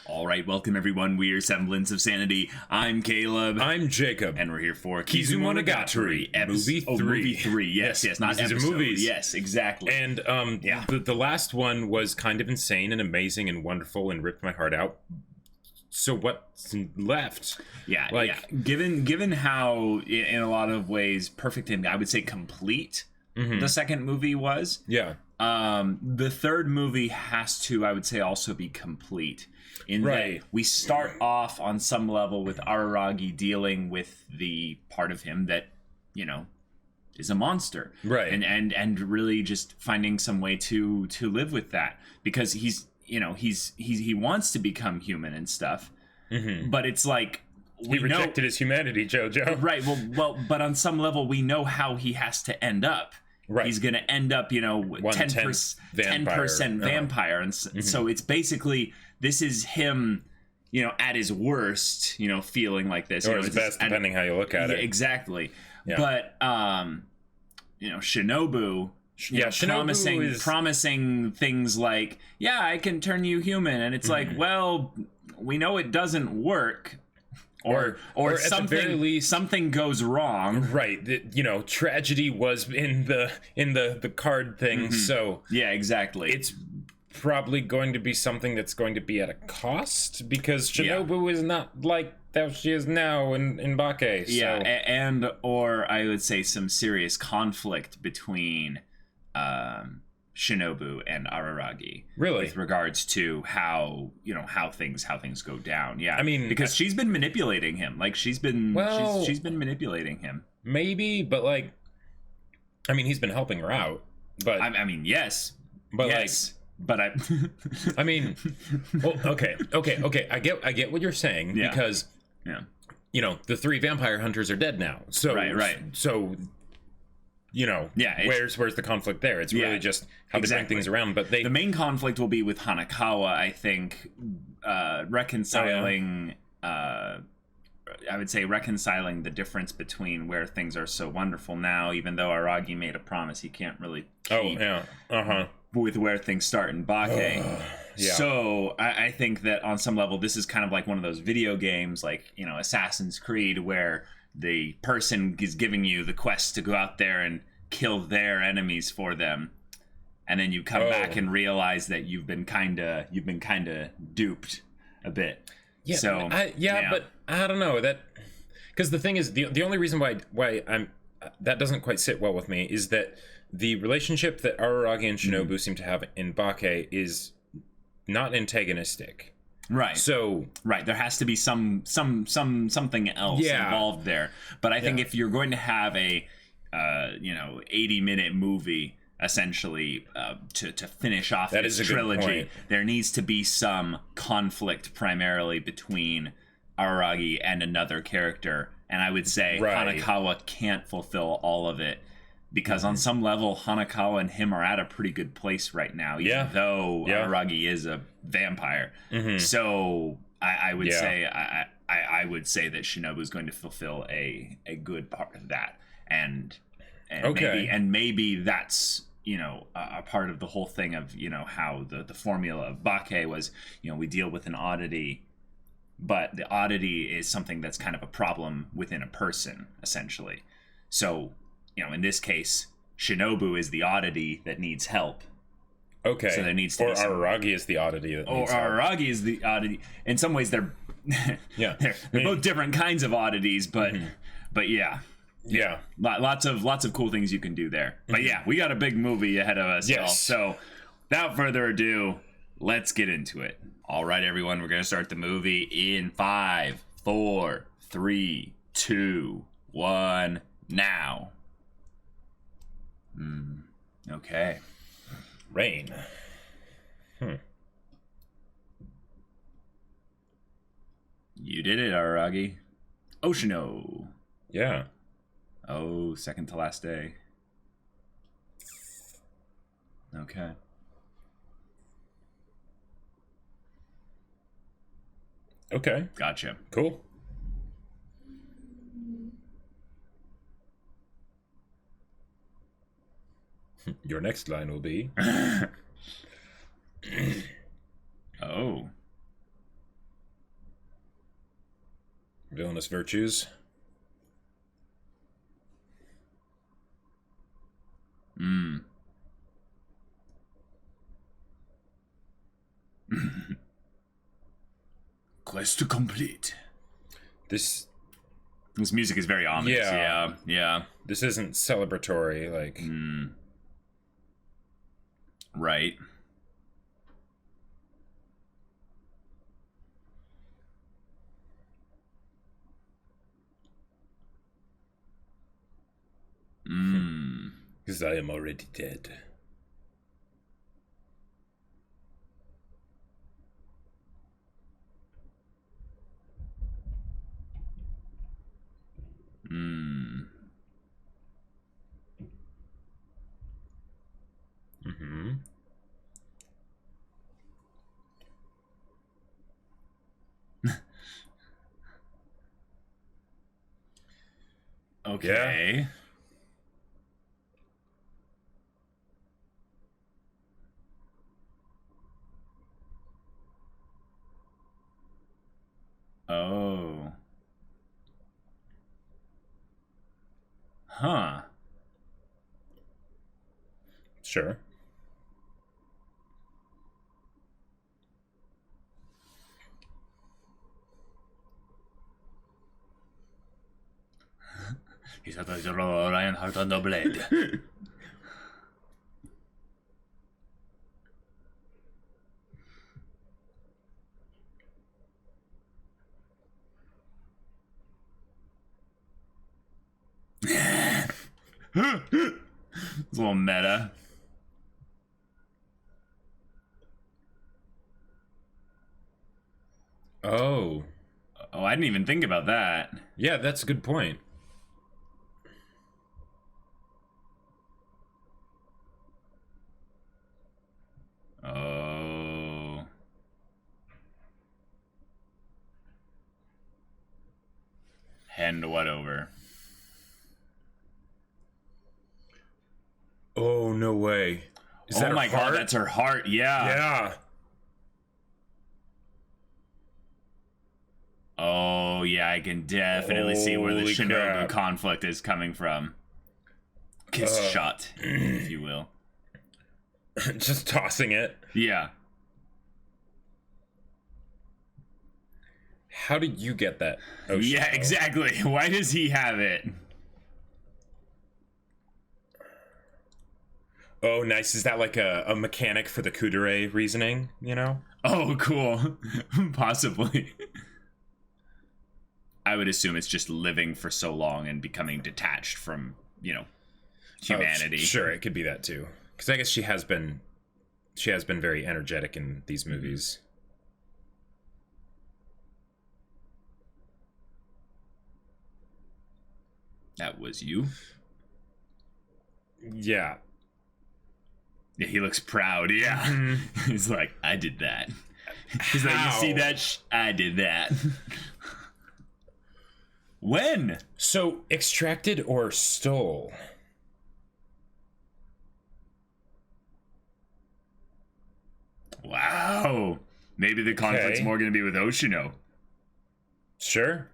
All right, welcome everyone. We're Semblance of Sanity. I'm Caleb. I'm Jacob. And we're here for Kizumonogatari, movie 3. Movie 3, yes, not these episode. are movies. Yes, exactly. And the last one was kind of insane and amazing and wonderful and ripped my heart out. So what's left? Yeah. Given how, in a lot of ways, perfect and I would say complete the second movie was. Yeah. The third movie has to, I would say, also be complete. That we start off on some level with Araragi dealing with the part of him that, is a monster. Right. And really just finding some way to live with that. Because he wants to become human and stuff. Mm-hmm. But it's like he rejected his humanity, Jojo. Right. Well, but on some level we know how he has to end up. Right. He's going to end up, 10% vampire. And so it's basically, this is him, at his worst, feeling like this. Or his best, depending how you look at it. Exactly. Yeah. But, Shinobu, promising things like, I can turn you human. And it's like, well, we know it doesn't work. Or something, at the very least, something goes wrong. Right. Tragedy was in the card thing. So yeah, exactly. It's probably going to be something that's going to be at a cost because Shinobu is not like that she is now in Bake. So. Yeah, or I would say some serious conflict between Shinobu and Araragi, really, with regards to how things go down. Yeah, I mean, because she's been manipulating him. Like she's been manipulating him. Maybe, but he's been helping her out. But yes, but yes. But I mean, well, okay. I get what you're saying because the 3 vampire hunters are dead now. So right. So. Where's the conflict there? It's really just how they bring things around. But the main conflict will be with Hanekawa, I think, reconciling. I would say reconciling the difference between where things are so wonderful now, even though Aragi made a promise he can't really keep with where things start in Bake. So I think that on some level, this is kind of like one of those video games, like Assassin's Creed, where the person is giving you the quest to go out there and kill their enemies for them, and then you come back and realize that you've been kind of duped a bit. Yeah. So but I don't know that, because the thing is, the only reason why I'm that doesn't quite sit well with me is that the relationship that Araragi and Shinobu seem to have in Bake is not antagonistic. Right. So there has to be something else involved there. But I think if you're going to have a 80-minute movie essentially to finish off this trilogy, there needs to be some conflict primarily between Araragi and another character. And I would say Hanekawa can't fulfill all of it. Because on some level, Hanekawa and him are at a pretty good place right now, even though Araragi is a vampire. So I would say I would say that Shinobu is going to fulfill a good part of that, and maybe that's a part of the whole thing of how the formula of Bake was we deal with an oddity, but the oddity is something that's kind of a problem within a person essentially. So. In this case, Shinobu is the oddity that needs help. Okay. So there needs to be Araragi is the oddity that needs help. Araragi is the oddity. In some ways, they're they're both different kinds of oddities, but lots of cool things you can do there. But we got a big movie ahead of us, y'all. So without further ado, let's get into it. All right, everyone, we're gonna start the movie in 5, 4, 3, 2, 1, now. Okay. Rain. You did it, Araragi. Oshino. Yeah. Oh, second to last day. Okay. Okay. Gotcha. Cool. Your next line will be... Oh. Villainous virtues. Quest complete. This music is very ominous. Yeah. This isn't celebratory, like. Right. Because I am already dead. Okay. Yeah. Oh. Huh. Sure. He's got the Lionheart on the blade. It's a little meta. Oh, I didn't even think about that. Yeah, that's a good point. Oh. Hand what over? Oh, no way. Is that my god, that's her heart. Yeah. Oh, yeah, I can definitely see where the Shinobu conflict is coming from. Kiss shot, if you will. Just tossing it. Yeah. How did you get that? Yeah, exactly. Why does he have it? Oh, nice. Is that like a mechanic for the kudere reasoning, you know? Oh, cool. Possibly. I would assume it's just living for so long and becoming detached from, humanity. Sure, it could be that too. Because I guess she has been very energetic in these movies. That was you? Yeah. Yeah, he looks proud, yeah. Mm-hmm. He's like, I did that. He's like, you see that? I did that. When? So, extracted or stole? Wow. Maybe the conflict's more going to be with Oshino. Sure.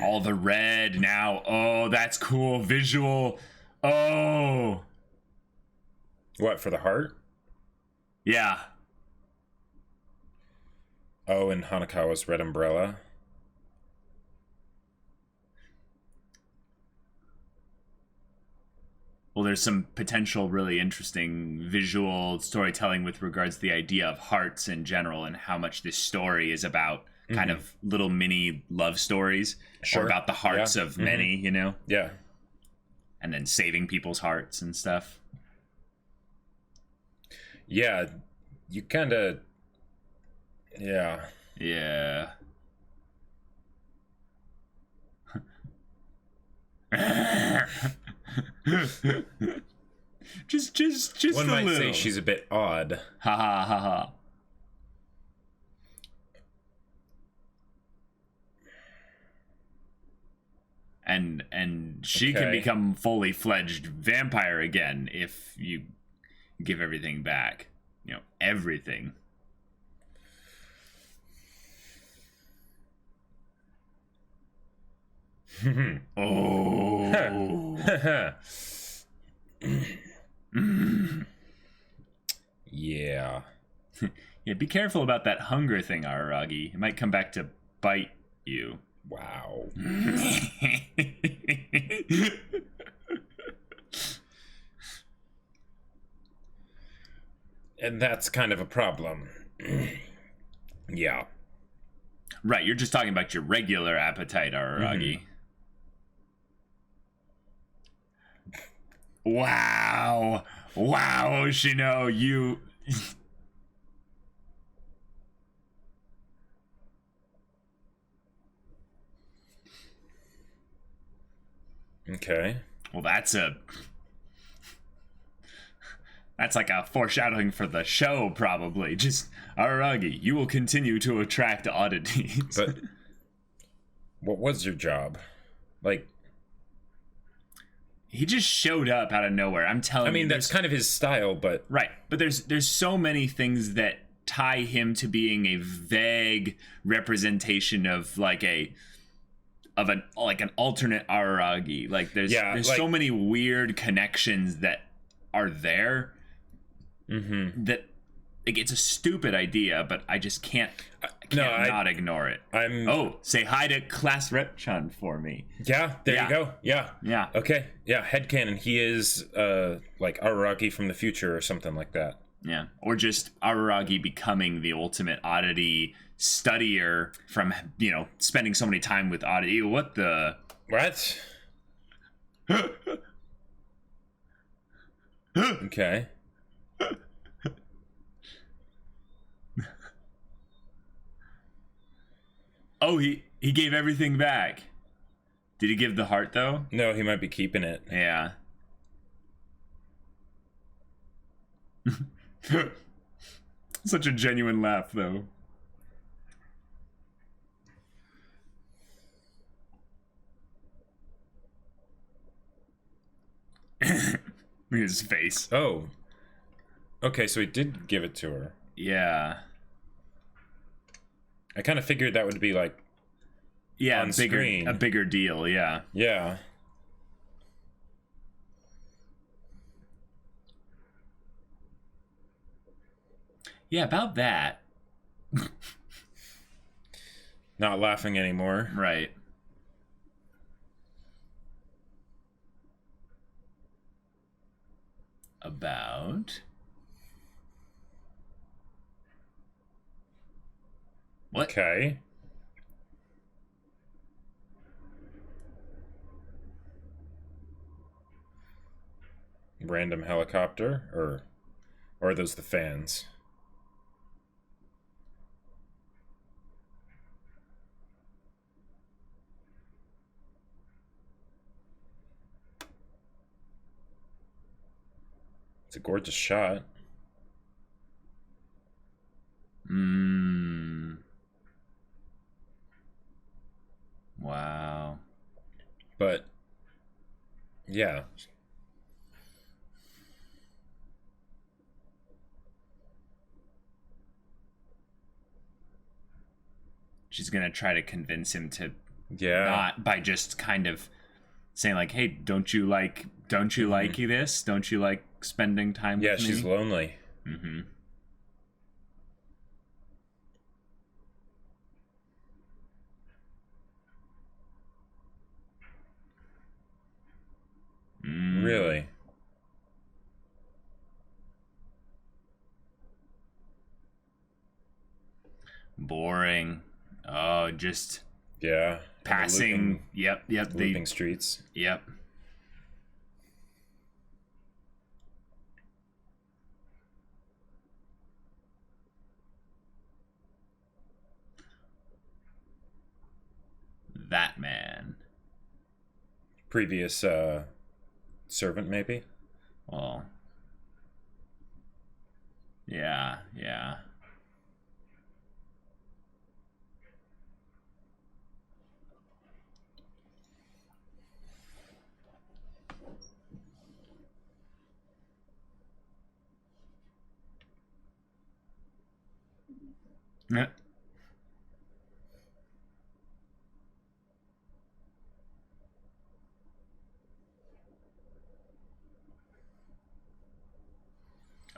All the red now. Oh, that's cool. Visual. Oh. What, for the heart? Yeah. Oh, and Hanekawa's red umbrella. Well, there's some potential really interesting visual storytelling with regards to the idea of hearts in general and how much this story is about kind of little mini love stories. Sure. Or about the hearts of many, Yeah. And then saving people's hearts and stuff. Yeah. You kind of... Yeah. Yeah. just one a might little. say she's a bit odd. Ha ha ha ha. and she can become fully fledged vampire again if you give everything back. You know, everything. Oh. Yeah. Yeah, be careful about that hunger thing, Araragi. It might come back to bite you. Wow. And that's kind of a problem. Yeah. Right, you're just talking about your regular appetite, Araragi. Mm-hmm. Wow. Wow, Oshino, you... Okay. Well, that's like a foreshadowing for the show, probably. Just, Araragi, you will continue to attract oddities. But what was your job? Like, he just showed up out of nowhere. I'm telling you. I mean, that's kind of his style, but right. But there's so many things that tie him to being a vague representation of like an alternate Araragi. Like there's like, so many weird connections that are there. Mm-hmm. That like, it's a stupid idea, but I just can't not ignore it. Say hi to Class Repchun for me. Yeah, there you go. Yeah. Yeah. Okay. Yeah, headcanon. He is like Araragi from the future or something like that. Yeah. Or just Araragi becoming the ultimate oddity studier from, you know, spending so many time with oddity. What? Okay. Oh, he gave everything back. Did he give the heart, though? No, he might be keeping it. Yeah. Such a genuine laugh, though. His face. Oh. Okay, so he did give it to her. Yeah. I kind of figured that would be like on screen. A bigger deal, yeah. Yeah. Yeah, about that. Not laughing anymore. Right. About... What? Okay. Random helicopter, or are those the fans? It's a gorgeous shot. Wow. But yeah. She's gonna try to convince him to not by just kind of saying like, hey, don't you like this? Don't you like spending time with me? Yeah, she's lonely. Mm-hmm. Really? Boring. Oh, just passing. Yep. Looping streets. Yep. That man. Previous servant, maybe? Well, yeah.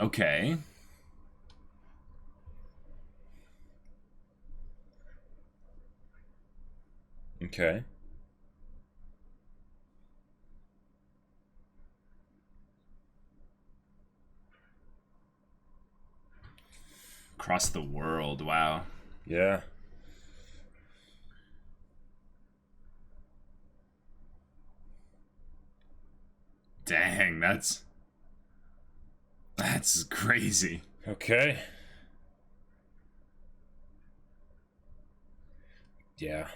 Okay. Okay. Across the world, wow. Yeah. Dang, that's crazy. Okay. Yeah.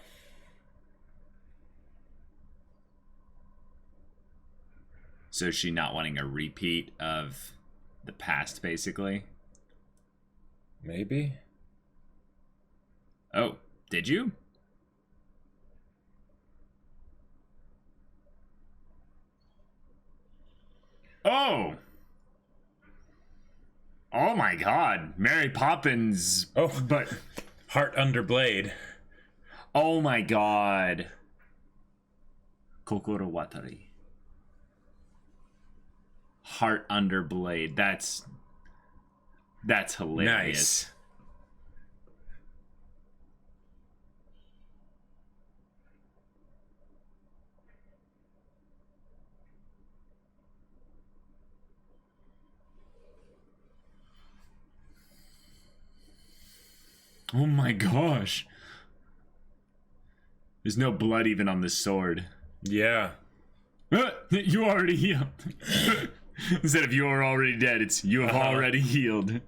So is she not wanting a repeat of the past, basically? Maybe. Oh, did you? Oh! Oh my god. Mary Poppins. Oh, but Heart Under Blade. Oh my god. Kokoro Watari. Heart Under Blade. That's hilarious. Nice. Oh my gosh. There's no blood even on the sword. Yeah. You already healed. Instead of you are already dead, it's you have already healed.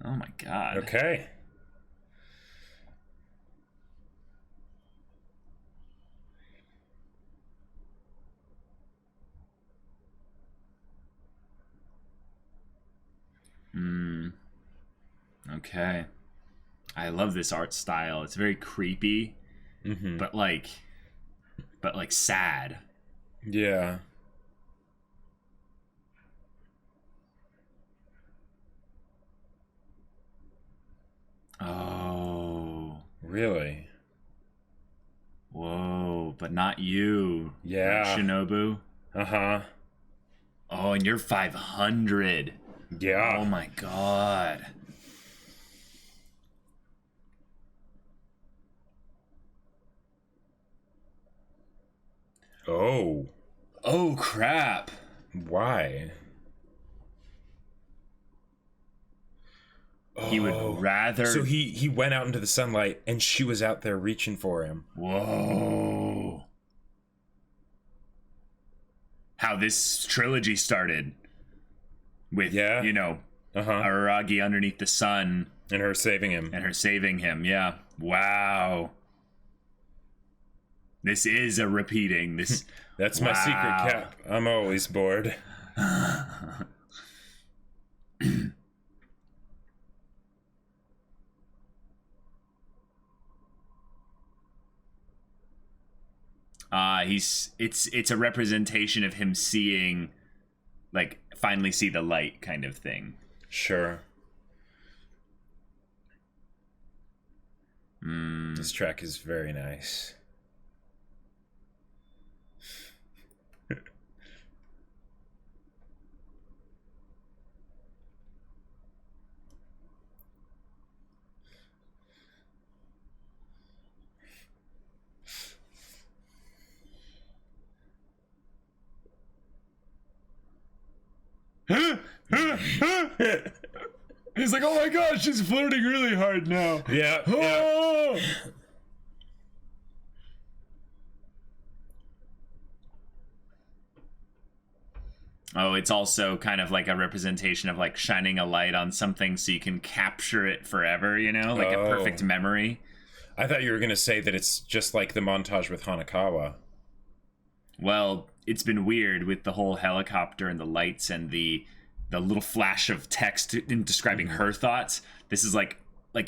Oh my god. Okay. Okay. I love this art style. It's very creepy, but like sad. Yeah. Oh. Really? Whoa, but not you. Yeah. Shinobu. Uh-huh. Oh, and you're 500. Yeah. Oh my god. Oh. Oh crap. Why? He would rather. So he went out into the sunlight and she was out there reaching for him. Whoa. How this trilogy started. With, you know, Araragi underneath the sun. And her saving him. Yeah. Wow. This is a repeating. This. That's my secret cap. I'm always bored. It's a representation of him seeing, like, finally see the light kind of thing. Sure. This track is very nice. He's like, oh my gosh, she's flirting really hard now. Yeah. Oh! Yeah. Oh, it's also kind of like a representation of like shining a light on something so you can capture it forever, you know? Like a perfect memory. I thought you were going to say that it's just like the montage with Hanekawa. Well, it's been weird with the whole helicopter and the lights and the little flash of text in describing her thoughts. This is like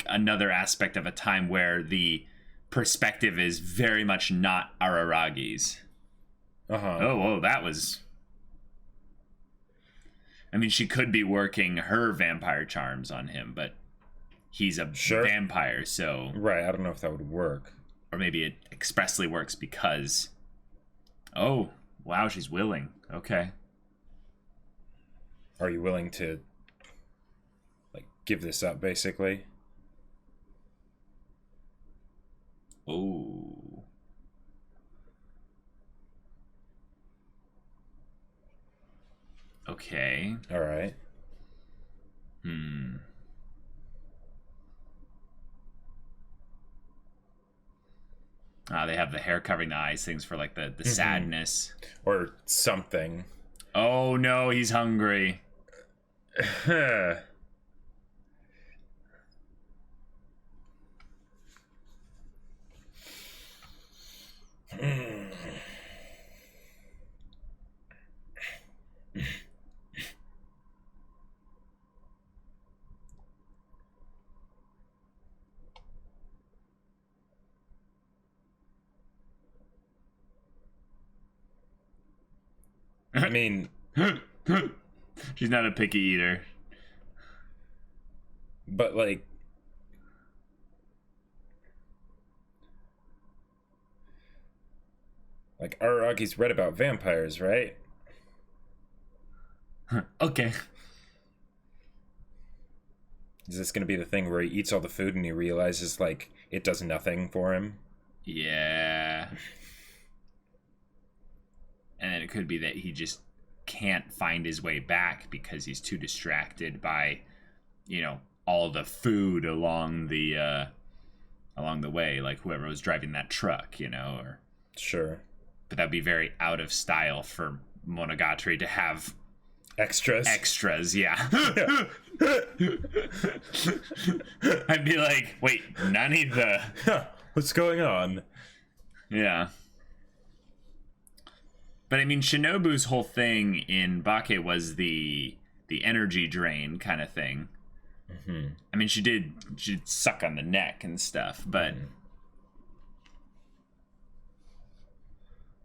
another aspect of a time where the perspective is very much not Araragi's. Oh, that was... I mean, she could be working her vampire charms on him, but he's a vampire, so... Right, I don't know if that would work. Or maybe it expressly works because... Oh, wow, she's willing. Okay. Are you willing to, like, give this up, basically? Oh. Okay. All right. They have the hair covering the eyes things for, like, the sadness. Or something. Oh, no, he's hungry. I mean... She's not a picky eater. But, like... Like, Araragi's read about vampires, right? Okay. Is this gonna be the thing where he eats all the food and he realizes, like, it does nothing for him? Yeah. And then it could be that he just can't find his way back because he's too distracted by, you know, all the food along the way, like whoever was driving that truck, you know, or... Sure. But that'd be very out of style for Monogatari to have extras, yeah. I'd be like, wait, Nani the... What's going on? Yeah. But I mean, Shinobu's whole thing in Bake was the energy drain kind of thing. Mm-hmm. I mean, she did suck on the neck and stuff, but...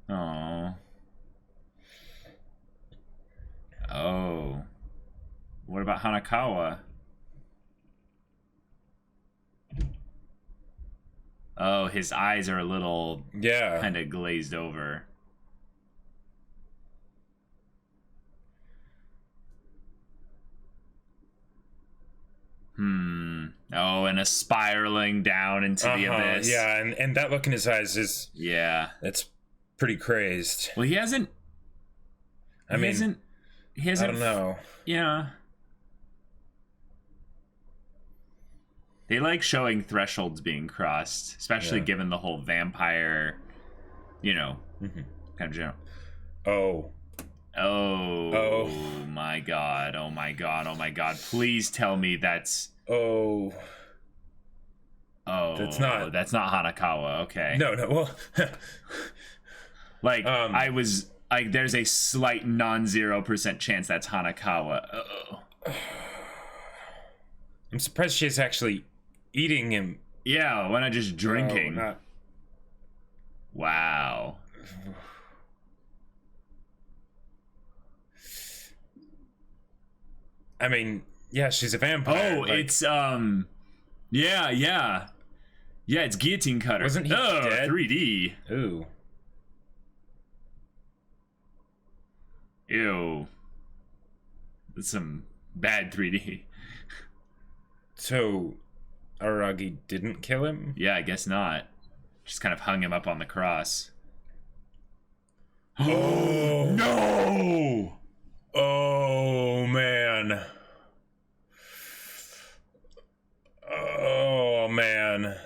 Oh. Oh. What about Hanekawa? Oh, his eyes are a little kind of glazed over. Oh, and a spiraling down into the abyss. Yeah, and that look in his eyes is... Yeah. It's pretty crazed. Well, he hasn't... He hasn't... I don't know. Yeah. They like showing thresholds being crossed, especially given the whole vampire, you know, kind of general. Oh my god. Oh my god. Oh my god. Please tell me that's... Oh. That's not Hanekawa. Okay. No. Well... like, I was... Like, there's a slight non-0% chance that's Hanekawa. I'm surprised she's actually eating him. Yeah, why not just drinking? Wow. I mean, yeah, she's a vampire. Oh, it's, yeah. Yeah, it's Guillotine Cutter. Wasn't he dead? 3D. Ooh. Ew. That's some bad 3D. So, Araragi didn't kill him? Yeah, I guess not. Just kind of hung him up on the cross. Oh, no! Oh, man. Oh, man.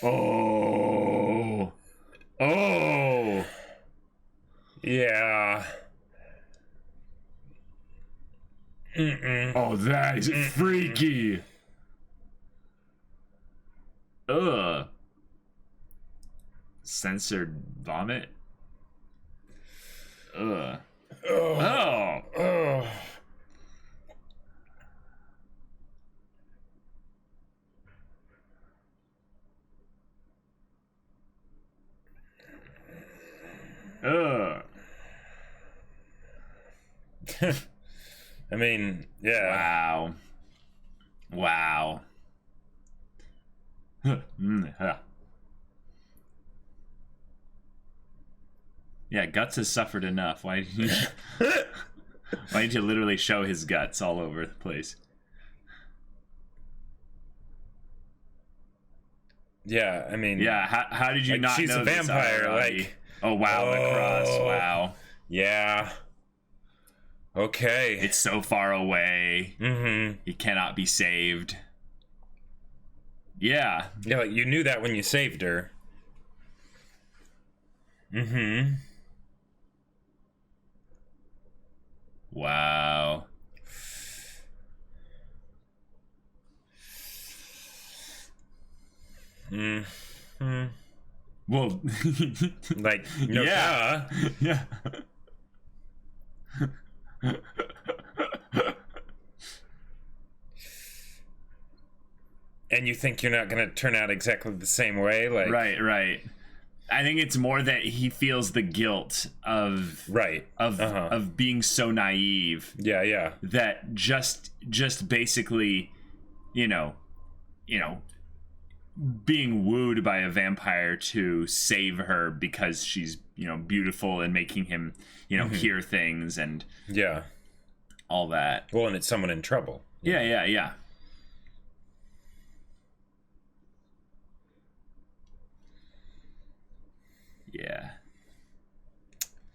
Oh. Oh. Yeah. Oh, that is freaky. Ugh. censored vomit. Ugh. Oh. Oh. Ugh. I mean, yeah. Wow. Yeah, Guts has suffered enough. Why did you literally show his guts all over the place? Yeah, I mean... Yeah, how did you not she's know a vampire, like... Oh, wow, the cross, wow. Yeah. Okay. It's so far away. Mm-hmm. He cannot be saved. Yeah. Yeah, like, you knew that when you saved her. Mm-hmm. Wow. Mm-hmm. Well, like, no, yeah. Yeah. And you think you're not going to turn out exactly the same way? Like, Right. I think it's more that he feels the guilt of of being so naive. Yeah. That just basically, you know, being wooed by a vampire to save her because she's, beautiful and making him, hear things and all that. Well, and it's someone in trouble. Yeah.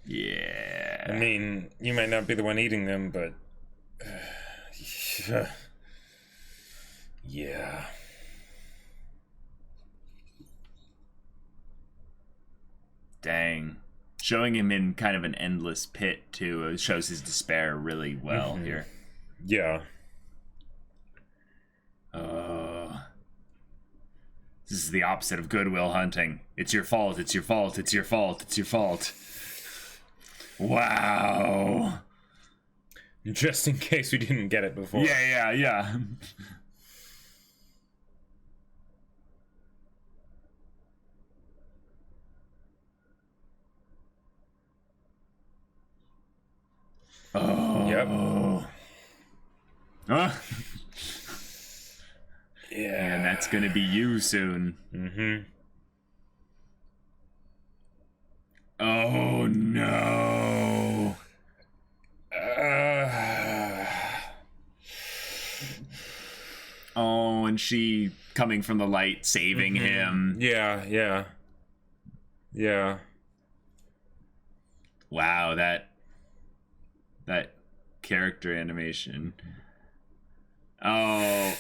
Yeah. I mean, you might not be the one eating them, but... yeah. Dang. Showing him in kind of an endless pit, too, shows his despair really well here. Yeah. This is the opposite of Goodwill Hunting. It's your fault, it's your fault, it's your fault, it's your fault. Wow. Just in case we didn't get it before. Yeah. Oh. Yep. Yeah, and that's gonna be you soon. Mm-hmm. Oh no. Oh, and she coming from the light, saving him. Yeah. Wow, that character animation. Oh.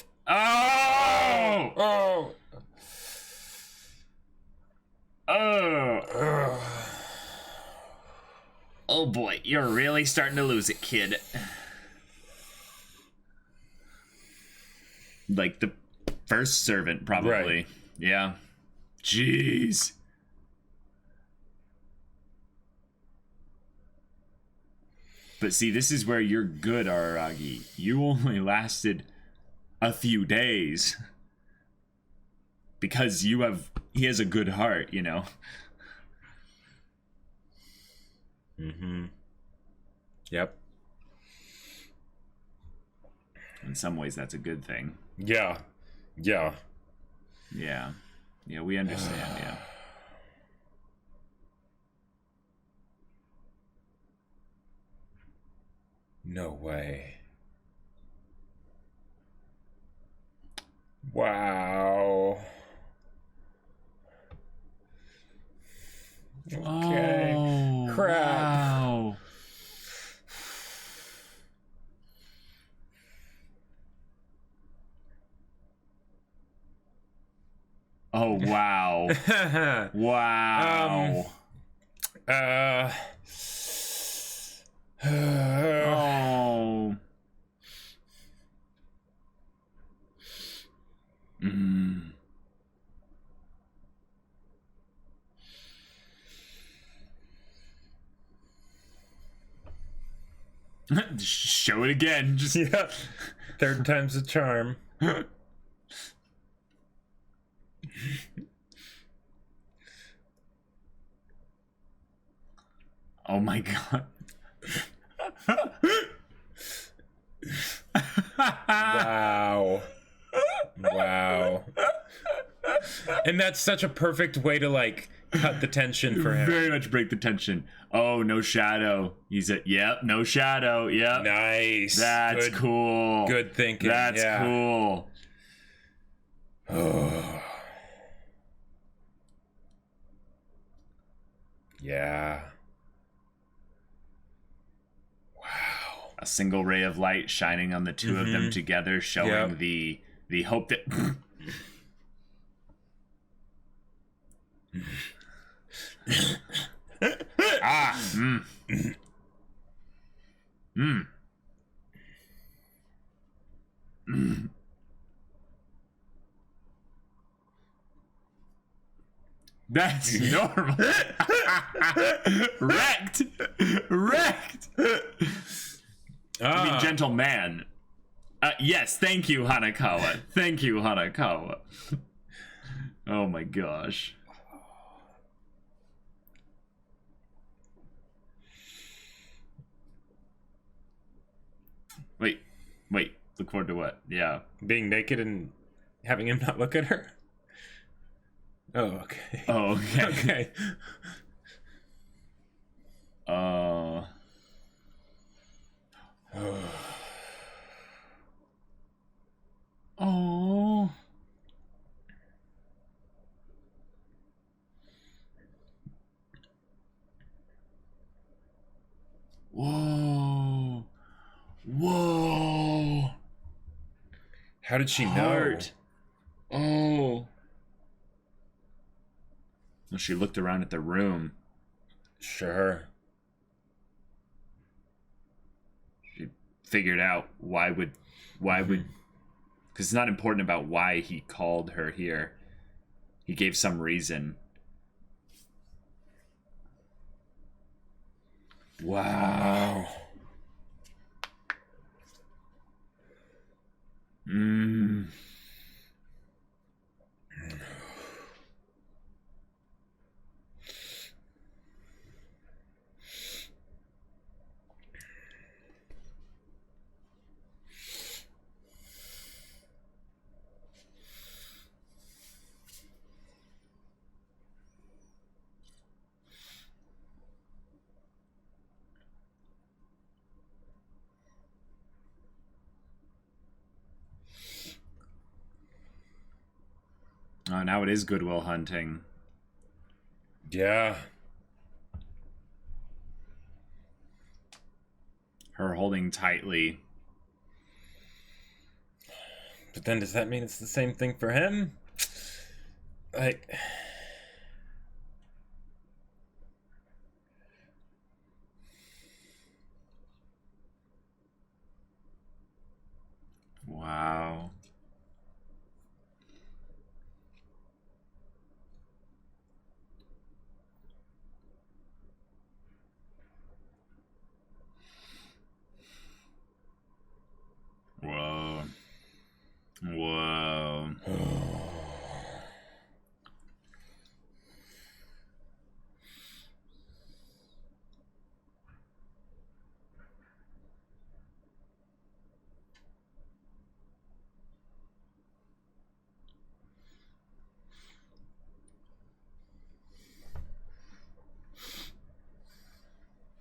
Oh boy, you're really starting to lose it, kid. Like the first servant, probably. Right. Yeah. Jeez. But see, this is where you're good, Araragi. You only lasted a few days. Because he has a good heart, Mm-hmm. Yep. In some ways, that's a good thing. Yeah, we understand, yeah. No way. Wow. Okay. Oh, crap. Wow. Oh, wow. Wow. Oh. Show it again. Just Yeah. Third time's a charm. Oh my god. Wow. Wow. And that's such a perfect way to like cut the tension for him. Very much break the tension. Oh, no shadow. He's a yep, no shadow. Yep. Nice. That's cool. Good thinking. That's cool. Oh. Yeah. Wow. A single ray of light shining on the two of them together, showing the hope that That's normal. Wrecked. I mean, gentleman. Yes, thank you, Hanekawa. Thank you, Hanekawa. Oh my gosh. Wait. Look forward to what? Yeah. Being naked and having him not look at her? Oh, okay. Oh, okay. Okay. Oh. Whoa. Whoa. How did she know? Heart. Oh. Well, she looked around at the room. Sure. She figured out why would because it's not important about why he called her here. He gave some reason. Wow. Oh, now it is Goodwill Hunting. Yeah. Her holding tightly. But then does that mean it's the same thing for him? Like... Wow. Whoa. Whoa.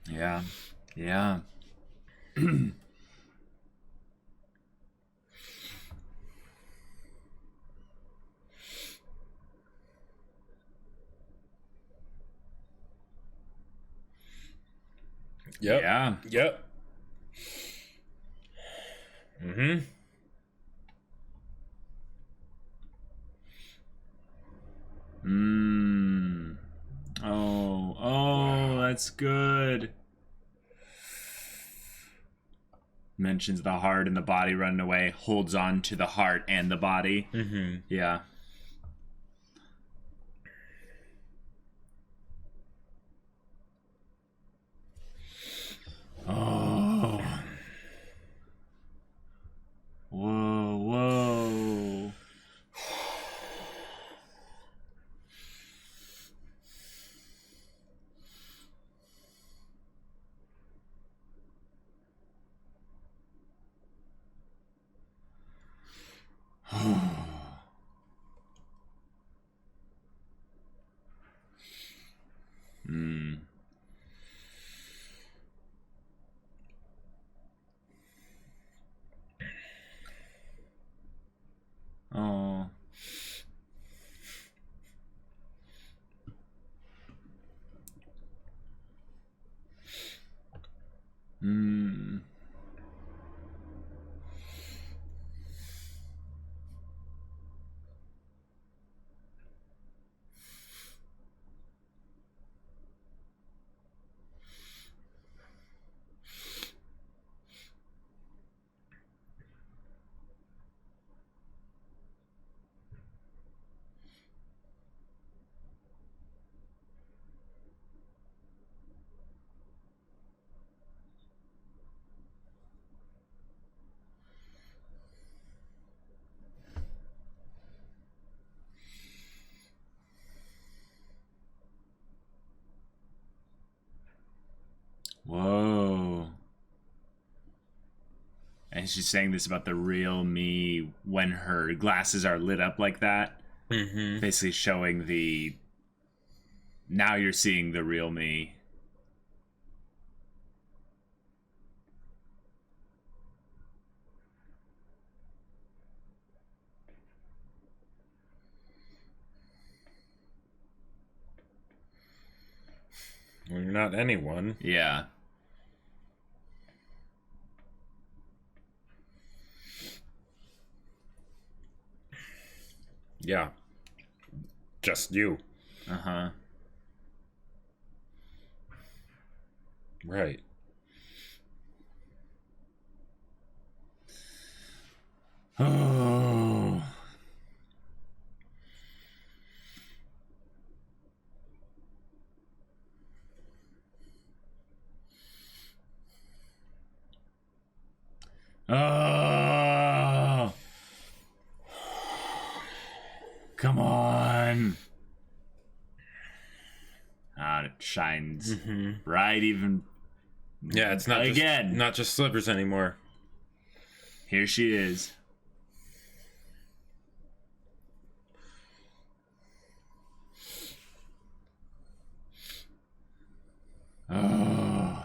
Yeah. Yeah. Yep. Yeah. Yep. Mm-hmm. Oh, that's good. Mentions the heart and the body running away, holds on to the heart and the body. Mm-hmm. Yeah. Oh. And she's saying this about the real me when her glasses are lit up like that. Mm-hmm. Basically showing now you're seeing the real me. Well, you're not anyone. Yeah. Yeah. Just you. Uh-huh. Right. Oh. Oh. Come on. Ah, it shines bright even. Yeah, it's not not just slivers anymore. Here she is. Oh.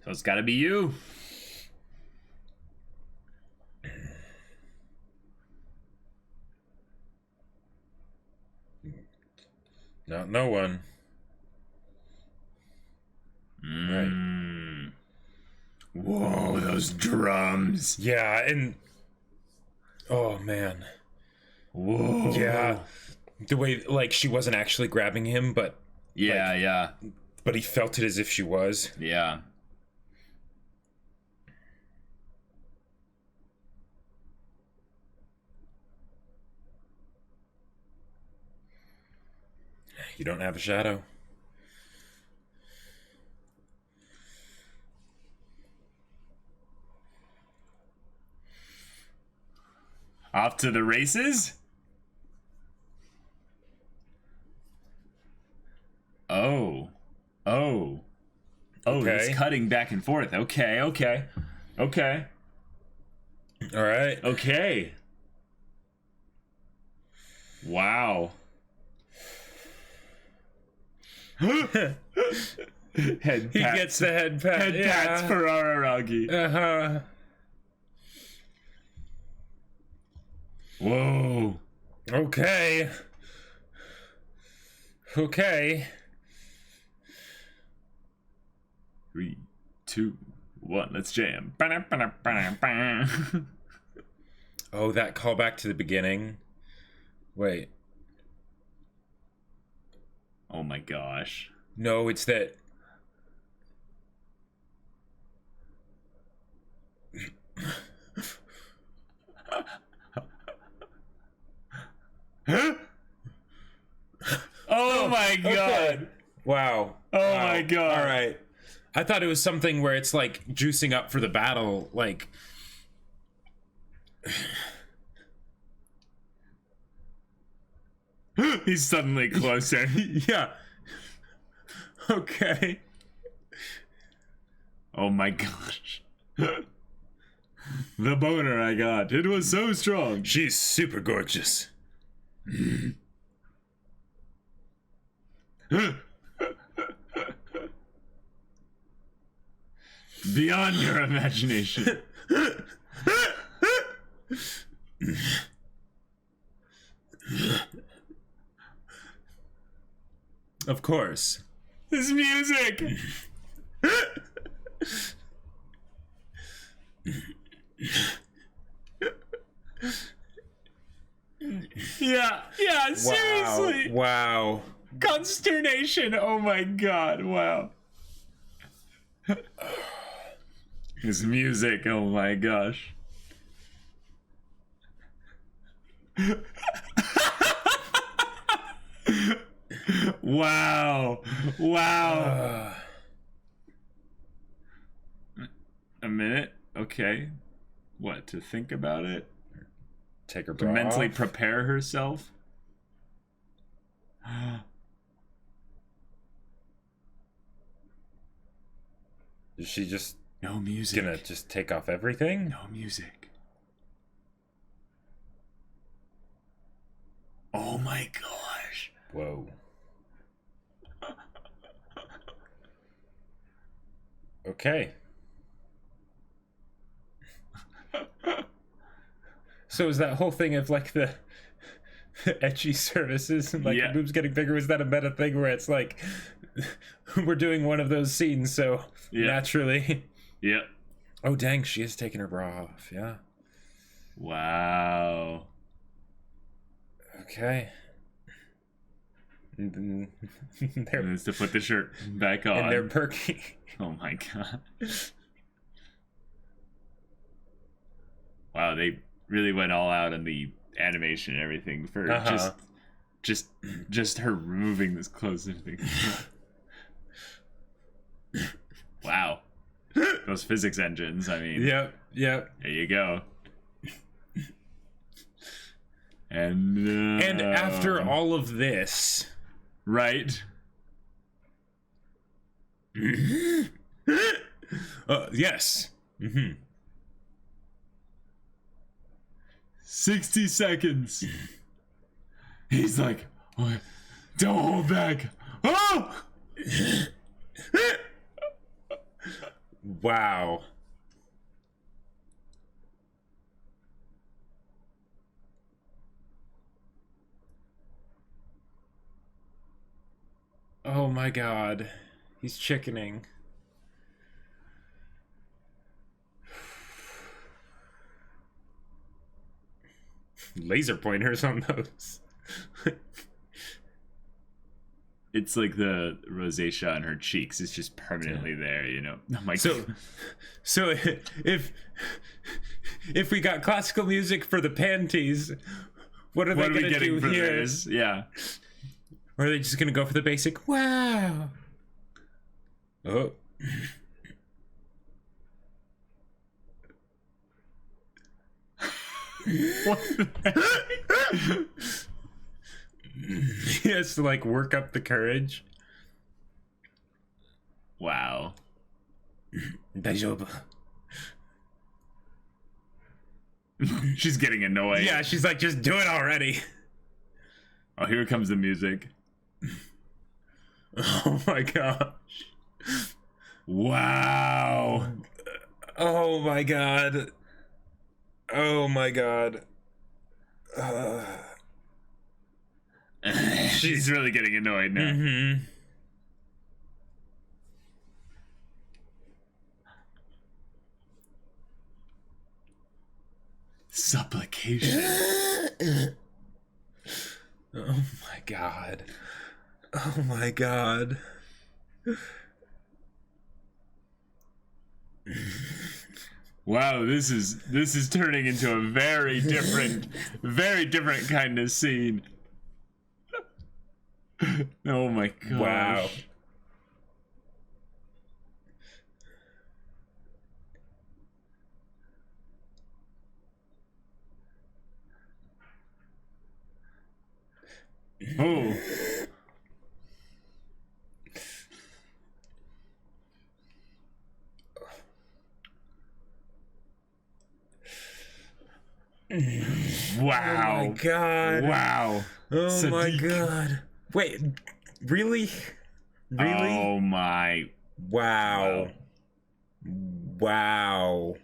So it's gotta be you. Not no one. Right. Whoa, those drums. Yeah, and oh man. Whoa. Yeah. The way like she wasn't actually grabbing him, but yeah. But he felt it as if she was. Yeah. You don't have a shadow. Off to the races? Oh. Okay. He's cutting back and forth. Okay. All right. Okay. Wow. Head pat. He gets the head pat. Head pats for Araragi. Uh-huh. Whoa. Okay. 3, 2, 1, let's jam. Oh, that callback to the beginning. Wait. Oh my gosh. No, it's that. Oh my god. Okay. Wow. Oh my god. All right. I thought it was something where it's like juicing up for the battle, like. He's suddenly closer. Yeah. Okay. Oh my gosh. The boner I got. It was so strong. She's super gorgeous. Beyond your imagination. Of course. This music. Yeah, seriously. Wow. Consternation. Oh my god, wow. This music, oh my gosh. Wow. Wow. A minute? Okay. What, to think about it? Take her To bra mentally off? prepare herself? Is she just No music. gonna just take off everything? No music. Oh my gosh. Whoa. Okay. So is that whole thing of like the etchy services and like Yeah. the boobs getting bigger, was that a meta thing where it's like we're doing one of those scenes, so Yeah. naturally. Yep. Oh dang, she is taking her bra off, yeah. Wow. Okay. And they're, And it's to put the shirt back on. and they're perky. Oh my god. Wow, they really went all out on the animation and everything for just her removing this clothes and everything. Wow. Those physics engines, I mean. Yep. There you go. And after all of this, right. yes. 60 seconds. He's like, oh, don't hold back. Oh! Wow. Oh my god. He's chickening. Laser pointers on those. It's like the rosacea on her cheeks is just permanently there, you know. Oh my god. So if we got classical music for the panties, what are they going to do here? This? Yeah. Or are they just going to go for the basic? Wow. Oh. What the He has to like work up the courage. Wow. Daijoubu. She's getting annoyed. Yeah, she's like, just do it already. Oh, here comes the music. Oh my gosh. Wow. Oh my god. Oh my god. She's really getting annoyed now. Mm-hmm. Supplication. Oh my god. Oh my god. Wow, this is turning into a very different kind of scene. Oh my gosh. Wow. Oh. Wow. Oh my god. Wow. Oh my Sadiq. god. Wait, really? Really? Oh my. Wow. Wow.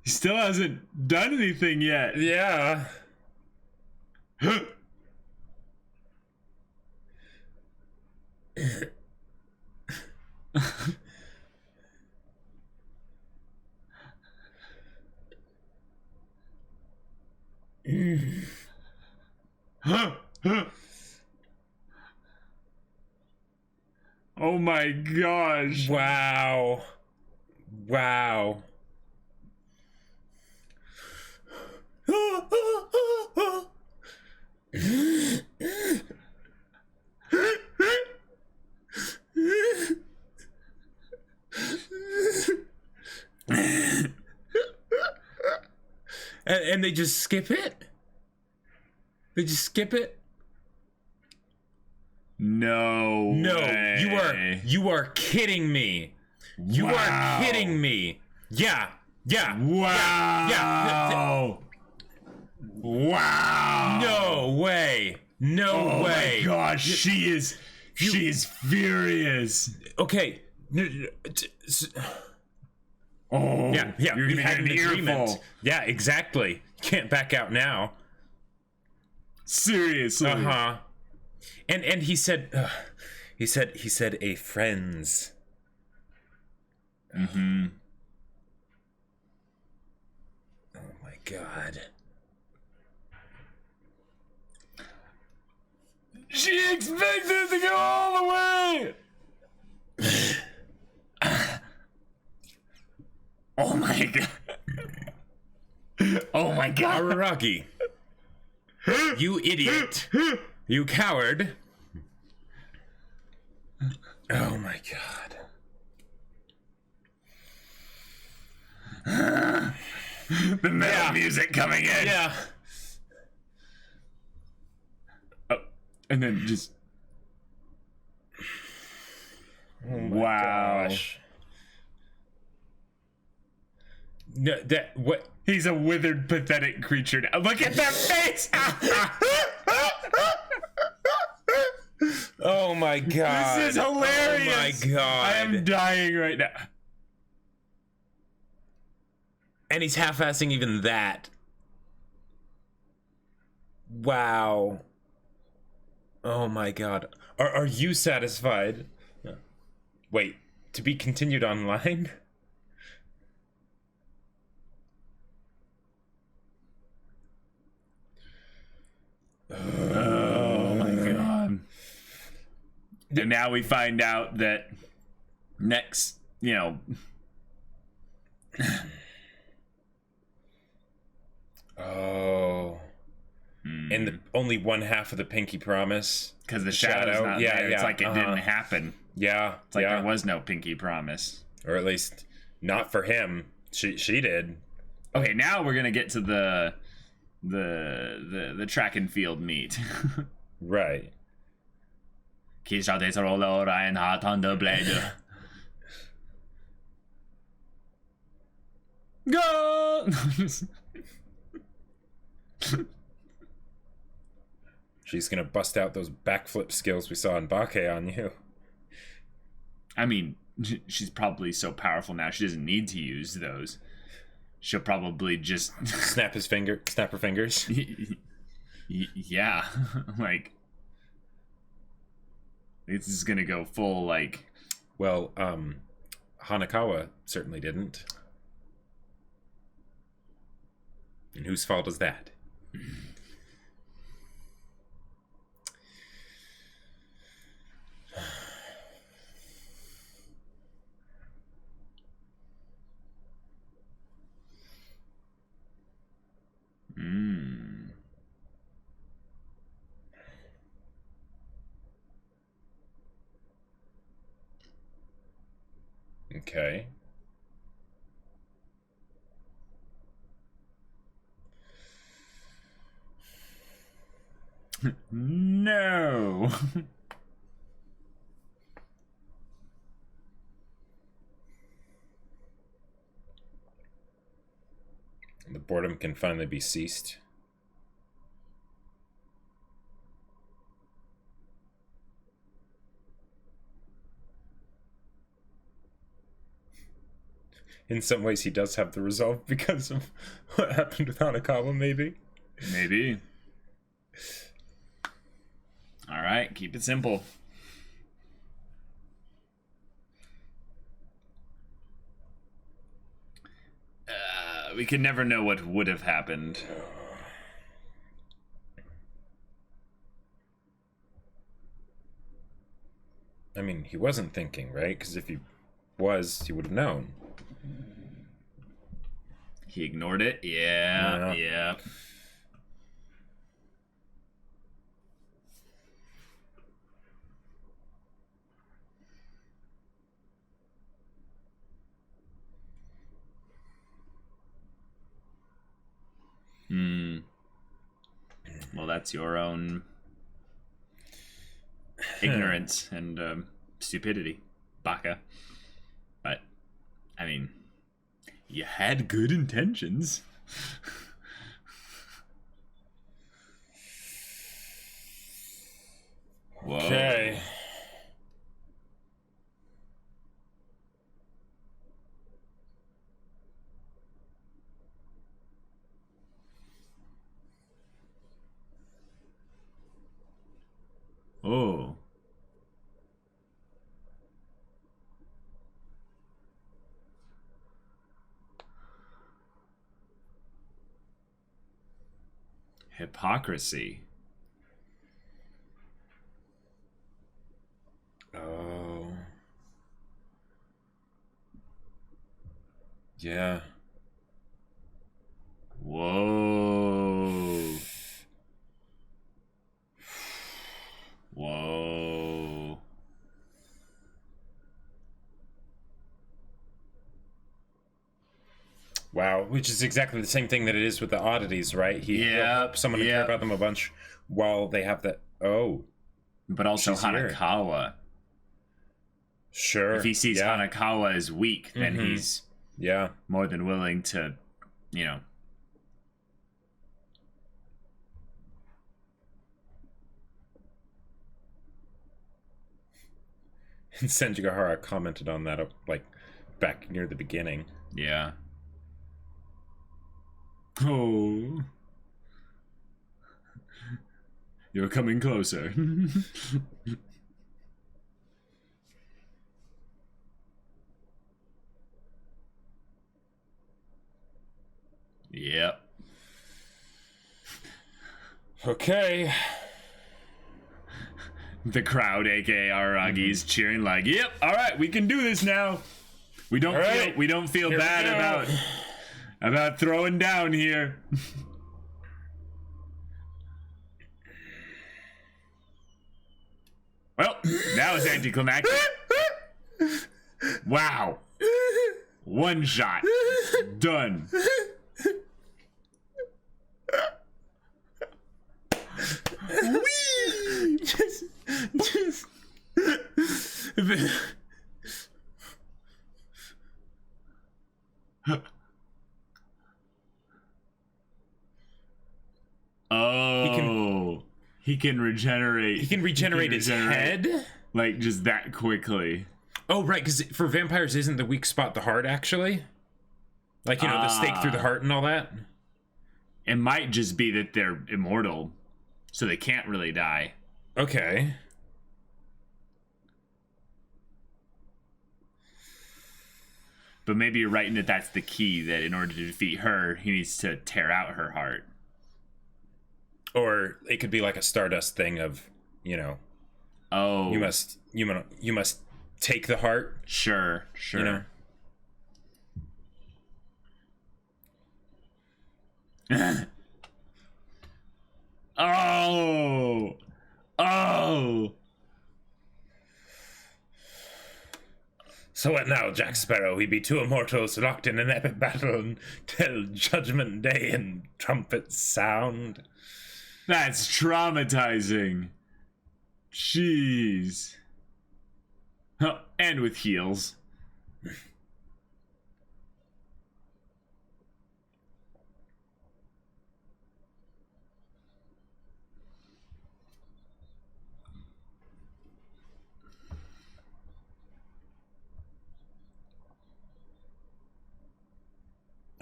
He still hasn't done anything yet. Yeah. Oh my gosh. Wow. Wow. And they just skip it? They just skip it? No way. You are kidding me. You are kidding me. Yeah. Wow. Wow. No way. No way. Oh my gosh, she is furious. Okay. Oh. Yeah. You're We gonna had get an an agreement. earful. Yeah, exactly. Can't back out now. Seriously. Uh-huh. And he said a friends. Mm-hmm. Oh my god. She expects it to go all the way. Oh my god. Oh my god. Araragi. You idiot. You coward. Oh my god. The metal music coming in. Yeah. Oh, and then just. Oh my wow. gosh. No, that what? He's a withered, pathetic creature now. Look at that face! Oh my god. This is hilarious! Oh my god. I am dying right now. And he's half-assing even that. Wow. Oh my god. Are you satisfied? Wait, to be continued online? Oh my god. And now we find out that next, Oh. And only one half of the pinky promise. Because the shadow's not there. It's like it didn't happen. Yeah. It's like there was no pinky promise. Or at least not for him. She did. Okay, now we're gonna get to the track and field meet. Right. Go! She's gonna bust out those backflip skills we saw in Bake on you. I mean, she's probably so powerful now she doesn't need to use those. She'll probably just snap her fingers. Yeah, like this is gonna go full like. Well, Hanekawa certainly didn't. And whose fault is that? Okay. No. The boredom can finally be ceased. In some ways, he does have the resolve because of what happened with Hanekawa, maybe. Maybe. All right, keep it simple. We can never know what would have happened. I mean, he wasn't thinking, right? Because if he was, he would have known. He ignored it? Yeah, yeah. Well, that's your own ignorance and stupidity, baka. But, I mean, you had good intentions. Whoa. Okay. Oh. Hypocrisy. Oh. Yeah. Whoa. Whoa. Wow, which is exactly the same thing that it is with the oddities, right? He'll help someone to care about them a bunch while they have that. Oh. But also Hanekawa. Here. Sure. If he sees Hanekawa as weak, then he's more than willing to, you know. And Senjigahara commented on that, like, back near the beginning. Yeah. Oh. You're coming closer. Yep. Okay. The crowd, aka Araragi, is cheering like, "Yep, all right, we can do this now. We don't feel bad about throwing down here." Well, that was anticlimactic. Wow. One shot. Done. Whee! Just. Oh, he can regenerate. He can regenerate his head? Like, just that quickly. Oh, right, because for vampires, isn't the weak spot the heart, actually? Like, you know, the stake through the heart and all that? It might just be that they're immortal, so they can't really die. Okay. But maybe you're right in that that's the key, that in order to defeat her, he needs to tear out her heart. Or it could be like a Stardust thing of, you know, oh, you must take the heart. Sure. You know? Oh. So what now, Jack Sparrow? We be two immortals locked in an epic battle until Judgment Day and trumpets sound. That's traumatizing. Jeez. Oh, and with heels.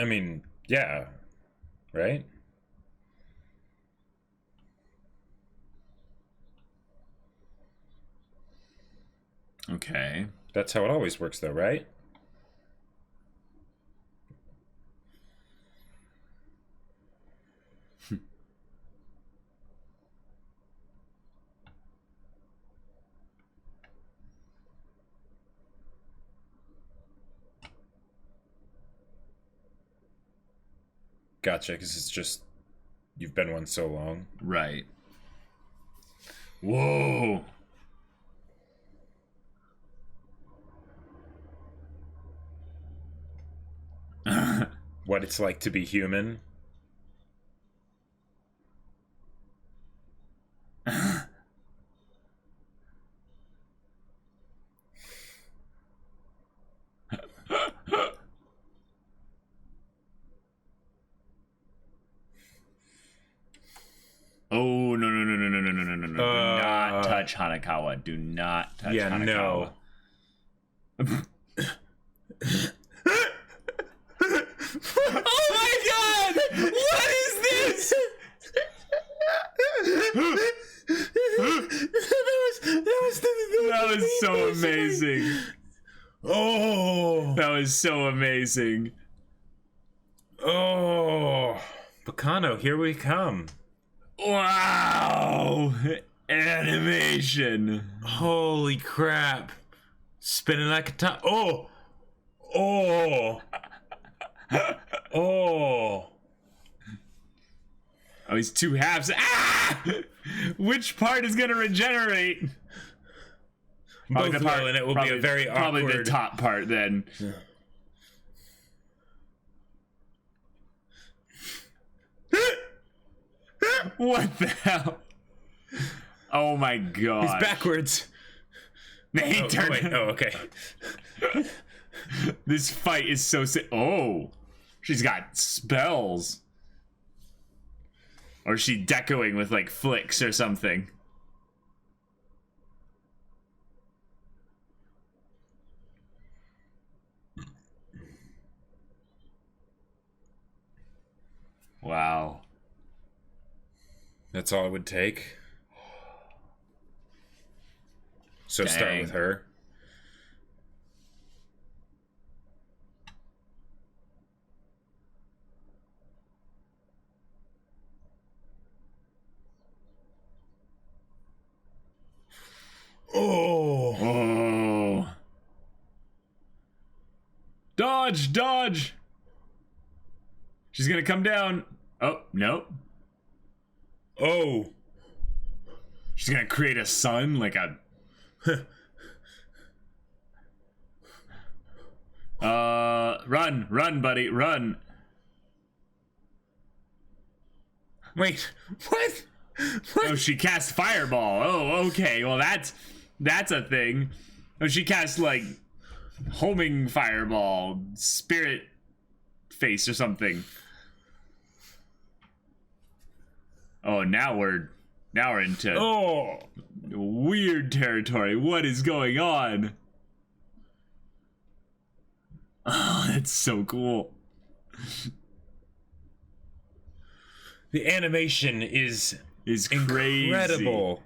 I mean, yeah. Right? Okay. That's how it always works, though, right? Gotcha, because it's just you've been one so long. Right. Whoa. What it's like to be human. Oh, no. Do not touch Hanekawa. Do not touch Hanekawa. No. Oh my god! What is this? That was so amazing. Oh, that was so amazing. Oh, Bacano, here we come. Wow, animation. Holy crap. Spinning like a top. Oh. Oh. Oh. Oh, he's two halves. Ah! Which part is going to regenerate? Both the part, and it will be a very awkward... Probably the top part, then. Yeah. What the hell? Oh my god. He's backwards. Okay. This fight is so sick. Oh. She's got spells. Or is she decoing with like flicks or something? Wow. That's all it would take. So Dang. Start with her. Oh. Dodge, dodge. She's gonna come down. Oh, nope. Oh. She's gonna create a sun like a... Run, buddy, run. Wait, what? Oh, she cast fireball. Oh, okay. Well, that's a thing. Oh, she cast like homing fireball, spirit face or something. Oh, now we're into weird territory. What is going on? Oh, that's so cool. The animation is crazy. Incredible.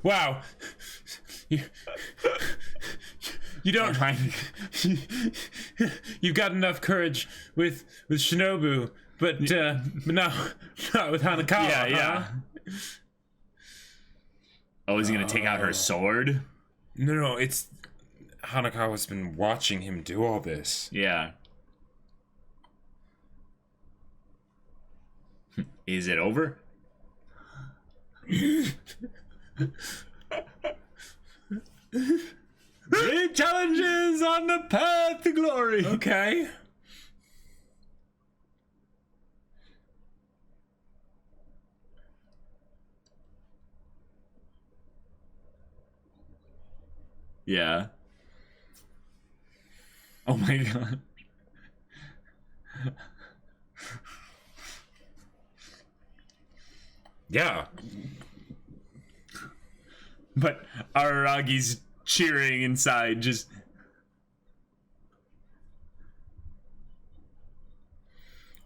Wow. You don't mind. You've got enough courage with Shinobu, but not with Hanekawa. Yeah. Oh, is he gonna take out her sword? No, it's Hanekawa's been watching him do all this. Yeah. Is it over? Great challenges on the path to glory. Okay. Yeah. Oh my god. Yeah. But Araragi's cheering inside, just...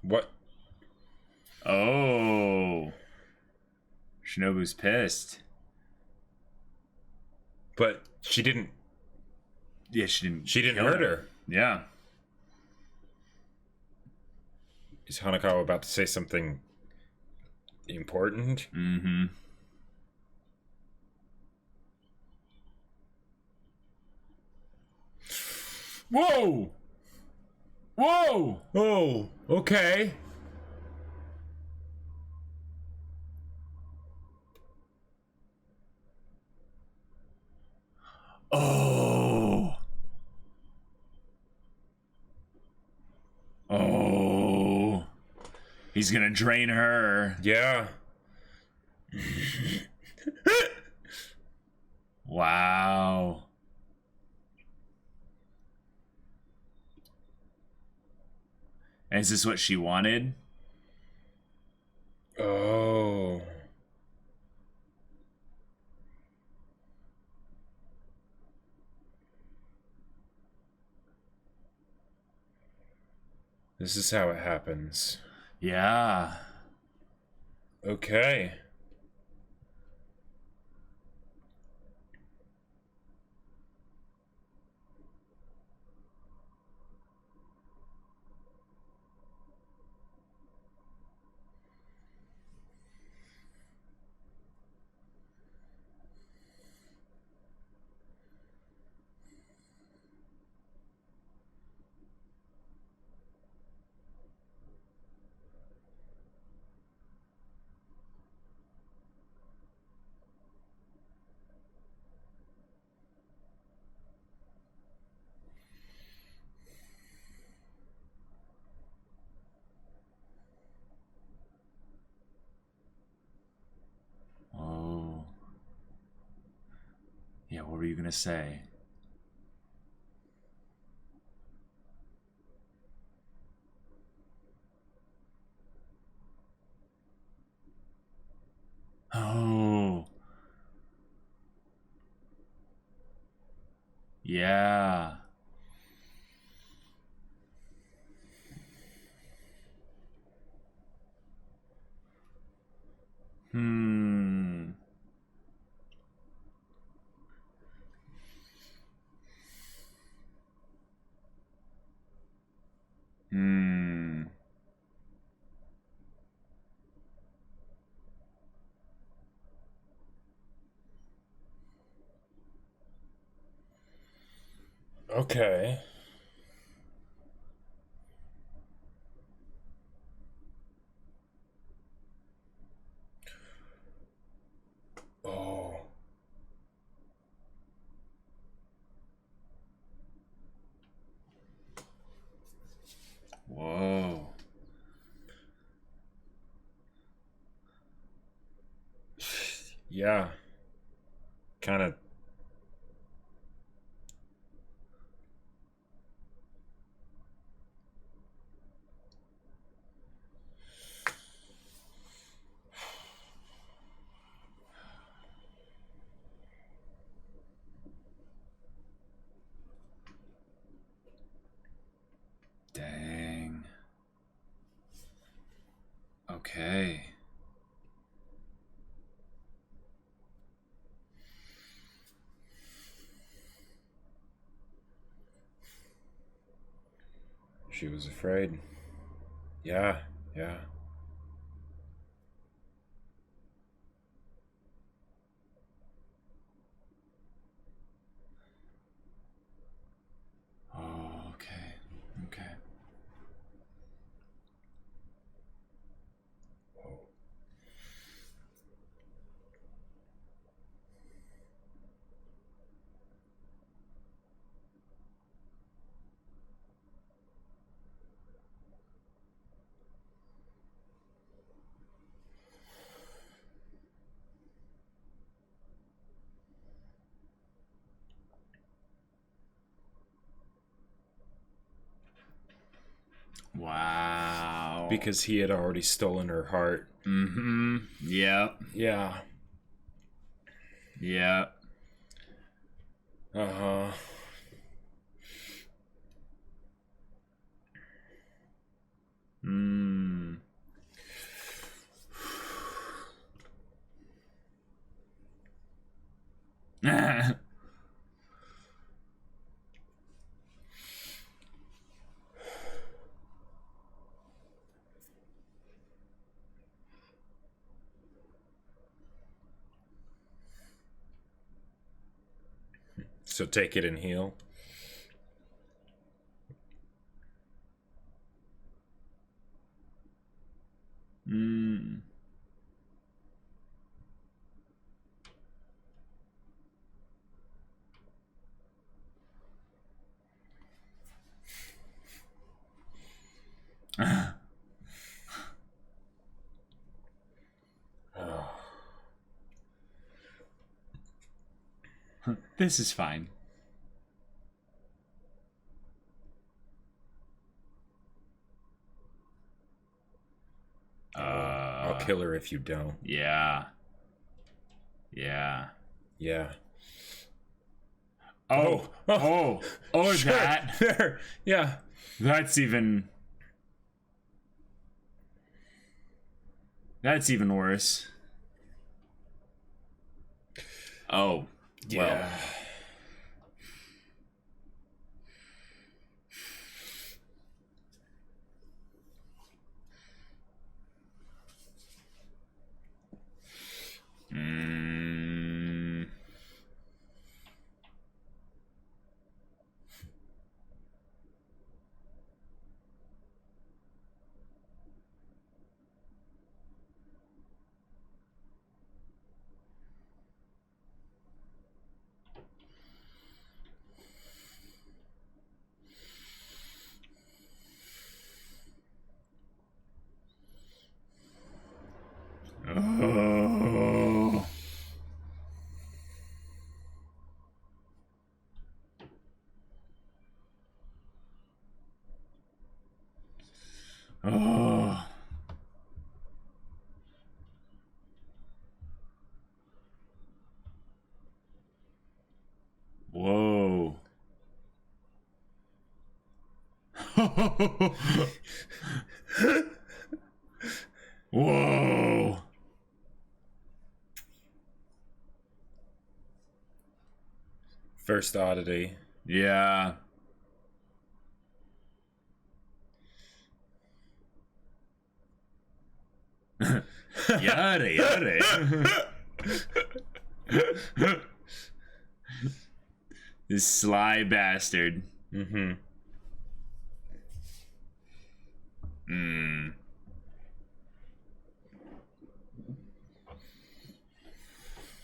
What? Oh. Shinobu's pissed. But she didn't... Yeah, she didn't hurt her. Yeah. Is Hanekawa about to say something important? Mm-hmm. Whoa! Whoa! Oh, okay. Oh. Oh. He's gonna drain her. Yeah. Wow. And is this what she wanted? Oh. This is how it happens. Yeah. Okay. Oh. Yeah, what were you gonna say? Oh. Yeah. Hmm. Hmm. Okay. Oh. Whoa. Yeah. Kind of. Dang. Okay. She was afraid. Yeah. Yeah. Oh, okay. Okay. Wow. Because he had already stolen her heart. Mm-hmm. Yep. Yeah. Yep. Uh-huh. Hmm. So take it and heal. Hmm. This is fine. I'll kill her if you don't. Yeah. Yeah. Yeah. Oh. Sure. That. There. Yeah. That's even worse. Oh. Yeah. Well. Oh. Oh. Whoa. Whoa. First Oddity. Yeah. Yada yada. This sly bastard. Mm-hmm.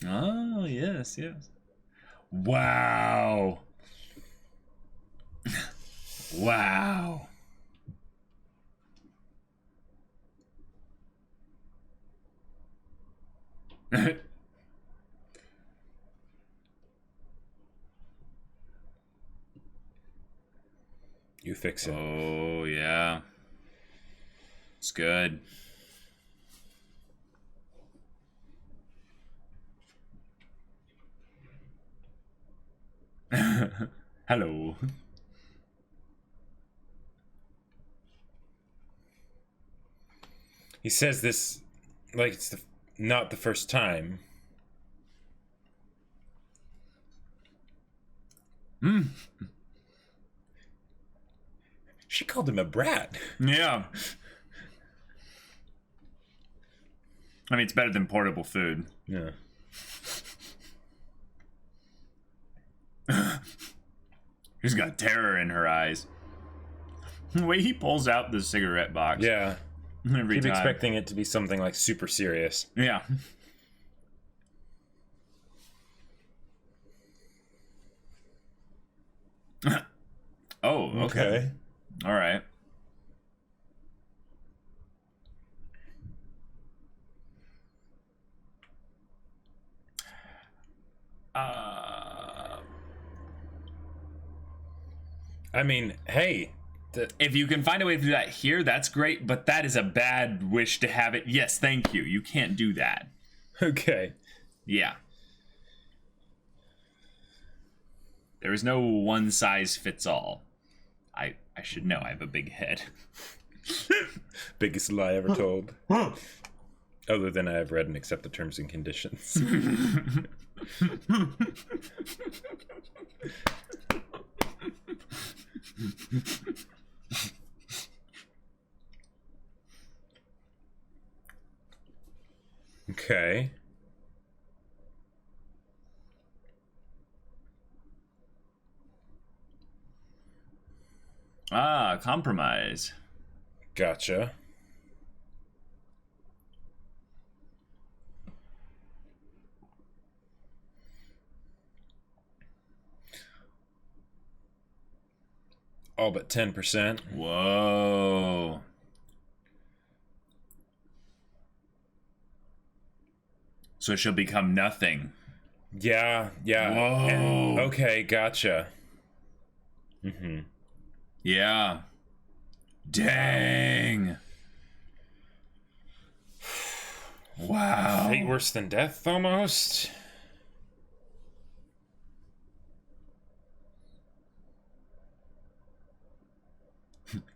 Oh, yes, yes. Wow. Wow. You fix it. Oh, yeah. It's good. Hello. He says this like it's not the first time. She called him a brat. Yeah. I mean, it's better than portable food. Yeah. She's got terror in her eyes. The way he pulls out the cigarette box. Yeah. Every Keep time. expecting it to be something like super serious. Yeah. Oh, okay. All right. I mean, hey, if you can find a way to do that here, that's great, but that is a bad wish to have it. Yes, thank you. You can't do that. Okay. Yeah. There is no one size fits all. I should know. I have a big head. Biggest lie ever told. Other than I have read and accept the terms and conditions. Okay. Ah, compromise. Gotcha. All but 10%. Whoa. So she'll become nothing. Yeah. Whoa. Okay, gotcha. Mm-hmm. Yeah. Dang. Wow. Fate worse than death, almost.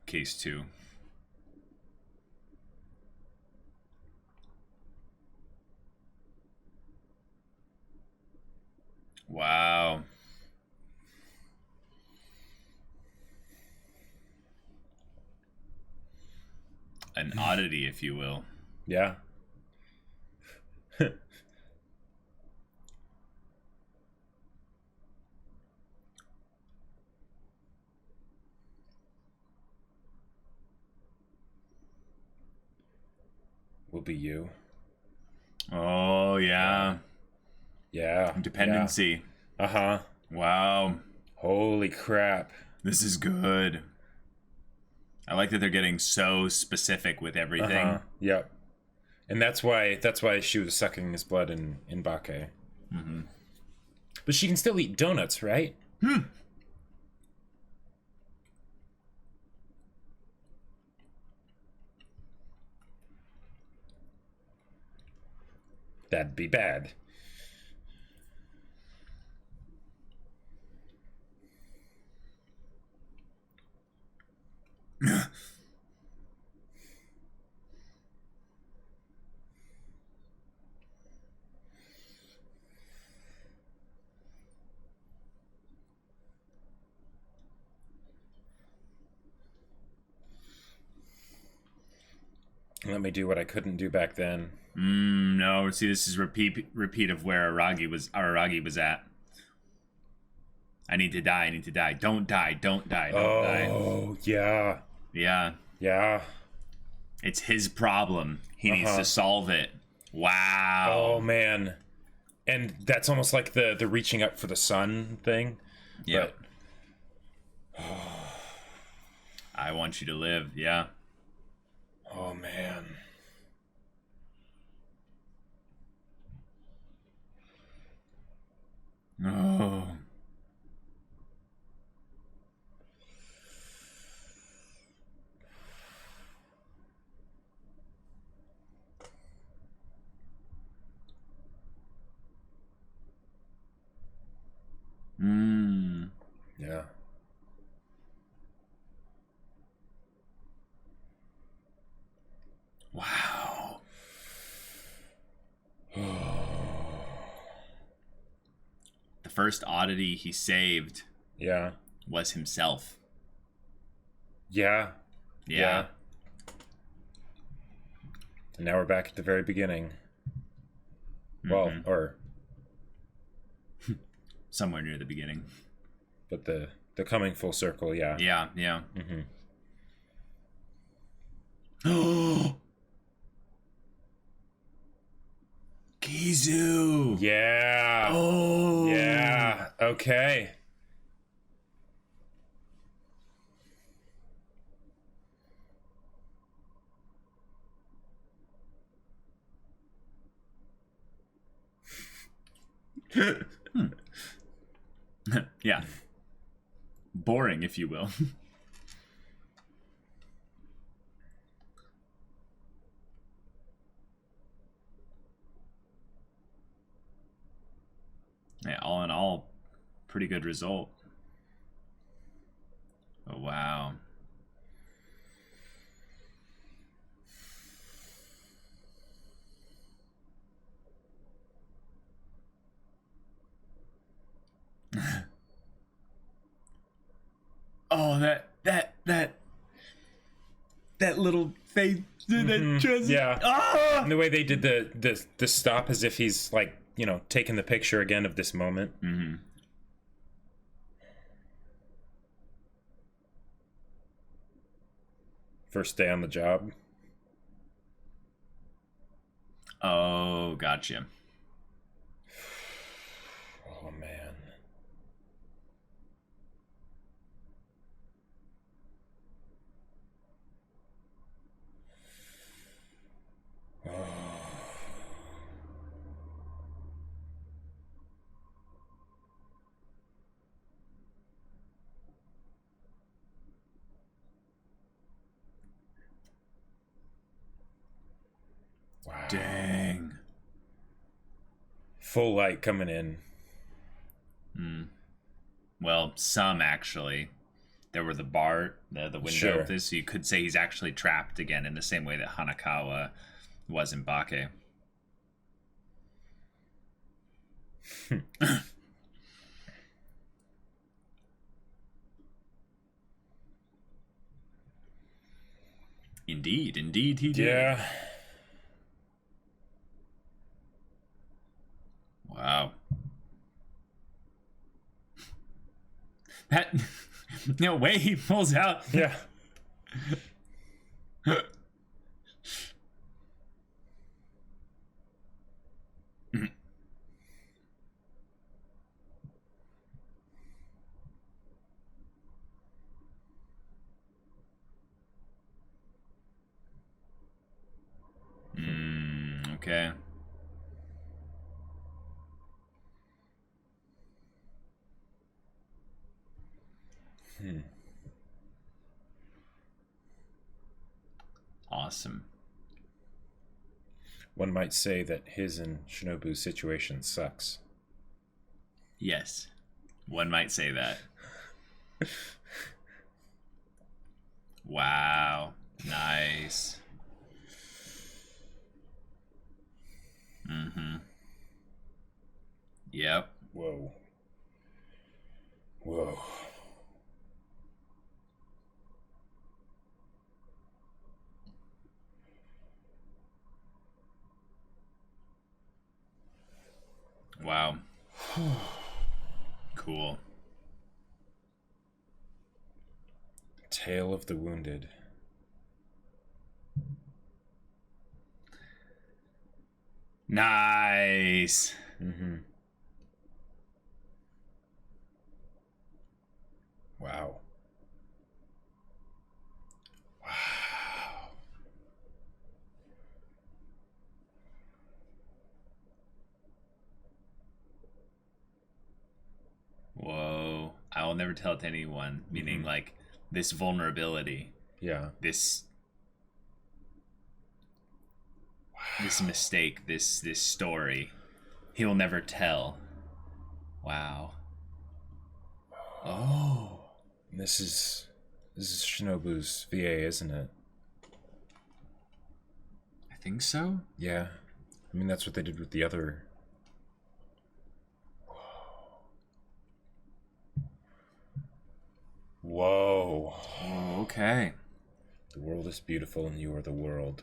Case 2. Wow. An oddity, if you will. Yeah. Will be you. Oh, yeah. Yeah. Dependency. Yeah. Uh-huh. Wow. Holy crap. This is good. I like that they're getting so specific with everything. Uh-huh. Yep. And that's why she was sucking his blood in Bake. Mm-hmm. But she can still eat donuts, right? That'd be bad. Let me do what I couldn't do back then. No. See, this is repeat of where Aragi was at. I need to die. I need to die. Don't die. Don't die. Don't die. Oh, yeah. Yeah. Yeah. It's his problem. He needs to solve it. Wow. Oh, man. And that's almost like the reaching up for the sun thing. Yeah. I want you to live. Yeah. Oh, man. Oh. Yeah. Wow. The first oddity he saved was himself. Yeah. Yeah. And now we're back at the very beginning. Well, or somewhere near the beginning. But the coming full circle, yeah. Yeah. Mm-hmm. Oh. Kizu. Yeah. Oh. Yeah. Okay. Yeah. Boring, if you will. Yeah, all in all, pretty good result. Oh, wow. Oh, that little face, that just, yeah. Ah! And the way they did the stop as if he's like, you know, taking the picture again of this moment. Mm-hmm. first day on the job. Oh, gotcha. Oh, man. Oh. Wow. Dang. Full light coming in. Well, some actually. There were the window Sure. of this, so you could say he's actually trapped again in the same way that Hanekawa was in Bake. Indeed he did. Yeah. Wow. That way he pulls out. Yeah. Okay. Awesome. One might say that his and Shinobu's situation sucks. Yes. One might say that. Wow. Nice. Yep. Whoa. Wow. Cool. Tale of the Wounded. Nice. Wow. Whoa. I will never tell it to anyone, meaning like this vulnerability. Yeah. This mistake, this story, he will never tell. Wow. Oh. This is Shinobu's VA, isn't it? I think so. Yeah. I mean, that's what they did with the other. Whoa. Oh, okay. The world is beautiful and you are the world.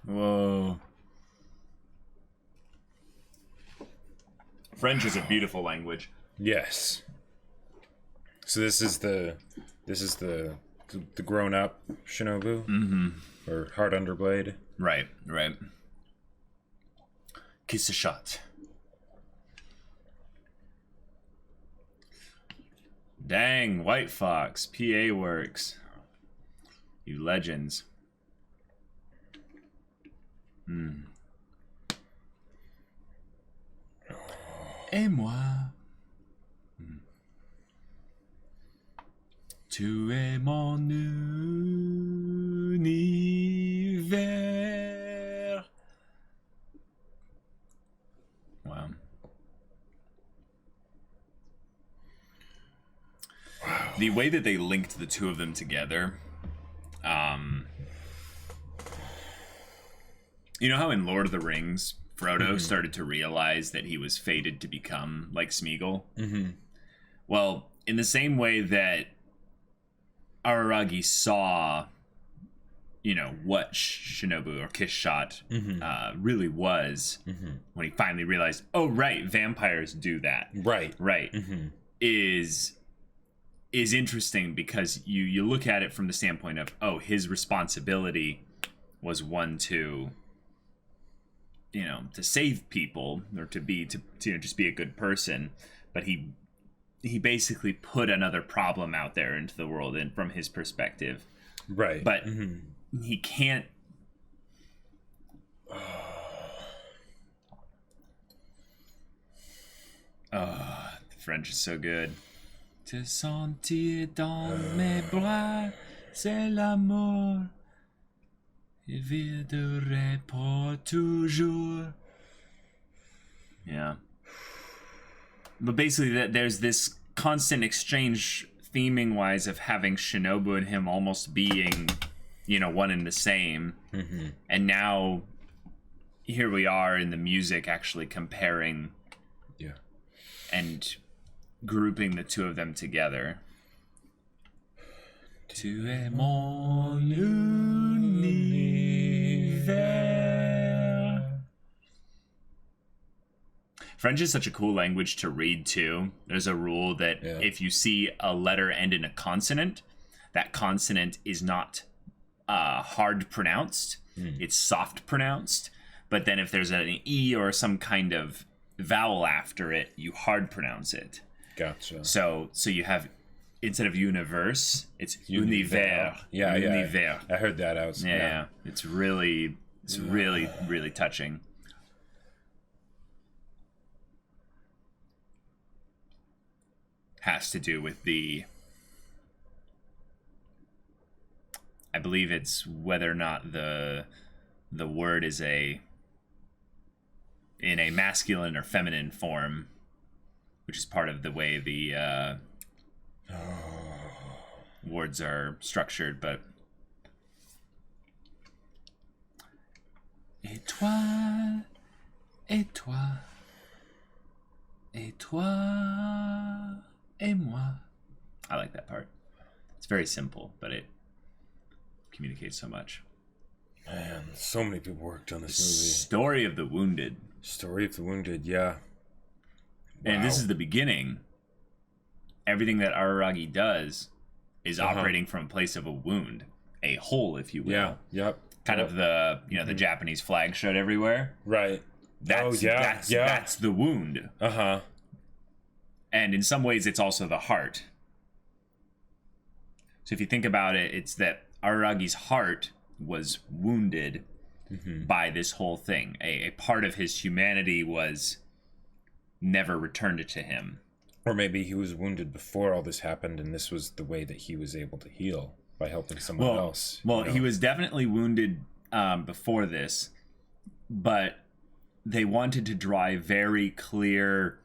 Whoa. French is a beautiful language. Yes. So this is the grown up Shinobu, or Hard Underblade. Right. Kiss a shot. Dang, White Fox, PA Works. You legends. Et moi. Tu es mon univers. Wow. The way that they linked the two of them together, you know how in Lord of the Rings, Frodo started to realize that he was fated to become like Smeagol? Mm-hmm. Well, in the same way that Araragi saw, you know, what Shinobu or Kishshot really was when he finally realized, oh, right, vampires do that. Right. Is interesting because you look at it from the standpoint of, oh, his responsibility was one to, you know, to save people or to you know, just be a good person, but he basically put another problem out there into the world, and from his perspective, right? But he can't. The French is so good. Te sentir dans mes bras, c'est l'amour. Et vivrai pour toujours. Yeah. But basically, there's this constant exchange, theming-wise, of having Shinobu and him almost being, you know, one and the same. Mm-hmm. And now, here we are in the music actually comparing and grouping the two of them together. Tu es mon univers. French is such a cool language to read too. There's a rule that if you see a letter end in a consonant, that consonant is not hard pronounced. It's soft pronounced. But then if there's an E or some kind of vowel after it, you hard pronounce it. Gotcha. So you have, instead of universe, it's univers. Univers. I heard that. It's really touching. Has to do with I believe it's whether or not the word is in a masculine or feminine form, which is part of the way the words are structured. But et toi, et toi, et toi, et moi. I like that part. It's very simple, but it communicates so much. Man, so many people worked on this movie. Story of the Wounded. Yeah. And this is the beginning. Everything that Araragi does is operating from a place of a wound, a hole, if you will. Yeah. Yep. Kind of the the Japanese flag showed everywhere. Right. That's the wound. And in some ways, it's also the heart. So if you think about it, it's that Araragi's heart was wounded by this whole thing. A part of his humanity was never returned to him. Or maybe he was wounded before all this happened, and this was the way that he was able to heal, by helping someone else. Well, he was definitely wounded before this, but they wanted to draw a very clear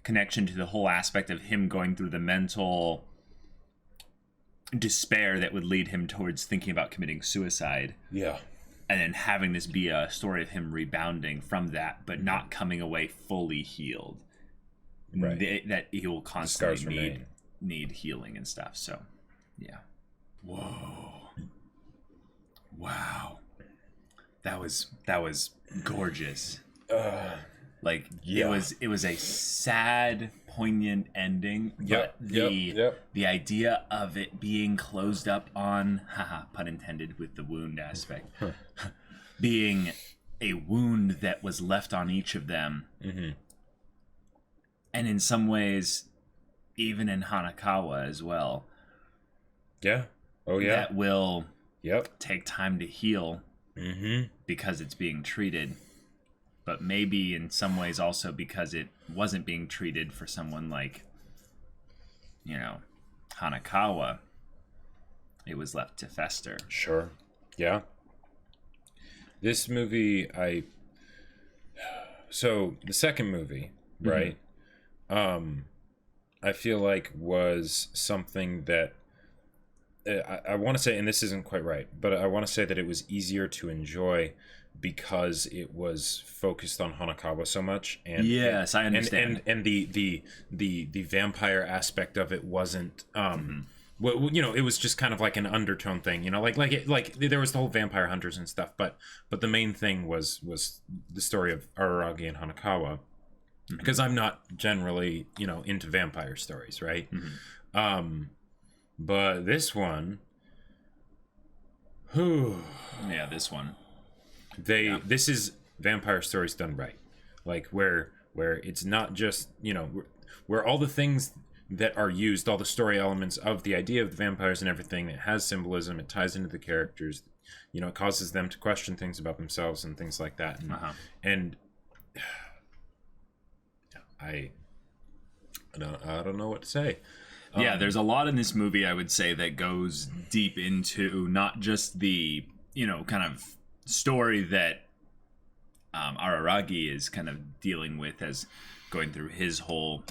connection to the whole aspect of him going through the mental despair that would lead him towards thinking about committing suicide. Yeah. And then having this be a story of him rebounding from that, but not coming away fully healed. Right. That he will constantly need healing and stuff. So, yeah. Whoa. Wow. That was gorgeous. It was a sad, poignant ending, but the idea of it being closed up on, pun intended with the wound aspect, being a wound that was left on each of them, and in some ways, even in Hanekawa as well. Yeah. Oh yeah. That will take time to heal because it's being treated. But maybe in some ways also because it wasn't being treated for someone like, Hanekawa. It was left to fester. Sure. Yeah. This movie, so the second movie, right? I I feel like was something that I want to say, and this isn't quite right, but I want to say that it was easier to enjoy because it was focused on Hanekawa so much. And yes, I understand. And the vampire aspect of it wasn't. Well, you know, it was just kind of like an undertone thing, you know, like there was the whole vampire hunters and stuff, but the main thing was the story of Araragi and Hanekawa, because I'm not generally, you know, into vampire stories, right? But this one, yeah, this one, this is vampire stories done right, like where it's not just, you know, where all the things that are used, all the story elements of the idea of the vampires and everything, it has symbolism, it ties into the characters, you know, it causes them to question things about themselves and things like that. And I don't know what to say. Yeah, there's a lot in this movie, I would say, that goes deep into not just the, you know, kind of story that Araragi is kind of dealing with as going through his whole,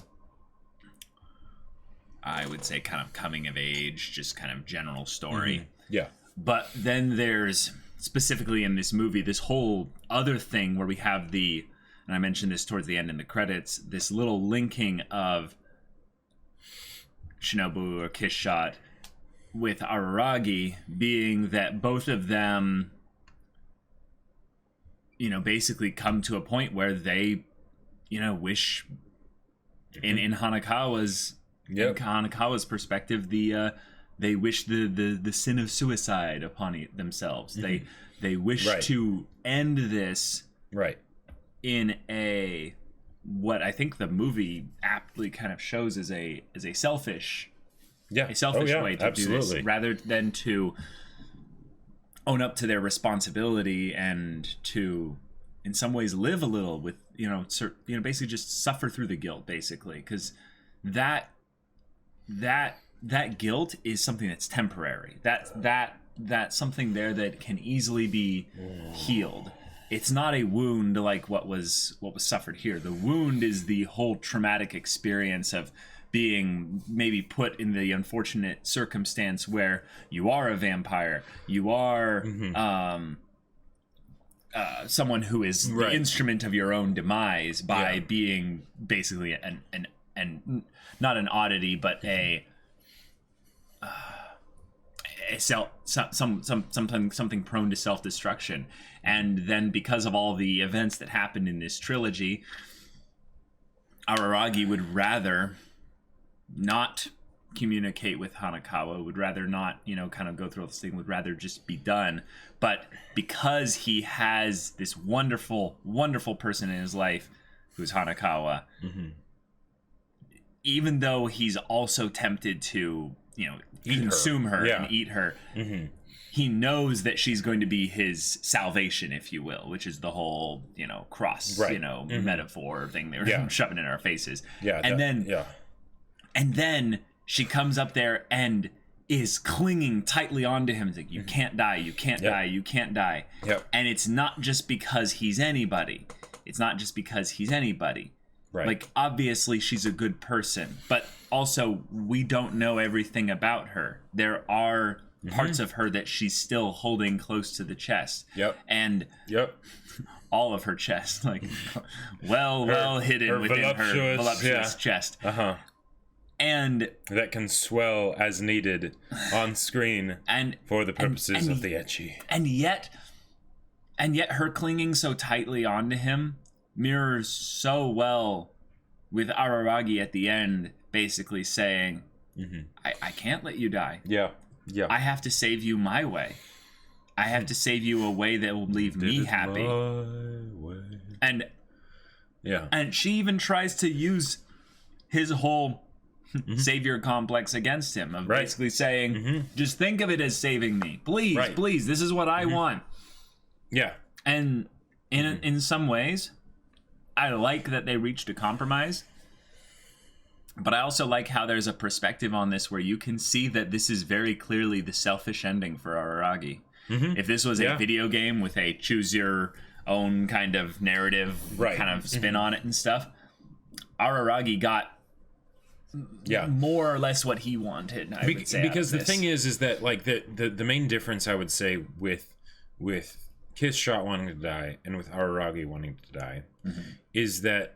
I would say, kind of coming of age, just kind of general story. Yeah. But then there's, specifically in this movie, this whole other thing where we have the, and I mentioned this towards the end in the credits, this little linking of Shinobu or Kiss Shot with Araragi, being that both of them, you know, basically come to a point where they, you know, wish in Hanekawa's in Hanekawa's perspective, they wish the sin of suicide upon themselves. They wish to end this in a, what I think the movie aptly kind of shows as a selfish way to do this, rather than to own up to their responsibility and to, in some ways, live a little with, you know, basically just suffer through the guilt, basically, because that guilt is something that's temporary. That's something there that can easily be healed. It's not a wound like what was suffered here. The wound is the whole traumatic experience of being maybe put in the unfortunate circumstance where you are a vampire, you are someone who is the instrument of your own demise by being basically an not an oddity, but something prone to self-destruction. And then because of all the events that happened in this trilogy, Araragi would rather not communicate with Hanekawa, would rather not, you know, kind of go through this thing, would rather just be done. But because he has this wonderful, wonderful person in his life who's Hanekawa, even though he's also tempted to, you know, consume her and eat her, he knows that she's going to be his salvation, if you will, which is the whole, you know, cross, you know, metaphor thing they were shoving in our faces. And then she comes up there and is clinging tightly onto him. It's like, you can't die, you can't die, you can't die. And it's not just because he's anybody. It's not just because he's anybody. Like, obviously, she's a good person, but also, we don't know everything about her. There are parts of her that she's still holding close to the chest. And all of her chest, like, well hidden within her voluptuous chest. And that can swell as needed on screen for the purposes of the ecchi. And yet her clinging so tightly onto him mirrors so well with Araragi at the end, basically saying, I can't let you die. I have to save you my way. I have to save you a way that will leave me happy. And she even tries to use his whole savior complex against him, of basically saying, just think of it as saving me. Please, please, this is what I want. And in some ways, I like that they reached a compromise, but I also like how there's a perspective on this where you can see that this is very clearly the selfish ending for Araragi. If this was a video game with a choose your own kind of narrative kind of spin on it and stuff, Araragi got more or less what he wanted, I would say. Because the thing is that like the main difference I would say with Kiss Shot wanting to die and with Araragi wanting to die is that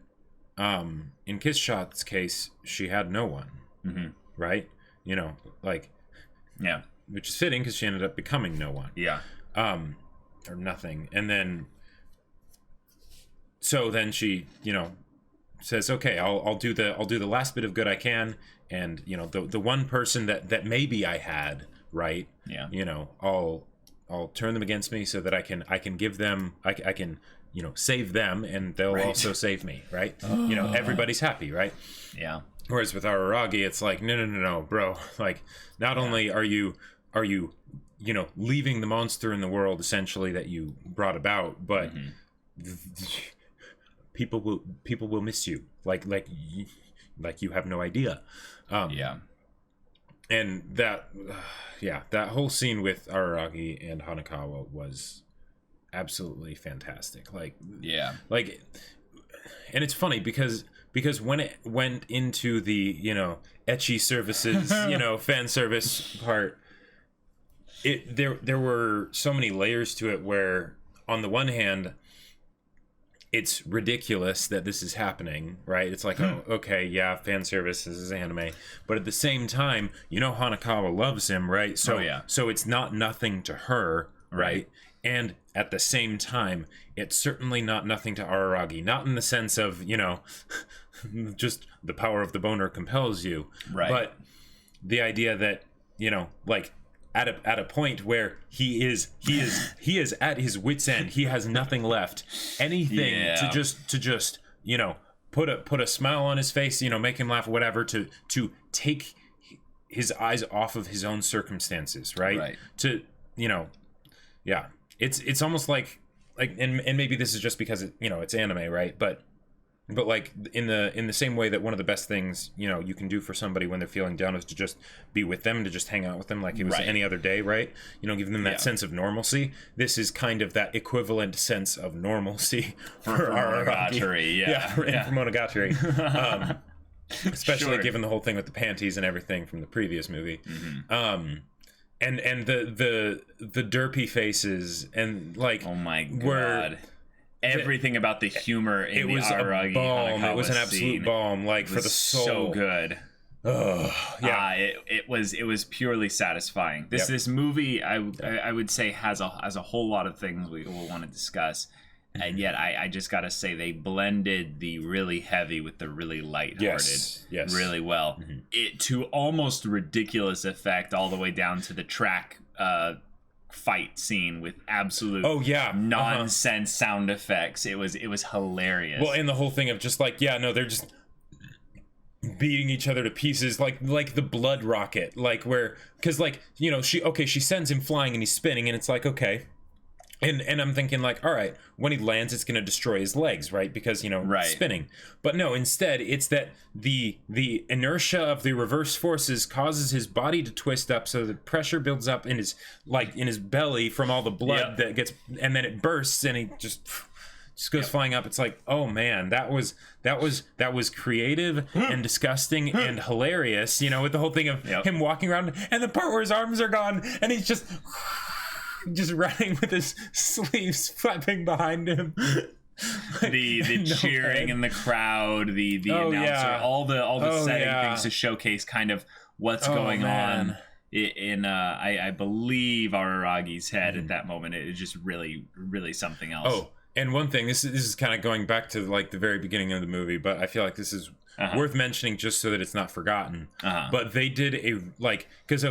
in Kiss Shot's case, she had no one, right? You know, like, yeah, which is fitting because she ended up becoming no one, or nothing, and then she, you know, says, okay, I'll do the last bit of good I can, and you know, the one person that maybe I had, right? Yeah, you know, I'll turn them against me so that I can give them, I can, you know, save them, and they'll also save me, right? You know, everybody's happy, right? Yeah. Whereas with Araragi, it's like, no, bro. Like, not only are you, you know, leaving the monster in the world essentially that you brought about, but people will miss you. Like you have no idea. And that, that whole scene with Araragi and Hanekawa was absolutely fantastic. Like, and it's funny because when it went into the, you know, ecchi services, you know, fan service part, there were so many layers to it where on the one hand, it's ridiculous that this is happening, right? It's like, oh, okay, yeah, fan service, this is anime. But at the same time, you know, Hanekawa loves him, right? So, so it's not nothing to her, right? And at the same time, it's certainly not nothing to Araragi. Not in the sense of, you know, just the power of the boner compels you. Right. But the idea that, you know, like, at a point where he is at his wit's end, he has nothing left, anything to just you know, put a smile on his face, you know, make him laugh, whatever, to take his eyes off of his own circumstances, right? To, you know, it's almost like and maybe this is just because it, you know, it's anime, right? But like in the same way that one of the best things, you know, you can do for somebody when they're feeling down is to just be with them, to just hang out with them like it was any other day, right? You know, give them that sense of normalcy. This is kind of that equivalent sense of normalcy for Monogatari, for Monogatari, especially given the whole thing with the panties and everything from the previous movie. And the derpy faces and like, oh my god. Everything about the humor in the Araragi Hanekawa, it was an absolute scene, balm, like, for the soul. So good. It was purely satisfying. This movie, I would say, has a whole lot of things we will want to discuss, and yet I just gotta say they blended the really heavy with the really lighthearted really well. It to almost ridiculous effect, all the way down to the track fight scene with absolute nonsense sound effects. It was hilarious. Well, and the whole thing of just like, they're just beating each other to pieces, like the blood rocket, like where, because like, you know, she sends him flying and he's spinning, and it's like, okay. And I'm thinking like, all right, when he lands, it's going to destroy his legs, right? Because, you know, spinning. But no, instead, it's that the inertia of the reverse forces causes his body to twist up, so the pressure builds up in his belly from all the blood that gets, and then it bursts, and he just goes flying up. It's like, oh man, that was creative and disgusting and hilarious. You know, with the whole thing of him walking around, and the part where his arms are gone, and he's just running with his sleeves flapping behind him. the cheering in the crowd, the announcer, all the setting things to showcase kind of what's going on in I believe Araragi's head at that moment. It is just really, really something else. Oh, and one thing, this is kind of going back to like the very beginning of the movie, but I feel like this is worth mentioning just so that it's not forgotten. But they did because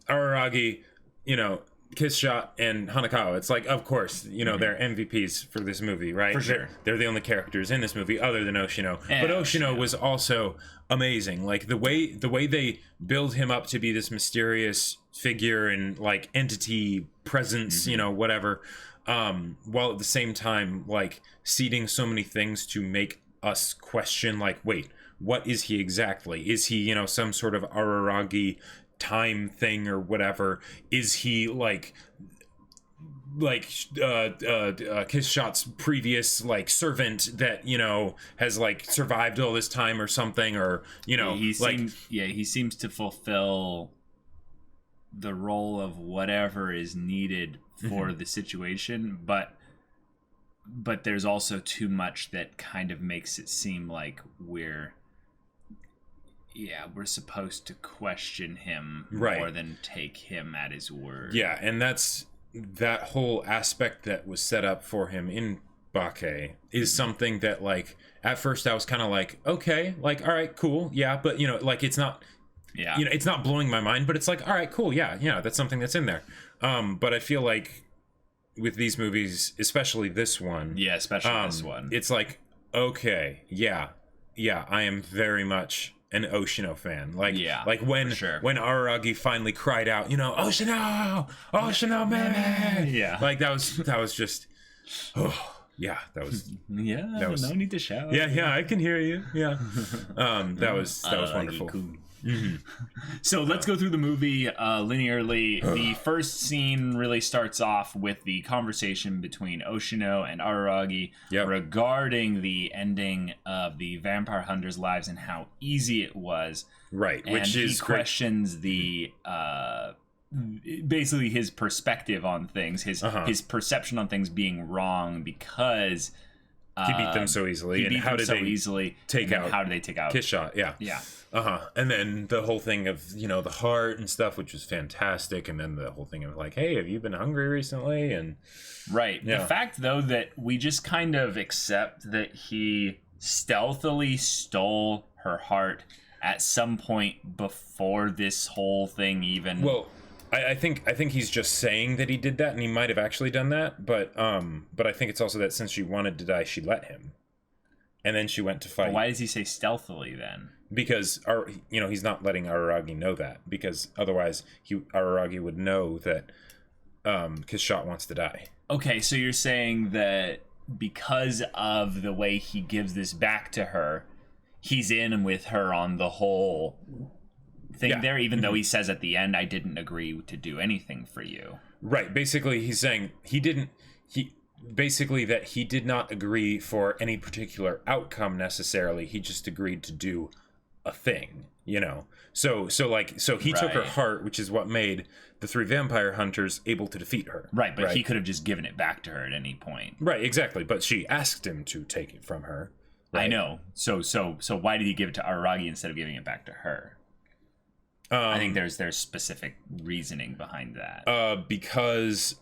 Araragi, you know, Kiss Shot and Hanekawa, it's like, of course, you know, they're MVPs for this movie, right? For sure. They're the only characters in this movie other than Oshino. But Oshino was also amazing. Like the way they build him up to be this mysterious figure and like entity presence, you know, whatever, while at the same time like seeding so many things to make us question, like, wait, what is he exactly? Is he, you know, some sort of Araragi time thing or whatever? Is he like like Kiss Shot's previous like servant that, you know, has like survived all this time or something, or, you know, he seems to fulfill the role of whatever is needed for the situation, but there's also too much that kind of makes it seem like we're supposed to question him more than take him at his word. Yeah, and that's that whole aspect that was set up for him in Bake is something that, like, at first I was kind of like, okay, like, all right, cool, yeah, but, you know, like, it's not, you know, it's not blowing my mind, but it's like, all right, cool, yeah, that's something that's in there. But I feel like with these movies, especially this one, this one, it's like, okay, yeah, I am very much an Oshino fan. Like when Araragi finally cried out, you know, Oshino, man. Yeah. Like that was just, that was no need to shout. Yeah, I can hear you. Yeah. That was wonderful. Cool. So let's go through the movie linearly. The first scene really starts off with the conversation between Oshino and Araragi regarding the ending of the vampire hunters' lives and how easy it was. Right, and which is he questions the basically his perspective on things, his perception on things being wrong because he beat them so easily. And how did they take out Kiss Shot? Yeah. And then the whole thing of, you know, the heart and stuff, which was fantastic, and then the whole thing of like, hey, have you been hungry recently? And the fact though that we just kind of accept that he stealthily stole her heart at some point before this whole thing even. Well, I think he's just saying that he did that, and he might have actually done that, but I think it's also that since she wanted to die, she let him, and then she went to fight. Well, why does he say stealthily then? Because he's not letting Araragi know that, because otherwise Araragi would know that Kiss Shot wants to die. Okay, so you're saying that because of the way he gives this back to her, he's in with her on the whole thing there, even though he says at the end, I didn't agree to do anything for you. Right. Basically, he's saying he did not agree for any particular outcome necessarily. He just agreed to do a thing, you know. So he took her heart, which is what made the three vampire hunters able to defeat her. Right, but he could have just given it back to her at any point. Right, exactly. But she asked him to take it from her. Right? I know. So why did he give it to Araragi instead of giving it back to her? I think there's specific reasoning behind that. Because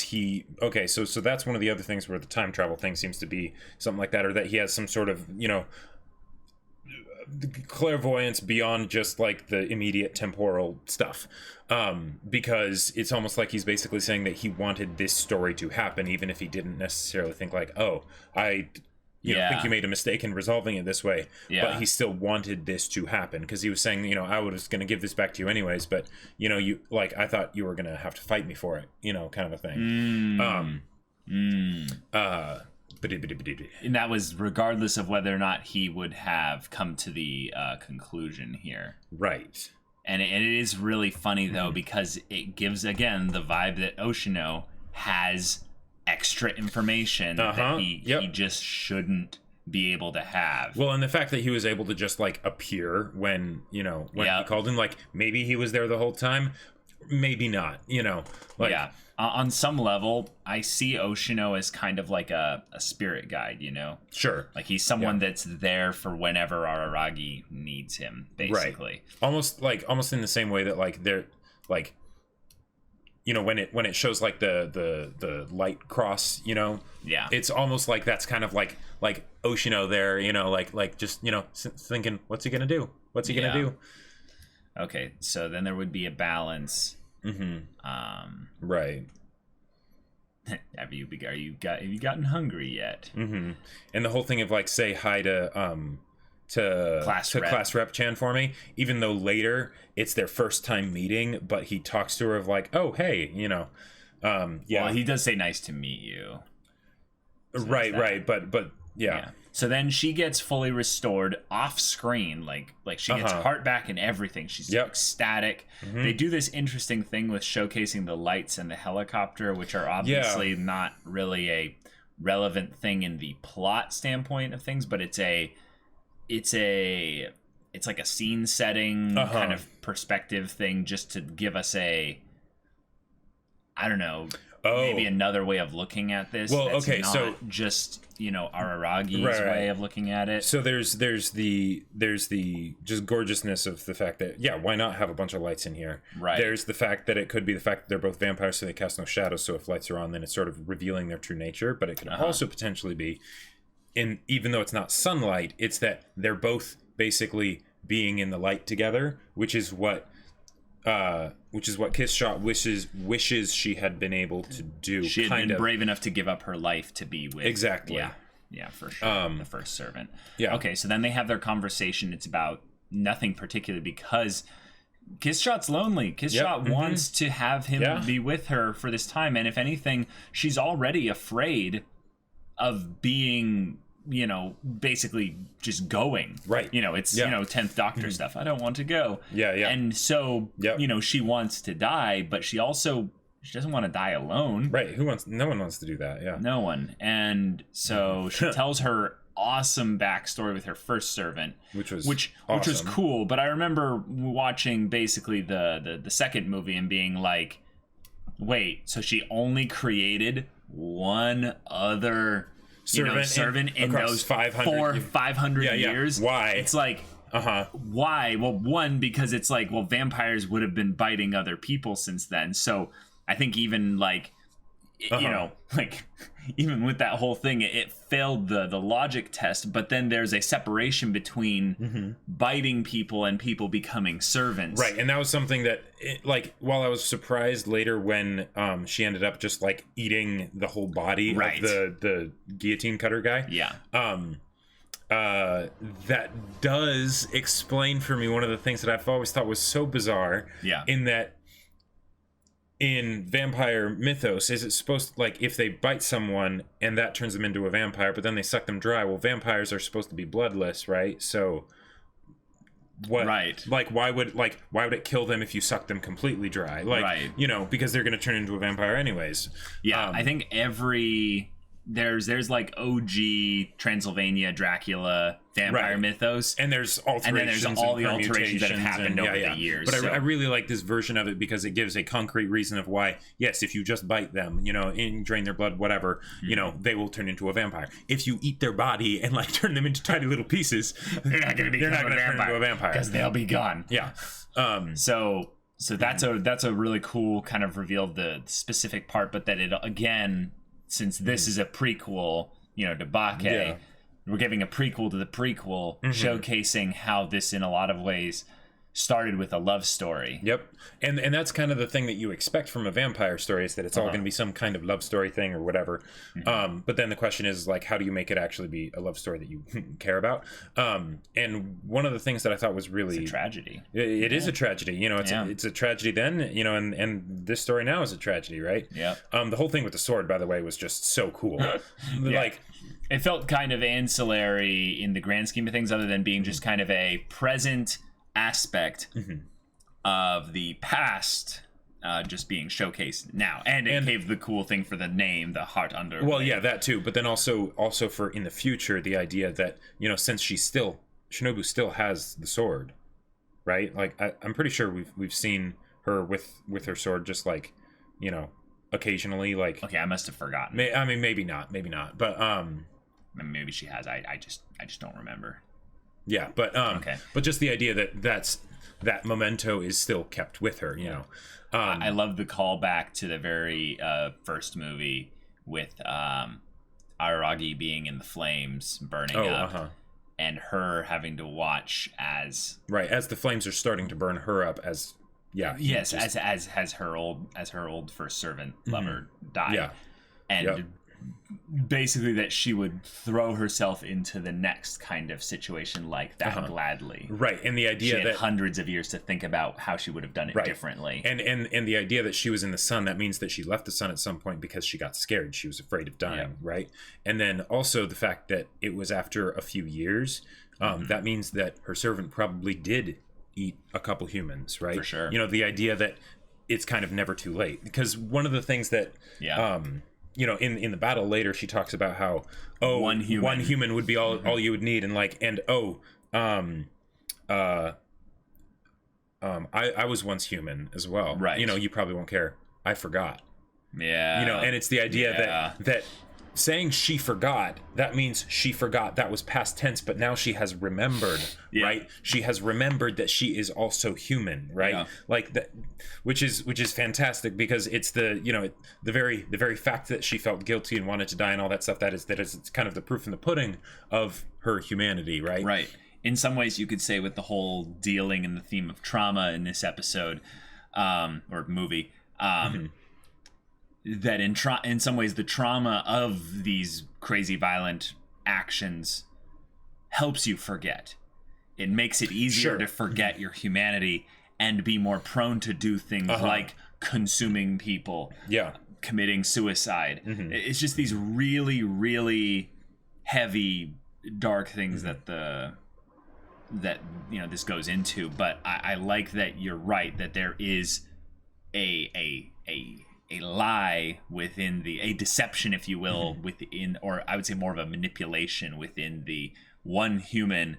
he so that's one of the other things where the time travel thing seems to be something like that, or that he has some sort of, you know, clairvoyance beyond just like the immediate temporal stuff, because it's almost like he's basically saying that he wanted this story to happen, even if he didn't necessarily think like, I think you made a mistake in resolving it this way, but he still wanted this to happen, because he was saying, you know, I was going to give this back to you anyways, but, you know, you like, I thought you were going to have to fight me for it, you know, kind of a thing. And that was regardless of whether or not he would have come to the conclusion here. Right. And it is really funny, though, because it gives, again, the vibe that Oshino has extra information that he just shouldn't be able to have. Well, and the fact that he was able to just, like, appear when he called him, like, maybe he was there the whole time, maybe not, you know. Like, on some level, I see Oshino as kind of like a spirit guide, you know? Sure. Like, he's someone that's there for whenever Araragi needs him, basically. Right. Almost in the same way that, like, they're, like, you know, when it shows, like, the light cross, you know? Yeah. It's almost like that's kind of like Oshino there, you know, like just, you know, thinking, what's he gonna do? What's he gonna do? Okay, so then there would be a balance. Right. Have you gotten hungry yet? And the whole thing of, like, say hi to class rep Chan for me, even though later it's their first time meeting, but he talks to her of like, oh hey, you know, Well, he does say nice to meet you. So right, but yeah. So then she gets fully restored off screen, like she gets heart back and everything. She's ecstatic. They do this interesting thing with showcasing the lights and the helicopter, which are obviously not really a relevant thing in the plot standpoint of things, but it's like a scene setting kind of perspective thing, just to give us I don't know, maybe another way of looking at this. Well, that's okay, not so just Araragi's way of looking at it. So there's the just gorgeousness of the fact that why not have a bunch of lights in here? Right. There's the fact that it could be the fact that they're both vampires, so they cast no shadows. So if lights are on, then it's sort of revealing their true nature. But it could also potentially be, even though it's not sunlight, it's that they're both basically being in the light together, which is what Kissshot wishes she had been able to do. She had been brave enough to give up her life to be with. Exactly. Yeah, for sure. The first servant. Yeah. Okay, so then they have their conversation. It's about nothing particular because Kissshot's lonely. Kissshot wants to have him be with her for this time, and if anything, she's already afraid of being, basically just going. Right. It's 10th Doctor stuff. I don't want to go. Yeah. And so, she wants to die, but she doesn't want to die alone. Right. No one wants to do that. Yeah. No one. And so she tells her awesome backstory with her first servant, which was cool. But I remember watching basically the second movie and being like, wait, so she only created one other servant in those 500 years. Why? It's like, why? Well, one, because it's like, well, vampires would have been biting other people since then. So I think even even with that whole thing, it failed the logic test. But then there's a separation between biting people and people becoming servants. Right, and that was something that, while I was surprised later when she ended up just eating the whole body of the guillotine cutter guy. Yeah. That does explain for me one of the things that I've always thought was so bizarre. Yeah. In that, in vampire mythos, is it supposed to, if they bite someone and that turns them into a vampire, but then they suck them dry? Well, vampires are supposed to be bloodless, right? So what? Right. Why would it kill them if you suck them completely dry? Because they're going to turn into a vampire anyways. Yeah, I think there's OG Transylvania Dracula vampire mythos, and there's alterations, and then there's all the alterations that have happened over the years. But I really like this version of it because it gives a concrete reason of why, yes, if you just bite them, and drain their blood, whatever, they will turn into a vampire. If you eat their body and turn them into tiny little pieces, they're not going to turn into a vampire because they'll be gone. Yeah. So that's a really cool kind of reveal of the specific part, but that it again, since this is a prequel, to Bake, we're giving a prequel to the prequel, showcasing how this, in a lot of ways, started with a love story. Yep. And that's kind of the thing that you expect from a vampire story, is that it's all going to be some kind of love story thing or whatever. But then the question is, how do you make it actually be a love story that you care about? And one of the things that I thought was really... It's a tragedy. It is a tragedy. It's a tragedy then, and this story now is a tragedy, right? Yeah. The whole thing with the sword, by the way, was just so cool. It felt kind of ancillary in the grand scheme of things, other than being just kind of a present aspect of the past just being showcased now, and it gave the cool thing for the name, the Heart Under. Well, yeah, that too, but then also for in the future, the idea that since Shinobu still has the sword, right? I'm pretty sure we've seen her with her sword, just occasionally. Okay, I must have forgotten. Maybe not, but maybe she has. I just don't remember. Yeah, but but just the idea that memento is still kept with her, I love the callback to the very first movie with Araragi being in the flames, burning up, and her having to watch as the flames are starting to burn her up as as her old first servant lover died, and basically that she would throw herself into the next kind of situation like that gladly. Right, and the idea she had that hundreds of years to think about how she would have done it differently. And the idea that she was in the sun, that means that she left the sun at some point because she got scared. She was afraid of dying, right? And then also the fact that it was after a few years, that means that her servant probably did eat a couple humans, right? For sure. You know, the idea that it's kind of never too late. Because one of the things that you know, in the battle later, she talks about how one human would be all you would need, and I was once human as well, right? You know, you probably won't care. I forgot. Yeah. You know, and it's the idea that saying she forgot, that means she forgot. That was past tense, but now she has remembered, right? She has remembered that she is also human, right? Yeah. Like that, which is fantastic, because it's the, you know, the very fact that she felt guilty and wanted to die and all that stuff, that is it's kind of the proof in the pudding of her humanity, right? Right. In some ways, you could say, with the whole dealing in the theme of trauma in this episode, or movie, that in some ways the trauma of these crazy violent actions helps you forget. It makes it easier to forget your humanity and be more prone to do things like consuming people, committing suicide. It's just these really, really heavy, dark things that you know this goes into. But I like that you're right, that there is a lie within a deception, if you will, within, or I would say more of a manipulation within the one human,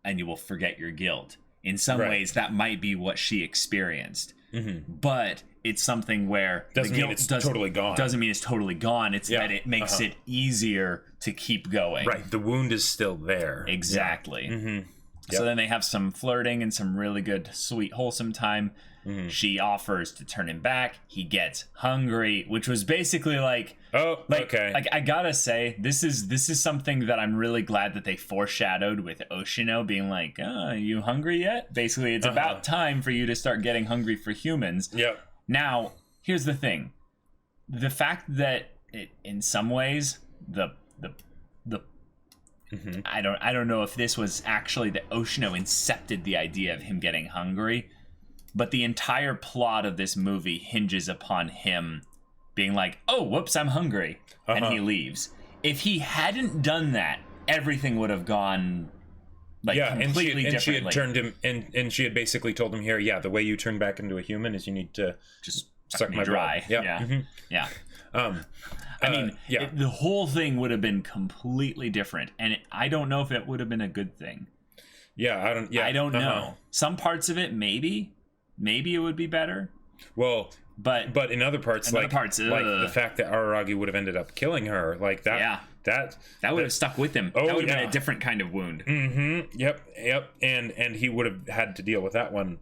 and you will forget your guilt. In some ways, that might be what she experienced, but it's something where doesn't mean it's totally gone. Doesn't mean it's totally gone. It's that it makes it easier to keep going. Right, the wound is still there. Exactly. So then they have some flirting and some really good, sweet, wholesome time. She offers to turn him back. He gets hungry, which was basically like, okay. Like, I gotta say, this is something that I'm really glad that they foreshadowed with Oshino being like, are you hungry yet? Basically, it's about time for you to start getting hungry for humans. Yep. Now, here's the thing: the fact that in some ways I don't know if this was actually that Oshino incepted the idea of him getting hungry. But the entire plot of this movie hinges upon him being like, oh, whoops, I'm hungry. And he leaves. If he hadn't done that, everything would have gone completely differently. And she had turned him, and she had basically told him here, the way you turn back into a human is you need to just suck my dry. Blood. Yeah. I mean, the whole thing would have been completely different. And I don't know if it would have been a good thing. I don't know. Some parts of it, maybe it would be better. Well, but in other parts, like the fact that Araragi would have ended up killing her, like that. That would have stuck with him. That would have been a different kind of wound. Yep. And he would have had to deal with that one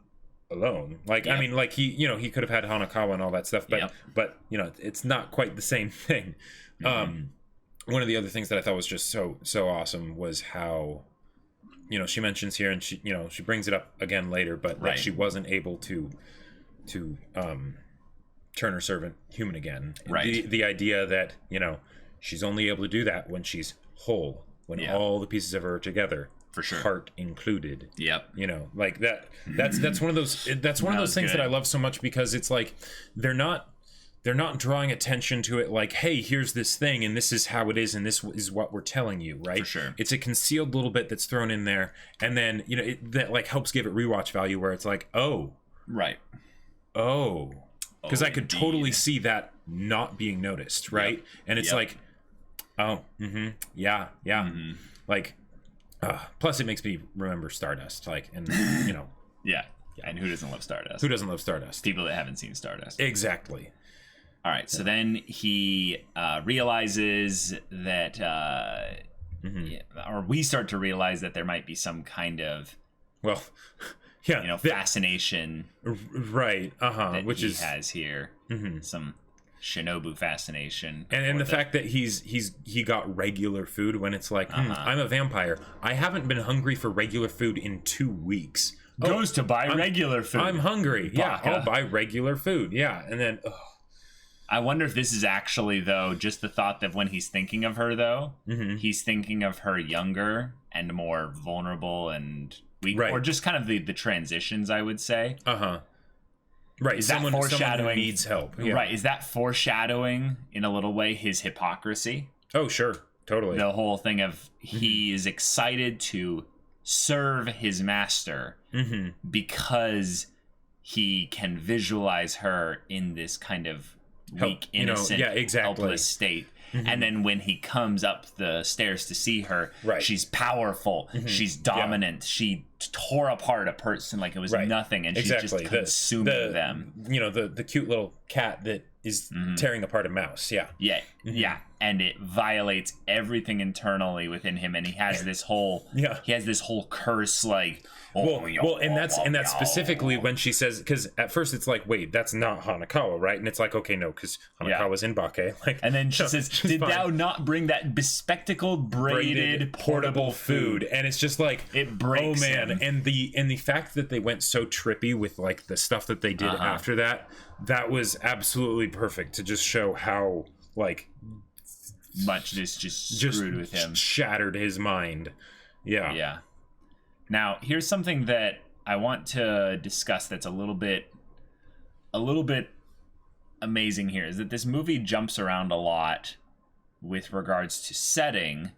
alone. Like, I mean, like he could have had Hanekawa and all that stuff, but you know, it's not quite the same thing. One of the other things that I thought was just so awesome was how, you know, she mentions here, and she brings it up again later, but that she wasn't able to turn her servant human again. Right. The idea that, you know, she's only able to do that when she's whole, when all the pieces of her are together, for sure, heart included. Yep. You know, like that. That's one of those things that I love so much, because it's like they're not drawing attention to it like, hey, here's this thing and this is how it is and this is what we're telling you, right? For sure. It's a concealed little bit that's thrown in there, and then, you know, that like helps give it rewatch value, where it's like, because I could totally see that not being noticed, right? And it's like, like, plus it makes me remember Stardust, like, and you know, and who doesn't love Stardust? Who doesn't love Stardust? People that haven't seen Stardust. Exactly. All right, so then he realizes that, or we start to realize that there might be some kind of, fascination, right? That which he has here, some shinobu fascination, and the fact that he got regular food when it's like, I'm a vampire. I haven't been hungry for regular food in 2 weeks. To buy regular food. I'm hungry. Baka. I'll buy regular food. Yeah, and then. I wonder if this is actually, though, just the thought that when he's thinking of her, though, he's thinking of her younger and more vulnerable and weak, or just kind of the transitions, I would say. Right, is that foreshadowing? Someone who needs help. Yeah. Right, is that foreshadowing, in a little way, his hypocrisy? Oh, sure, totally. The whole thing of he is excited to serve his master because he can visualize her in this kind of weak, innocent, helpless state. And then when he comes up the stairs to see her, she's powerful, she's dominant, she tore apart a person like it was nothing, and she's just consuming them. The cute little cat that is tearing apart a mouse. And it violates everything internally within him, and he has this whole curse, like and that's specifically when she says, because at first it's like, wait, that's not Hanekawa, right? And it's like, okay, no, because Hanekawa's in Bake, like, and then she says, did thou not bring that bespectacled braided portable food? And it's just like, it breaks him. And the fact that they went so trippy with like the stuff that they did after that was absolutely perfect to just show how like much this just screwed with him, shattered his mind. Yeah. Now, here's something that I want to discuss that's a little bit amazing here, is that this movie jumps around a lot with regards to setting,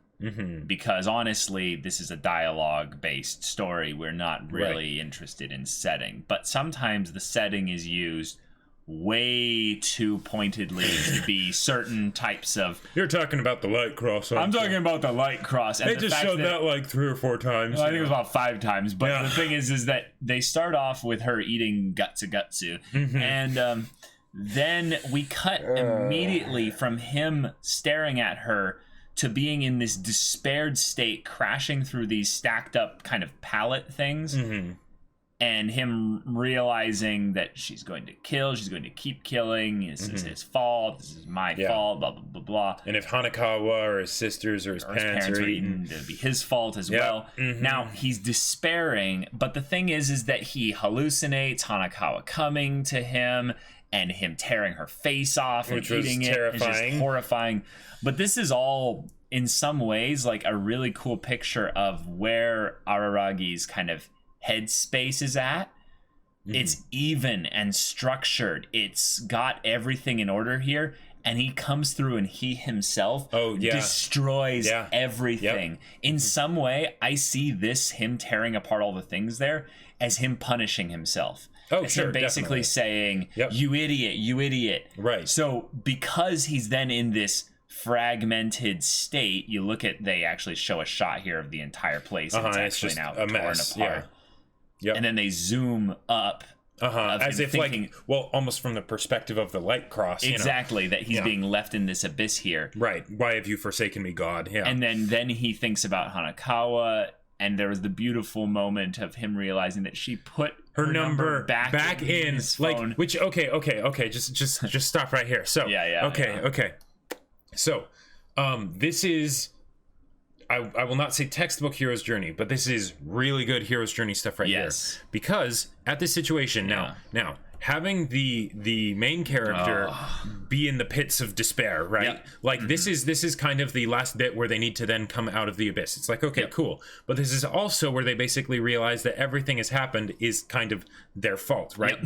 because honestly, this is a dialogue-based story. We're not really interested in setting, but sometimes the setting is used way too pointedly to be certain types of... You're talking about the light cross, I'm talking about the light cross. And they just showed that like 3 or 4 times. Well, I think it was about 5 times. But the thing is that they start off with her eating gutsu. And then we cut immediately from him staring at her to being in this despaired state, crashing through these stacked up kind of pallet things. And him realizing that she's going to keep killing. This is his fault. This is my fault. Blah, blah, blah, blah. And if Hanekawa or his sisters or his parents are eaten, it'd be his fault as well. Now, he's despairing. But the thing is that he hallucinates Hanekawa coming to him and him tearing her face off and eating it. It's just horrifying. But this is all, in some ways, like a really cool picture of where Araragi's kind of headspace is at. It's even and structured. It's got everything in order here, and he comes through and he himself destroys everything. In some way, I see him tearing apart all the things there as him punishing himself. As him basically saying, you idiot. Right. So because he's then in this fragmented state, you look at, they actually show a shot here of the entire place, and it's actually now torn apart. And then they zoom up as if thinking, like, well, almost from the perspective of the light cross. Exactly, that he's being left in this abyss here. Right. Why have you forsaken me, God? Yeah. And then he thinks about Hanekawa, and there was the beautiful moment of him realizing that she put her number back in his like phone. Which okay. Just stop right here. So okay. So this is, I will not say textbook hero's journey, but this is really good hero's journey stuff right here. Because at this situation now having the main character be in the pits of despair, right? Like this is kind of the last bit where they need to then come out of the abyss. It's like, okay, cool. But this is also where they basically realize that everything has happened is kind of their fault, right?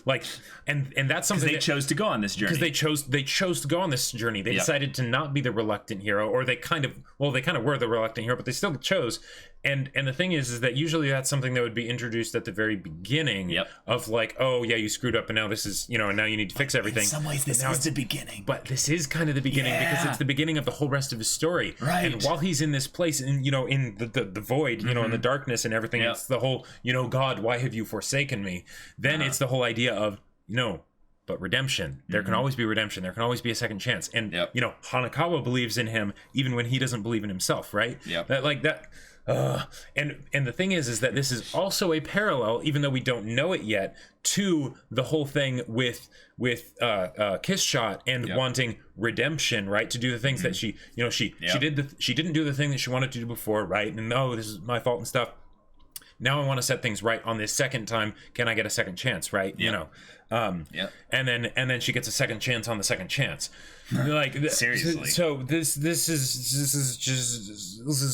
Like, and that's something they chose to go on this journey. Because they chose to go on this journey. They decided to not be the reluctant hero, or they kind of were the reluctant hero, but they still chose. And the thing is that usually that's something that would be introduced at the very beginning of like, oh yeah, you screwed up, and now this is, and now you need to fix everything. In some ways, this is the beginning. But this is kind of the beginning because it's the beginning of the whole rest of his story. Right. And while he's in this place, and in the void, in the darkness and everything, it's the whole, God, why have you forsaken me? Then it's the whole idea of but redemption. There can always be redemption. There can always be a second chance. And Hanekawa believes in him even when he doesn't believe in himself, right? And the thing is that this is also a parallel, even though we don't know it yet, to the whole thing with Kiss Shot and wanting redemption, right? To do the things that she didn't do the thing that she wanted to do before, right? And this is my fault and stuff. now I want to set things right on this second time. Can I get a second chance, right? Yep. You know. And then she gets a second chance on the second chance. Like seriously. So this is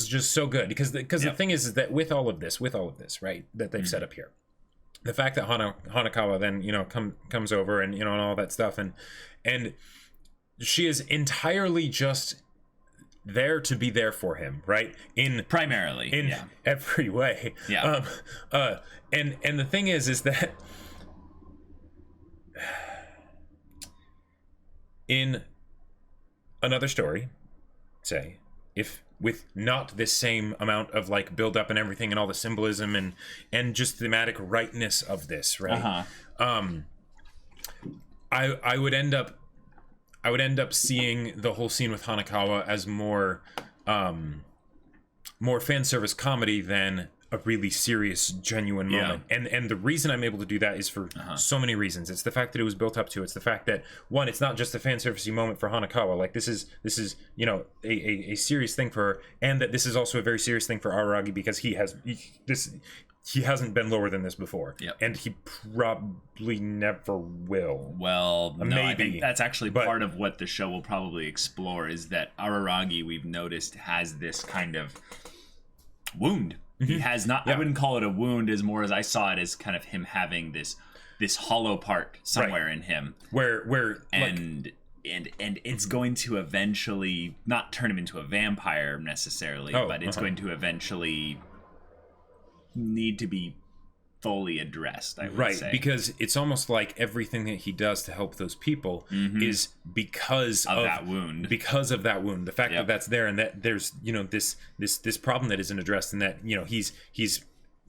just so good because the thing is that with all of this, right, that they've set up here, the fact that Hanekawa then, you know, comes over and, you know, and all that stuff, and she is entirely just there to be there for him, right? Primarily in every way. Yeah. And the thing is that in another story, say, if with not this same amount of like build up and everything and all the symbolism and just thematic rightness of this, right? I would end up seeing the whole scene with Hanekawa as more fan service comedy than a really serious, genuine moment. And the reason I'm able to do that is for so many reasons. It's the fact that it was built up to. It's the fact that, one, it's not just a fan servicey moment for Hanekawa. Like this is you know, a serious thing for her, and that this is also a very serious thing for Araragi because he hasn't been lower than this before. And he probably never will. Well, no, I think that's actually part of what the show will probably explore, is that Araragi, we've noticed, has this kind of wound. He has not, I wouldn't call it a wound as more as I saw it as kind of him having this hollow part somewhere in him. Where and it's going to eventually not turn him into a vampire necessarily, but it's going to eventually need to be fully addressed, I would say. Because it's almost like everything that he does to help those people is because of that wound. Because of that wound. The fact that that's there, and that there's, you know, this problem that isn't addressed, and that, you know, he's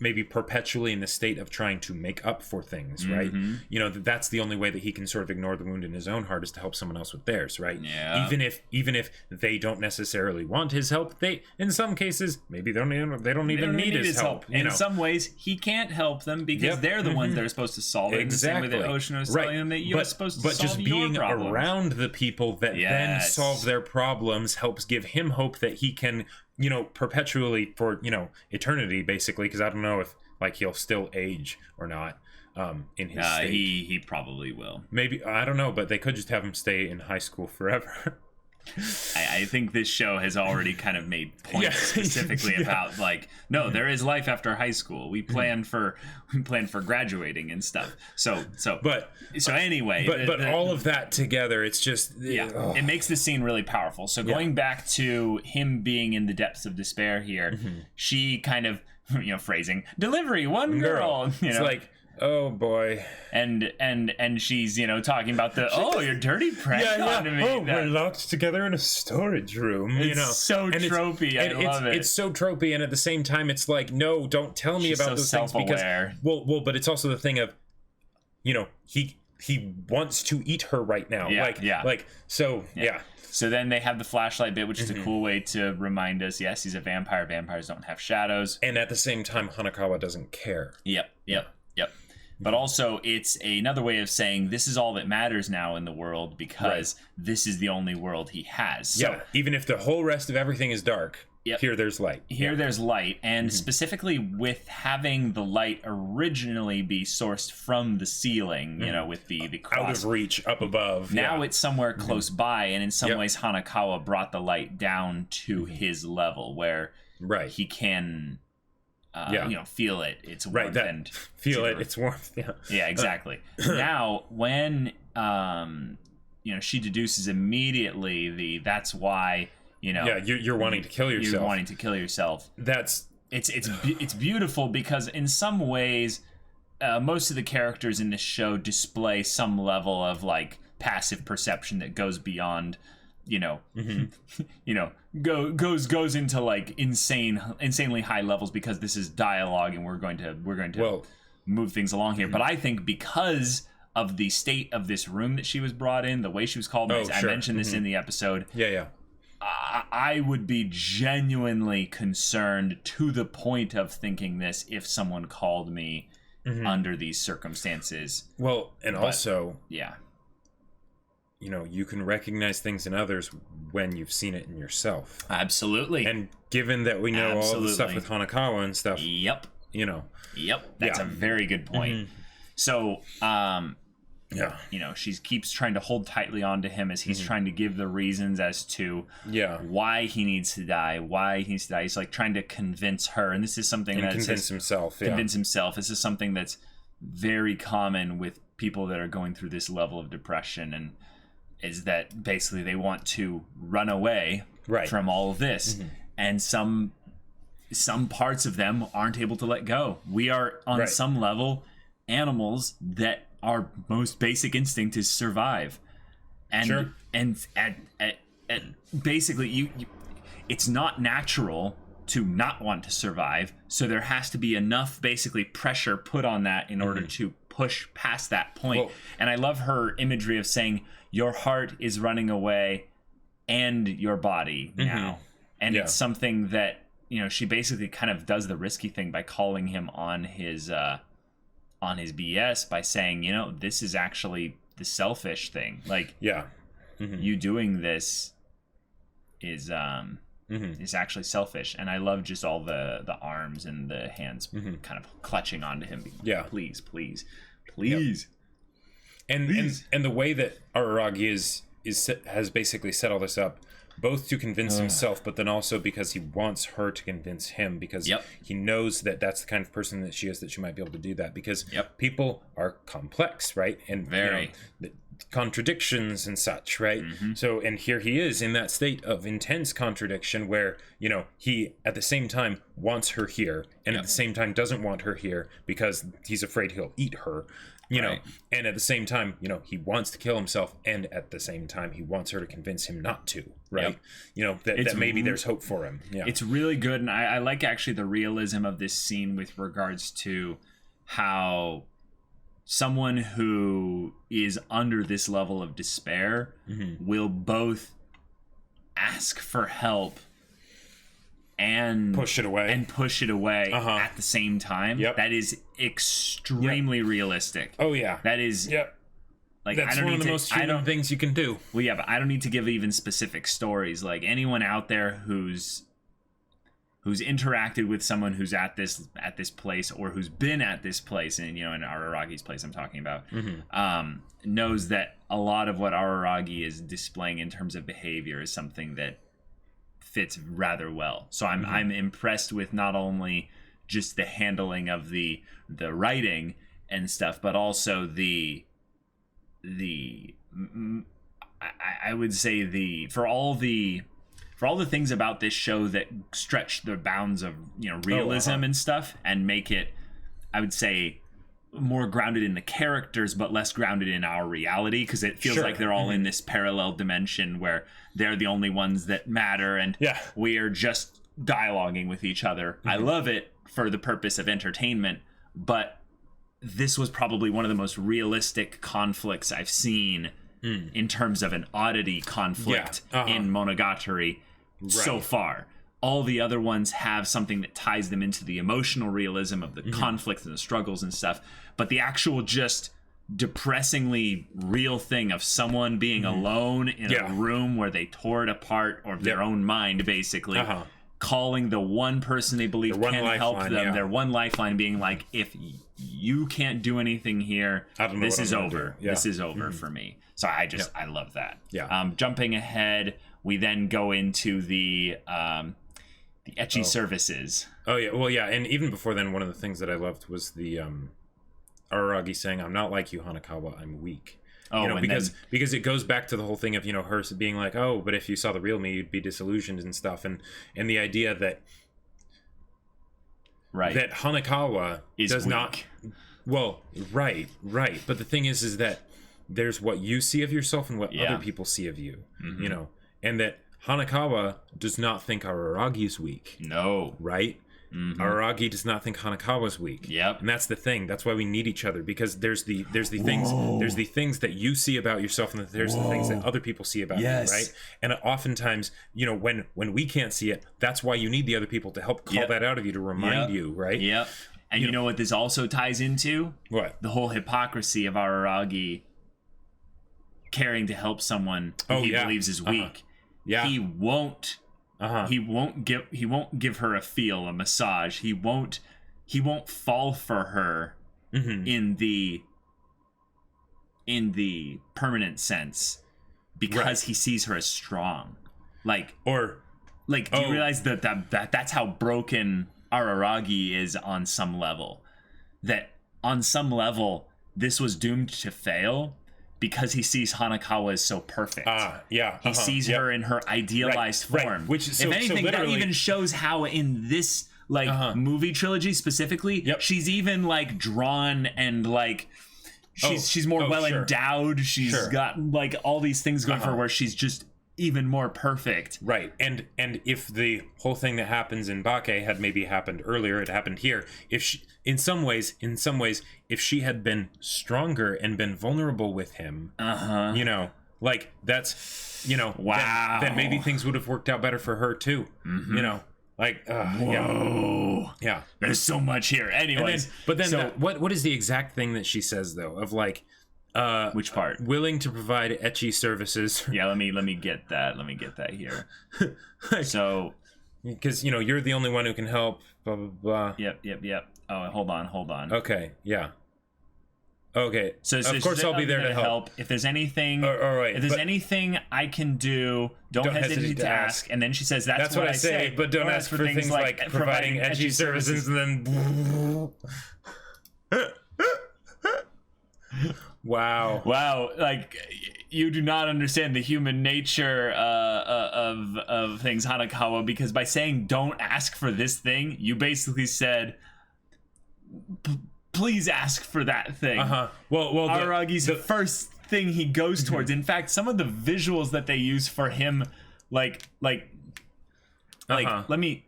maybe perpetually in the state of trying to make up for things, right? You know, that's the only way that he can sort of ignore the wound in his own heart is to help someone else with theirs, right? Even if they don't necessarily want his help, they, in some cases, maybe they don't even need his help. In some ways, he can't help them because they're the ones that are supposed to solve it. Exactly. The same way that Ocean was telling them that you're supposed to solve just being your problems. around the people that then solve their problems helps give him hope that he can, you know, perpetually for, you know, eternity, basically, because I don't know if like he'll still age or not in his state. He probably will. Maybe, I don't know, but they could just have him stay in high school forever. I think this show has already kind of made points specifically about like, no, there is life after high school. We plan for graduating and stuff. So anyway, but all of that together, it's just it makes the scene really powerful. So going back to him being in the depths of despair here, she kind of, you know, phrasing delivery one girl, you know, it's like, oh boy, and she's, you know, talking about the you're dirty prank on me. Oh, we're locked together in a storage room. It's, you know, so tropey. I love it. It's so tropey, and at the same time, it's like, no, don't tell me about those things because well, but it's also the thing of, you know, he wants to eat her right now. So then they have the flashlight bit, which is a cool way to remind us, yes, he's a vampire. Vampires don't have shadows. And at the same time, Hanekawa doesn't care. Yep. But also, it's another way of saying this is all that matters now in the world because this is the only world he has. So, even if the whole rest of everything is dark, here there's light. There's light, and specifically with having the light originally be sourced from the ceiling, you know, with the cross. Out of reach, up above. Now it's somewhere close by, and in some ways Hanekawa brought the light down to his level where he can... you know, feel it. It's warmth and it's warmth. Yeah, exactly. Now, when you know, she deduces immediately that's why, you know, you're wanting to kill yourself. You're wanting to kill yourself. It's beautiful because in some ways, most of the characters in this show display some level of like passive perception that goes beyond, you know, you know, goes into like insanely high levels because this is dialogue and we're going to move things along here. But I think because of the state of this room that she was brought in, the way she was called, I mentioned this in the episode. I would be genuinely concerned to the point of thinking this if someone called me under these circumstances. Well, and also, you know, you can recognize things in others when you've seen it in yourself. Absolutely. And given that we know all the stuff with Hanekawa and stuff, you know. Yep, that's a very good point. So, you know, she keeps trying to hold tightly onto him as he's trying to give the reasons as to why he needs to die, He's like trying to convince her, and this is something that convince himself. This is something that's very common with people that are going through this level of depression, and is that basically they want to run away from all of this, and some parts of them aren't able to let go. We are on some level animals that our most basic instinct is survive, and basically you it's not natural to not want to survive, so there has to be enough basically pressure put on that in order to push past that point. Well, and I love her imagery of saying your heart is running away and your body now, and it's something that, you know, she basically kind of does the risky thing by calling him on his BS by saying, you know, this is actually the selfish thing. Like, you doing this is actually selfish. And I love just all the arms and the hands kind of clutching onto him. Please. And the way that Araragi has basically set all this up, both to convince himself, but then also because he wants her to convince him, because he knows that that's the kind of person that she is, that she might be able to do that, because people are complex, right? And very, you know, contradictions and such, right? So, and here he is in that state of intense contradiction where, you know, he at the same time wants her here, and at the same time doesn't want her here because he's afraid he'll eat her. You know, and at the same time, you know, he wants to kill himself, and at the same time, he wants her to convince him not to, right? You know, that maybe there's hope for him. It's really good, and I like actually the realism of this scene with regards to how someone who is under this level of despair will both ask for help and push it away at the same time. That is extremely realistic. That is like, that's one of the most human things you can do. Well, but I don't need to give even specific stories. Like, anyone out there who's interacted with someone who's at this place, or who's been at this place, and, you know, in Araragi's place I'm talking about, knows that a lot of what Araragi is displaying in terms of behavior is something that fits rather well. So I'm impressed with not only just the handling of the writing and stuff, but also I would say for all the things about this show that stretch the bounds of, you know, realism and stuff, and make it, I would say, more grounded in the characters but less grounded in our reality, because it feels like they're all in this parallel dimension where they're the only ones that matter, and we are just dialoguing with each other. I love it for the purpose of entertainment, but this was probably one of the most realistic conflicts I've seen in terms of an oddity conflict in Monogatari so far. All the other ones have something that ties them into the emotional realism of the conflict and the struggles and stuff, but the actual just depressingly real thing of someone being alone in a room where they tore it apart, or their own mind, basically calling the one person they believe can help them, their one lifeline, being like, if you can't do anything here, this is over. This is over for me. So I love that. Jumping ahead, we then go into the ecchi services. And even before then, one of the things that I loved was the Araragi saying, "I'm not like you, Hanekawa, I'm weak." Because it goes back to the whole thing of, you know, her being like, oh, but if you saw the real me, you'd be disillusioned and stuff, and the idea that that Hanekawa does weak. Not. Well, right. But the thing is that there's what you see of yourself and what other people see of you, you know, and that Hanekawa does not think Araragi is weak. No. Right? Araragi does not think Hanekawa's weak. And that's the thing. That's why we need each other, because there's the things that you see about yourself, and there's the things that other people see about you, right? And oftentimes, you know, when we can't see it, that's why you need the other people to help call that out of you, to remind you, right? And you know what this also ties into? What? The whole hypocrisy of Araragi caring to help someone who he believes is weak. He won't. He won't give her a massage. He won't he won't fall for her in the permanent sense because he sees her as strong. Like, do you realize that's how broken Araragi is on some level? That on some level, this was doomed to fail because he sees Hanekawa as so perfect. He sees her in her idealized form. Which is, if anything, that even shows how in this movie trilogy specifically, she's even like drawn and like she's more endowed. She's got like all these things going for her where she's just even more perfect. Right. And if the whole thing that happens in Bake had maybe happened earlier, it happened here. If she, in some ways, if she had been stronger and been vulnerable with him, you know, like that's, you know, then maybe things would have worked out better for her too. You know, like, yeah. There's so much here. Anyways, but then what is the exact thing that she says though? Of like, which part? Willing to provide ecchi services. Yeah, let me get that. Let me get that here. So, because you know you're the only one who can help. Blah blah blah. Yep. Oh, hold on. Okay. Yeah. Okay. So of course I'll be there to help. If there's anything, all right. If there's anything I can do, don't hesitate to ask. And then she says, "That's what I say." But don't ask for things like providing ecchi services, and then. Wow! Like you do not understand the human nature of things, Hanekawa, because by saying "don't ask for this thing," you basically said, "Please ask for that thing." Well, Araragi's the first thing he goes towards. In fact, some of the visuals that they use for him, let me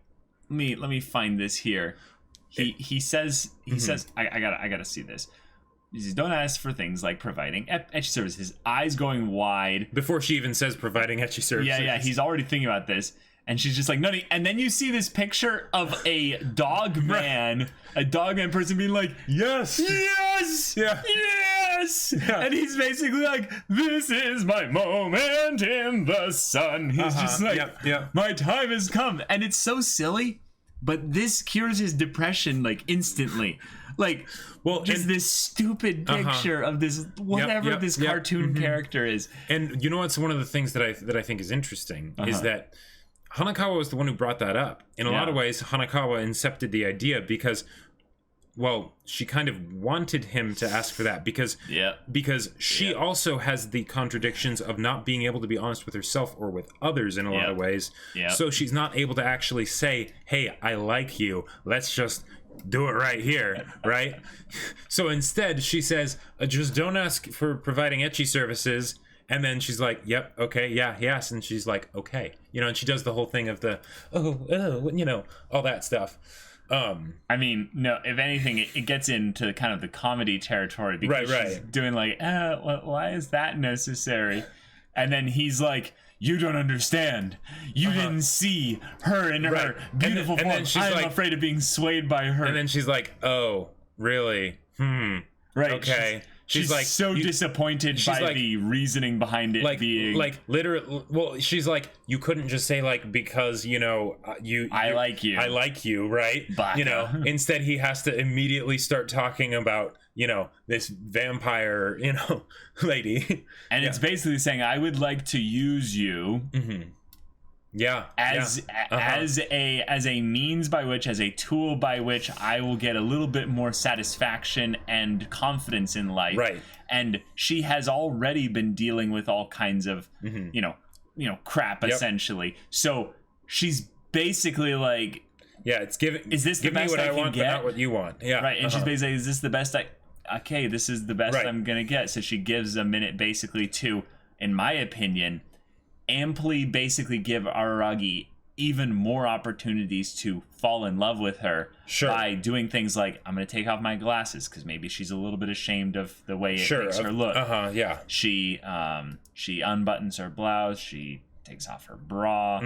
find this here. He says I gotta see this. He says, don't ask for things like providing ecchi services. His eyes going wide. Before she even says providing ecchi services. Yeah, he's already thinking about this. And she's just like, no. And then you see this picture of a dog man, person being like, yes. Yeah. And he's basically like, this is my moment in the sun. He's just like, my time has come. And it's so silly, but this cures his depression like instantly. Like, this stupid picture of this whatever this cartoon character is. And you know what's one of the things that I think is interesting is that Hanekawa was the one who brought that up. In a lot of ways, Hanekawa incepted the idea because, well, she kind of wanted him to ask for that because she also has the contradictions of not being able to be honest with herself or with others in a lot of ways. So she's not able to actually say, hey, I like you. Let's just do it right here, right? So instead, she says, just don't ask for providing ecchi services. And then she's like, yep, okay, yes. And she's like, okay. You know, and she does the whole thing of the, you know, all that stuff. I mean, no, if anything, it gets into kind of the comedy territory because she's doing like, why is that necessary? And then he's like, you don't understand. You didn't see her in her beautiful form. And I'm like, afraid of being swayed by her. And then she's like, oh, really? Right. Okay. She's like so disappointed by like, the reasoning behind it being like literally. Well, she's like, you couldn't just say like because you know I like you, right? Baka. You know. Instead, he has to immediately start talking about this vampire lady, and it's basically saying I would like to use you. As a means by which, as a tool by which I will get a little bit more satisfaction and confidence in life. Right. And she has already been dealing with all kinds of, crap essentially. So she's basically like, it's giving. Is this the best me what I want, get? But not what you want? Yeah. Right. And she's basically, is this the best okay, this is the best I'm gonna get. So she gives a minute basically to, in my opinion, amply basically give Araragi even more opportunities to fall in love with her by doing things like, I'm going to take off my glasses because maybe she's a little bit ashamed of the way it makes her look. She unbuttons her blouse. She takes off her bra.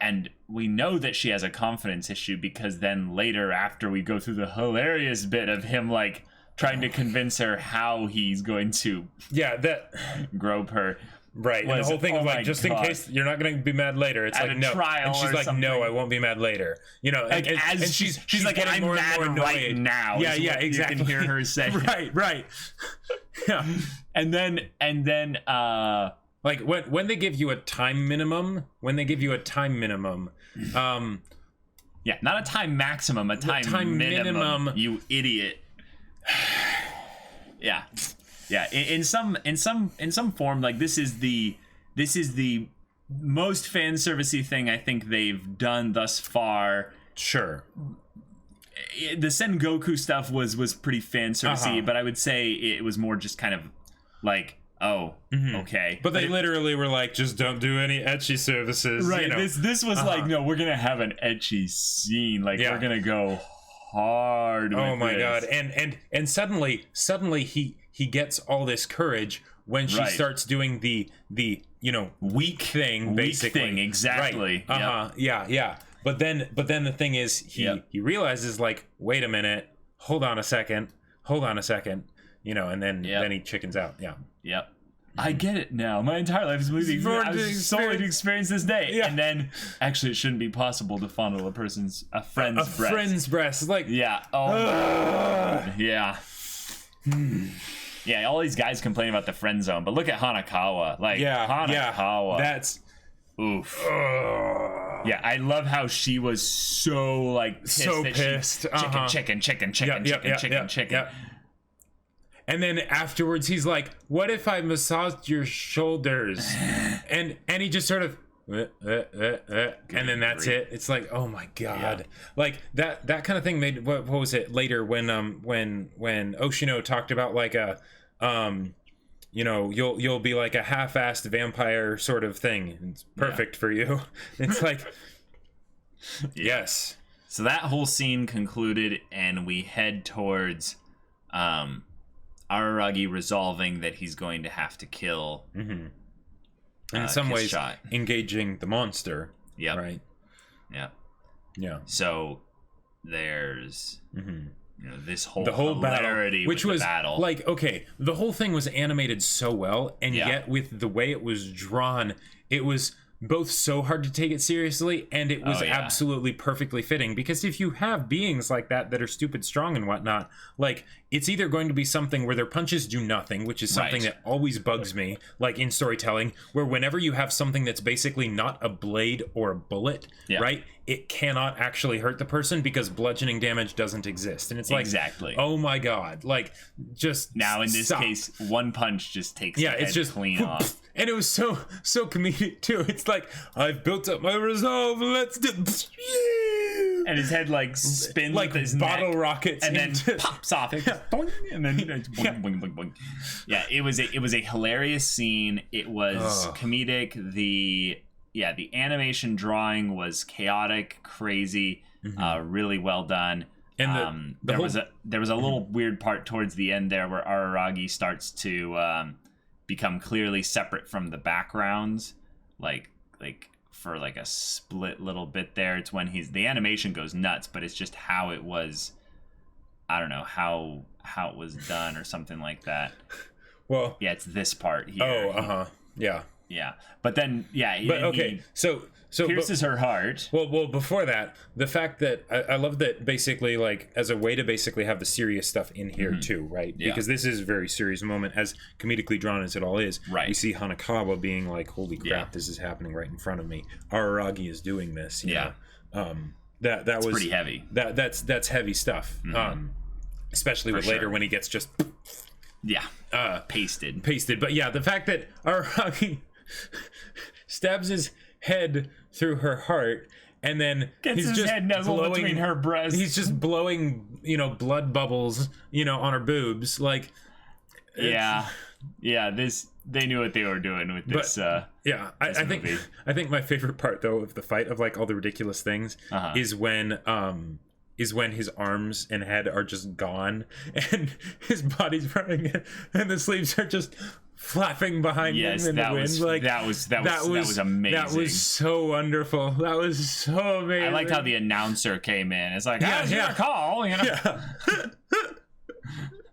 And we know that she has a confidence issue because then later, after we go through the hilarious bit of him like trying to convince her how he's going to grope her. Right, and the whole thing of like, just in case you're not going to be mad later, it's like, no. And she's like, no, I won't be mad later. You know, like, and she's like, I'm mad right now. Yeah, yeah, exactly. You can hear her say. Right. Yeah. And then like when they give you a time minimum, yeah, not a time maximum, a time minimum, you idiot. Yeah. In some form, like this is the most fan servicey thing I think they've done thus far. Sure. The Sengoku stuff was pretty fan servicey, but I would say it was more just kind of like, oh, okay. But they literally were like, just don't do any ecchi services. Right. You know? This was like, no, we're gonna have an ecchi scene. Like we're gonna go hard. Oh my this. God. And suddenly he gets all this courage when she starts doing the weak thing, basically. Weak thing, exactly. Right. Yeah. But then the thing is he realizes, like, wait a minute, hold on a second, you know, and then he chickens out. Yeah. Yep. I get it now. My entire life is moving. I was solely to experience this day. Yeah. And then, actually, it shouldn't be possible to fondle a friend's breast. Friend's breast. Like, yeah. Oh, yeah. Yeah, all these guys complain about the friend zone, but look at Hanekawa. Like, Hanekawa. That's... Oof. Yeah, I love how she was so, like, pissed. So pissed. Chicken. Yep. And then afterwards, he's like, "What if I massaged your shoulders?" and he just sort of, and then that's it. It's like, oh my God, like that kind of thing made. What was it later when Oshino talked about like a, you know, you'll be like a half-assed vampire sort of thing. It's perfect for you. It's like, yes. So that whole scene concluded, and we head towards, Araragi resolving that he's going to have to kill. And in some ways, engaging the monster. Yeah. Right. Yeah. Yeah. So there's you know, this whole battle, which was battle. Like, okay, the whole thing was animated so well, and yet with the way it was drawn, it was both so hard to take it seriously, and it was absolutely perfectly fitting. Because if you have beings like that are stupid strong and whatnot, like, it's either going to be something where their punches do nothing, which is something that always bugs me, like in storytelling, where whenever you have something that's basically not a blade or a bullet, right, it cannot actually hurt the person because bludgeoning damage doesn't exist. And it's like, oh my God, like, just now in this case, one punch just takes the head just clean off. And it was so comedic too. It's like, I've built up my resolve. Let's do. And his head like spins like with his bottle neck, rockets, and then pops off. And then boing, boing, boing, boing. Yeah, it was a hilarious scene. It was comedic. The animation drawing was chaotic, crazy, really well done. And there was a little weird part towards the end there where Araragi starts to become clearly separate from the backgrounds, like for like a split little bit there. It's when the animation goes nuts, but it's just how it was, I don't know how it was done or something like that. Well, yeah, it's this part here. Yeah, but then so pierces her heart. Well, before that, the fact that I love that basically, like, as a way to basically have the serious stuff in here too, right? Yeah. Because this is a very serious moment, as comedically drawn as it all is. Right. We see Hanekawa being like, "Holy crap, this is happening right in front of me." Araragi is doing this. You know? That was pretty heavy. That's heavy stuff. Especially with later when he gets just pasted. But yeah, the fact that Araragi stabs his head through her heart, and then gets his head nuzzled between her breasts. He's just blowing, blood bubbles, on her boobs. Like, they knew what they were doing with this. I think my favorite part though of the fight, of like all the ridiculous things, is when his arms and head are just gone and his body's running it, and the sleeves are just flapping behind him in the wind. Like, that was amazing. That was so wonderful. That was so amazing. I liked how the announcer came in. It's like, how's your call?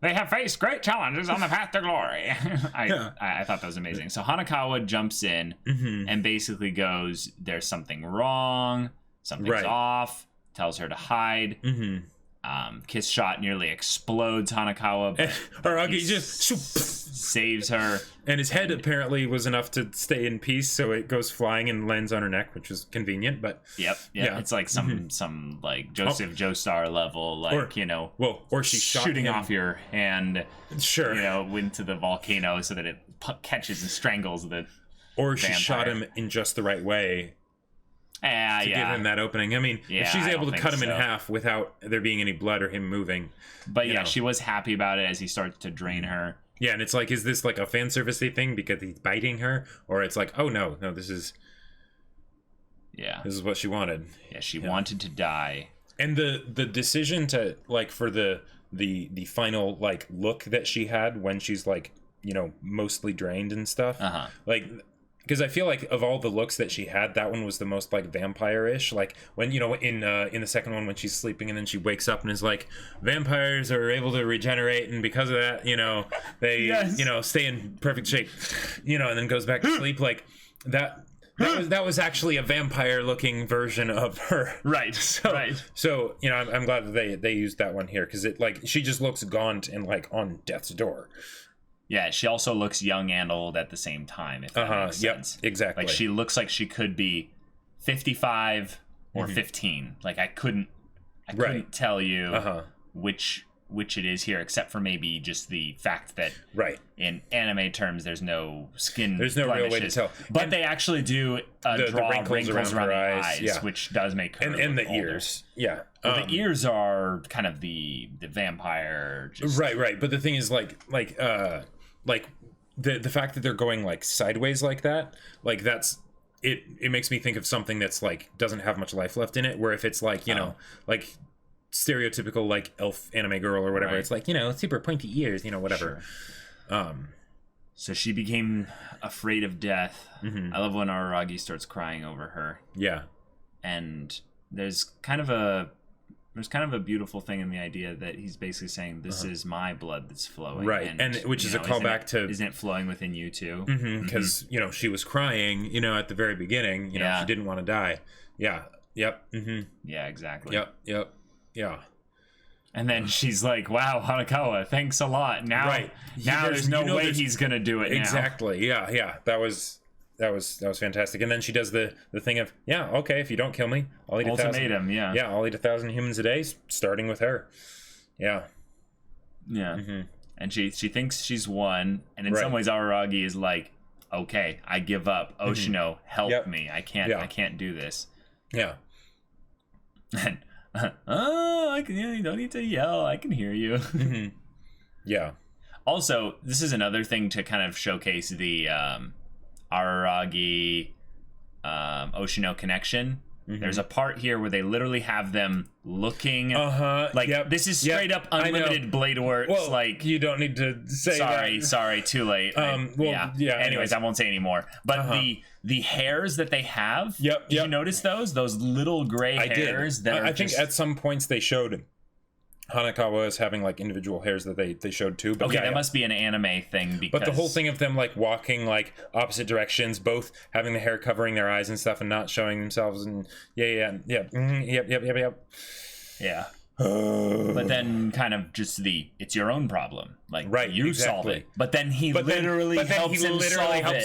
they have faced great challenges on the path to glory. I thought that was amazing. So Hanekawa jumps in and basically goes, there's something wrong, something's off, tells her to hide. Kiss shot nearly explodes Hanekawa, but Aragi just saves her. And his head apparently was enough to stay in peace, so it goes flying and lands on her neck, which was convenient. But yeah, it's like some like Joseph Joestar level, like, or she shooting off your hand, sure, into the volcano so that it catches and strangles the. Or she shot him in just the right way. To give him that opening. I mean, if she's able to cut him in half without there being any blood or him moving. But she was happy about it as he starts to drain her. Yeah, and it's like, is this like a fan service-y thing because he's biting her? Or it's like, oh no, this is what she wanted. Yeah, she wanted to die. And the decision to, like, for the final, like, look that she had when she's, like, mostly drained and stuff. Like, because I feel like of all the looks that she had, that one was the most like vampire-ish. Like when in the second one when she's sleeping and then she wakes up and is like, vampires are able to regenerate, and because of that, they stay in perfect shape, and then goes back to sleep. Like that was actually a vampire-looking version of her. Right. So I'm glad that they used that one here, because it, like, she just looks gaunt and like on death's door. Yeah, she also looks young and old at the same time, if that makes sense. Yep, exactly. Like, she looks like she could be 55 or 15. Like, I couldn't tell you which it is here, except for maybe just the fact that in anime terms, there's no skin There's no blemishes. real way to tell. But they actually do draw wrinkles around the eyes, which does make her and the older. ears. Yeah. Well, the ears are kind of the vampire. Right. But the thing is, like the fact that they're going like sideways like that, like that's it makes me think of something that's like doesn't have much life left in it. Where if it's like like stereotypical like elf anime girl or whatever, it's like super pointy ears, whatever. Sure. So she became afraid of death. I love when Araragi starts crying over her. Yeah, and there's kind of a beautiful thing in the idea that he's basically saying, this is my blood that's flowing. Right, and which is a callback to... Isn't it flowing within you too? Because, she was crying, at the very beginning. She didn't want to die. Yeah. Yep. Yeah, exactly. Yep. Yeah. And then she's like, wow, Hanekawa, thanks a lot. Now there's no way he's going to do it now. Exactly. Yeah. That was fantastic. And then she does the thing of, okay, if you don't kill me, I'll eat ultimatum. I'll eat 1,000 humans a day, starting with her. And she thinks she's won, and in some ways Araragi is like, okay, I give up. Oshino, help me. I can't do this. And you don't need to yell, I can hear you. Also, this is another thing to kind of showcase the Araragi Oshino connection. There's a part here where they literally have them looking this is straight up unlimited blade works. Well, like, you don't need to say sorry, too late. Anyways, I won't say anymore. But the hairs that they have, did you notice those little gray hairs? I think at some points they showed Hanekawa is having like individual hairs that they showed too. But that must be an anime thing. Because... But the whole thing of them like walking like opposite directions, both having the hair covering their eyes and stuff and not showing themselves, and yep. But then kind of just it's your own problem. Like, solve it. But then he literally helps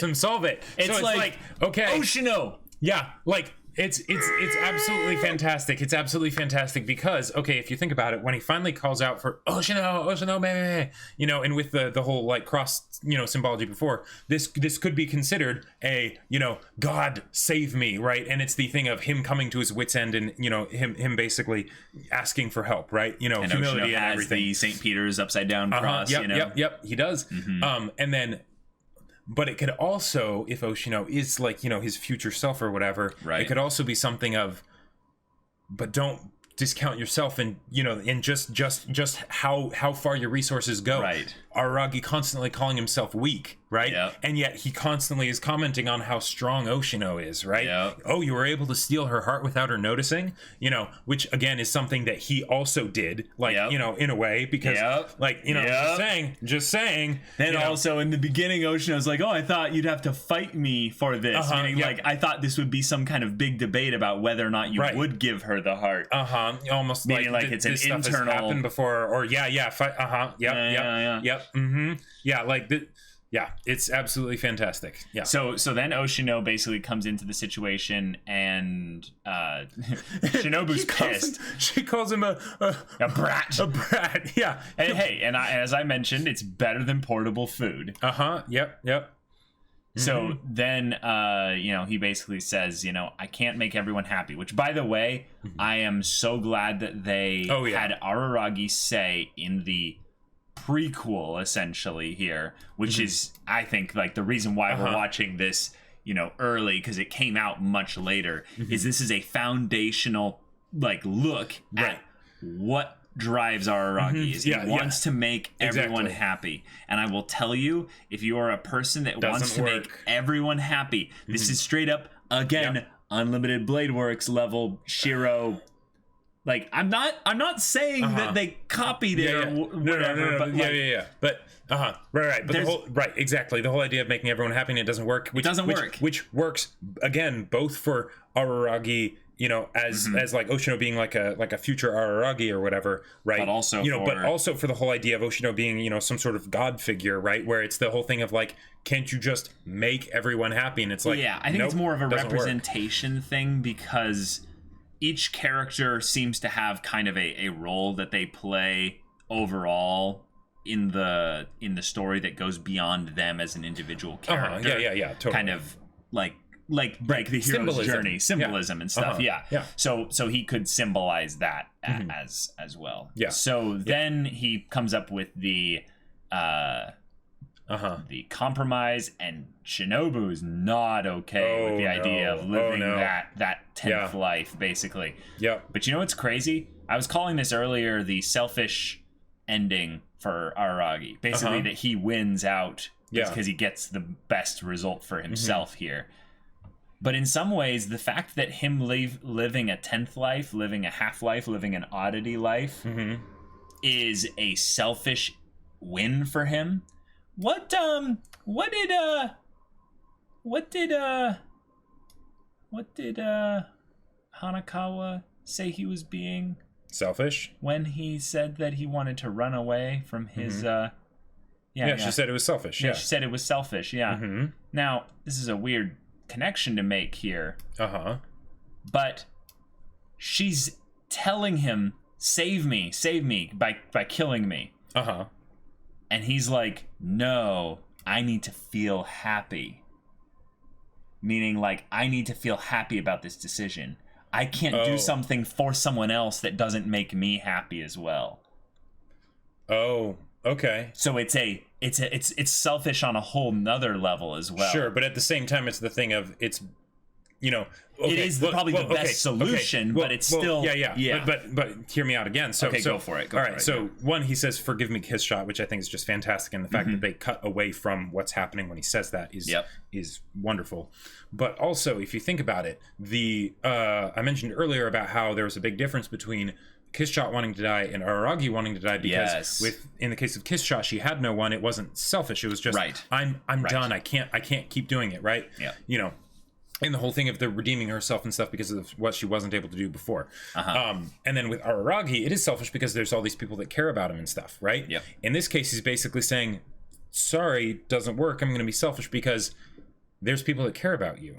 him solve it. It's like okay, Oshino. Yeah, like it's absolutely fantastic. It's absolutely fantastic because, okay, if you think about it, when he finally calls out for Oshino, baby, and with the whole like cross, symbology before, this could be considered a, God save me, right? And it's the thing of him coming to his wit's end and, him basically asking for help, right? And humility Oshino and has everything. The St. Peter's upside down cross, Yep, he does. And then... But it could also, if Oshino is like, his future self or whatever, it could also be something of, but don't discount yourself and, and just how far your resources go. Right. Araragi constantly calling himself weak, right? Yep. And yet he constantly is commenting on how strong Oshino is, right? Yep. Oh, you were able to steal her heart without her noticing, you know, which again is something that he also did, like, Yep. you know, in a way, because like, you know, just saying. Then also in the beginning, Oshino's like, oh, I thought you'd have to fight me for this. Meaning, like, I thought this would be some kind of big debate about whether or not you would give her the heart. Almost meaning like it's an internal. Has happened before, or fight. Like it's absolutely fantastic. Yeah. So then Oshino basically comes into the situation, and Shinobu's pissed. She calls him a brat. A brat. Yeah. Hey, and as I mentioned, it's better than portable food. Yep. So then, you know, he basically says, you know, I can't make everyone happy, which, by the way, I am so glad that they had Araragi say in the prequel, essentially, here, which is, I think, like, the reason why we're watching this, you know, early, because it came out much later, is this is a foundational, like, look at what drives Araragi is he wants to make everyone happy. And I will tell you, if you are a person that wants to make everyone happy, this is straight up, again, Unlimited Blade Works level Shiro. Like, I'm not saying that they copied it or whatever, but but right, but exactly, the whole idea of making everyone happy, and it doesn't work, which works again both for Araragi, you know, as like Oshino being like a future Araragi or whatever, right? But also, you know, but also for the whole idea of Oshino being, you know, some sort of god figure, right? Where it's the whole thing of like, can't you just make everyone happy? And it's like, I think it's more of a representation thing, because each character seems to have kind of a role that they play overall in the story that goes beyond them as an individual character. Totally. Kind of like the hero's journey, symbolism and stuff. So he could symbolize that as well. So then he comes up with the compromise, and Shinobu's not okay with the idea of living that 10th life, basically. But you know what's crazy? I was calling this earlier the selfish ending for Araragi. Basically that he wins out because he gets the best result for himself here. But in some ways, the fact that him living a 10th life, living a half life, living an oddity life is a selfish win for him. What did Hanekawa say he was being selfish when he said that he wanted to run away from his she said it was selfish. She said it was selfish. Now, this is a weird connection to make here. But she's telling him, save me by killing me. And he's like, no, I need to feel happy. Meaning, like, I need to feel happy about this decision. I can't do something for someone else that doesn't make me happy as well. Okay. So it's selfish on a whole nother level as well. Sure, but at the same time, it's the thing of, it's, you know, it is probably the best solution, but it's still But hear me out again. So go for it. All right. So one, he says, "Forgive me, kiss shot," which I think is just fantastic, and the fact that they cut away from what's happening when he says that is wonderful. But also, if you think about it, the I mentioned earlier about how there was a big difference between Kiss Shot wanting to die and Araragi wanting to die, because in the case of Kiss Shot, she had no one. It wasn't selfish. It was just I'm done. I can't keep doing it. Right. You know. And the whole thing of the redeeming herself and stuff because of what she wasn't able to do before. And then with Araragi, it is selfish because there's all these people that care about him and stuff, right? In this case, he's basically saying, sorry, doesn't work. I'm going to be selfish because there's people that care about you.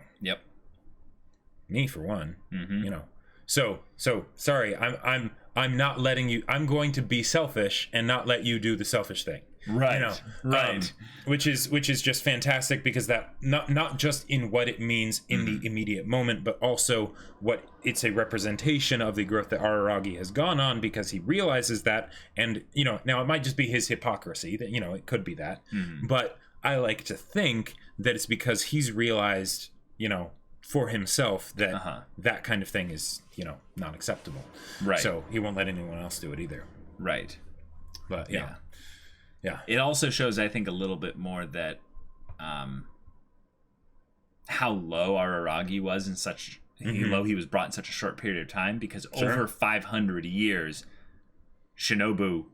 Me, for one. You know. So sorry, I'm not letting you. I'm going to be selfish and not let you do the selfish thing. Right. You know, which is just fantastic, because that not just in what it means in the immediate moment, but also what it's a representation of the growth that Araragi has gone on, because he realizes that. And, you know, now it might just be his hypocrisy that, you know, it could be that, but I like to think that it's because he's realized, you know, for himself that that kind of thing is, you know, not acceptable. So he won't let anyone else do it either. But yeah. It also shows, I think, a little bit more that how low Araragi was in such low he was brought in such a short period of time, because over 500 years Shinobu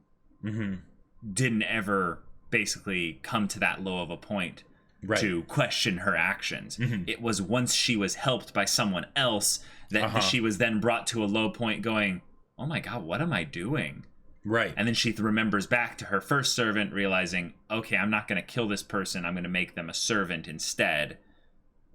didn't ever basically come to that low of a point to question her actions. It was once she was helped by someone else that she was then brought to a low point going, oh my god, what am I doing? Right. And then she remembers back to her first servant, realizing, okay, I'm not going to kill this person, I'm going to make them a servant instead,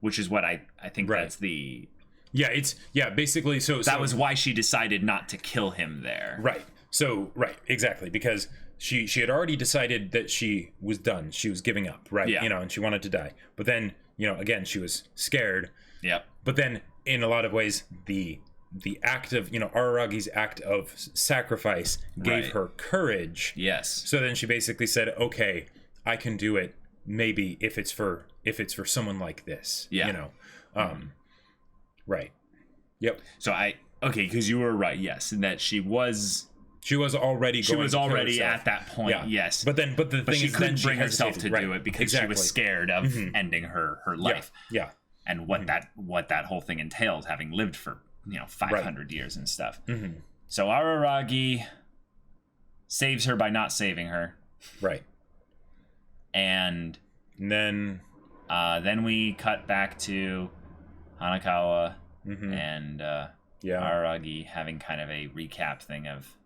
which is what I think that's the... Yeah, it's... Yeah, basically, that was why she decided not to kill him there. Right. So, right, exactly, because she had already decided that she was done. She was giving up, right? Yeah. You know, and she wanted to die. But then, you know, again, she was scared. Yep. But then, in a lot of ways, the act of, you know, Araragi's act of sacrifice gave her courage. Yes. So then she basically said, okay, I can do it, maybe if it's for someone like this. Yeah. You know? Right. Yep. So because you were right, yes, in that she was already at that point, yes. But the thing she is, couldn't bring herself to do it because she was scared of ending her life. Yeah. And what that whole thing entails, having lived for 500 years and stuff. So Araragi saves her by not saving her. Right. And then we cut back to Hanekawa and Araragi having kind of a recap thing of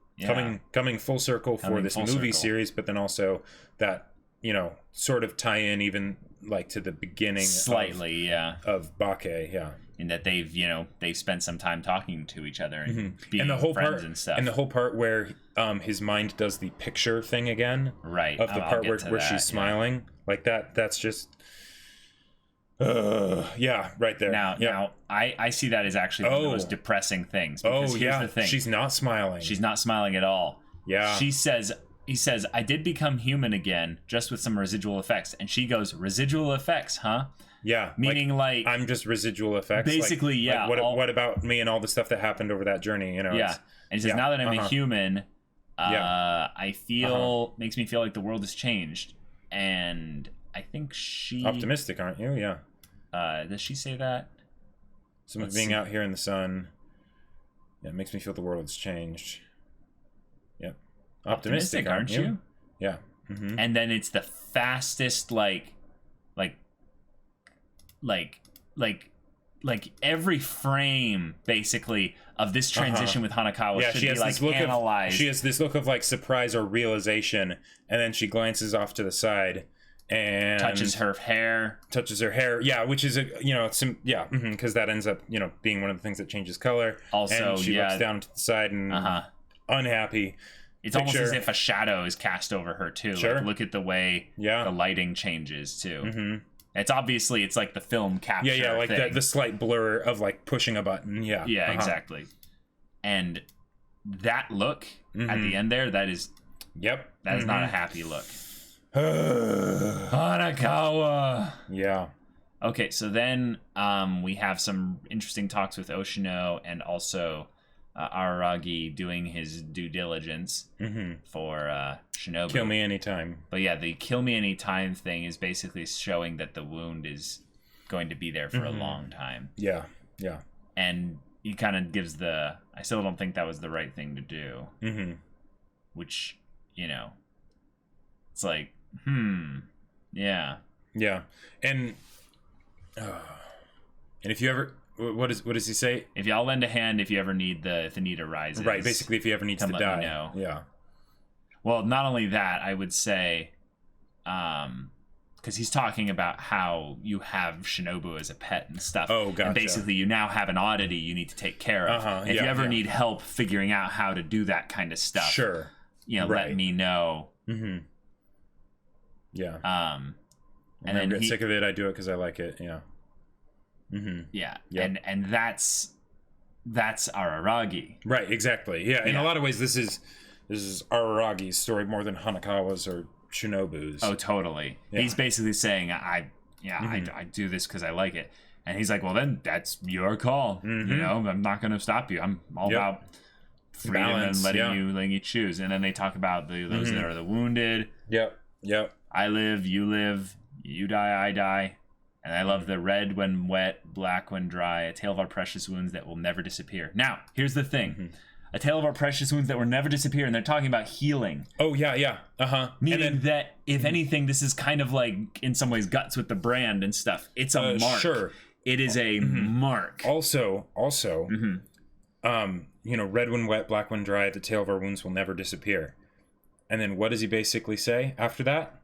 coming full circle for this movie series, but then also that, you know, sort of tie in even like to the beginning slightly of Bake, in that they've spent some time talking to each other and being the whole friends part, and stuff. And the whole part where his mind does the picture thing again, right? Of the part where she's smiling like that. That's just right there. Now I see that as actually one of the most depressing things. Because here's the thing. She's not smiling. She's not smiling at all. Yeah. He says, I did become human again, just with some residual effects. And she goes, residual effects, huh? Yeah. Meaning like I'm just residual effects. Basically, yeah. Like what about me and all the stuff that happened over that journey, you know? Yeah. And he says, now that I'm a human, I feel, makes me feel like the world has changed. And I think she... Optimistic, aren't you? Yeah. Does she say that? Someone being out here in the sun. Yeah, it makes me feel the world has changed. Yep. Optimistic, aren't you? Yeah. And then it's the fastest, like every frame basically of this transition with Hanekawa should be like analyzed. She has this look of like surprise or realization, and then she glances off to the side and touches her hair. Yeah, which is because that ends up being one of the things that changes color. Also, and she looks down to the side and unhappy. It's almost as if a shadow is cast over her too. Sure. Like, look at the way the lighting changes too. It's obviously it's like the film capture. Yeah, like the slight blur of like pushing a button. Yeah. Yeah, exactly. And that look at the end there, that is that is not a happy look. Hanekawa. Yeah. Okay, so then we have some interesting talks with Oshino and also Araragi doing his due diligence for Shinobu. Kill me anytime. But yeah, the kill me anytime thing is basically showing that the wound is going to be there for a long time. Yeah. And he kind of gives I still don't think that was the right thing to do. Which, it's like, yeah. And if you ever... What does he say? If y'all lend a hand, if you ever need if the need arises. Right, basically, if you ever need to die. Know. Yeah. Well, not only that, I would say, because he's talking about how you have Shinobu as a pet and stuff. Oh, gotcha. And basically, you now have an oddity you need to take care of. If you ever need help figuring out how to do that kind of stuff, sure, let me know. Yeah. And then get sick of it. I do it because I like it. Yeah. Yeah. Yep. And that's Araragi. Right. Exactly. Yeah. In a lot of ways, this is Araragi's story more than Hanekawa's or Shinobu's. Oh, totally. Yeah. He's basically saying, I do this because I like it. And he's like, well, then that's your call. I'm not going to stop you. I'm all about freedom and letting you choose. And then they talk about those that are the wounded. Yep. I live, you live. You die, I die. And I love the red when wet, black when dry, a tale of our precious wounds that will never disappear. Now, here's the thing. A tale of our precious wounds that will never disappear, and they're talking about healing. Oh, yeah. Meaning that, if anything, this is kind of like, in some ways, Guts with the brand and stuff. It's a mark. Sure. It is a mark. Also, red when wet, black when dry, the tale of our wounds will never disappear. And then what does he basically say after that?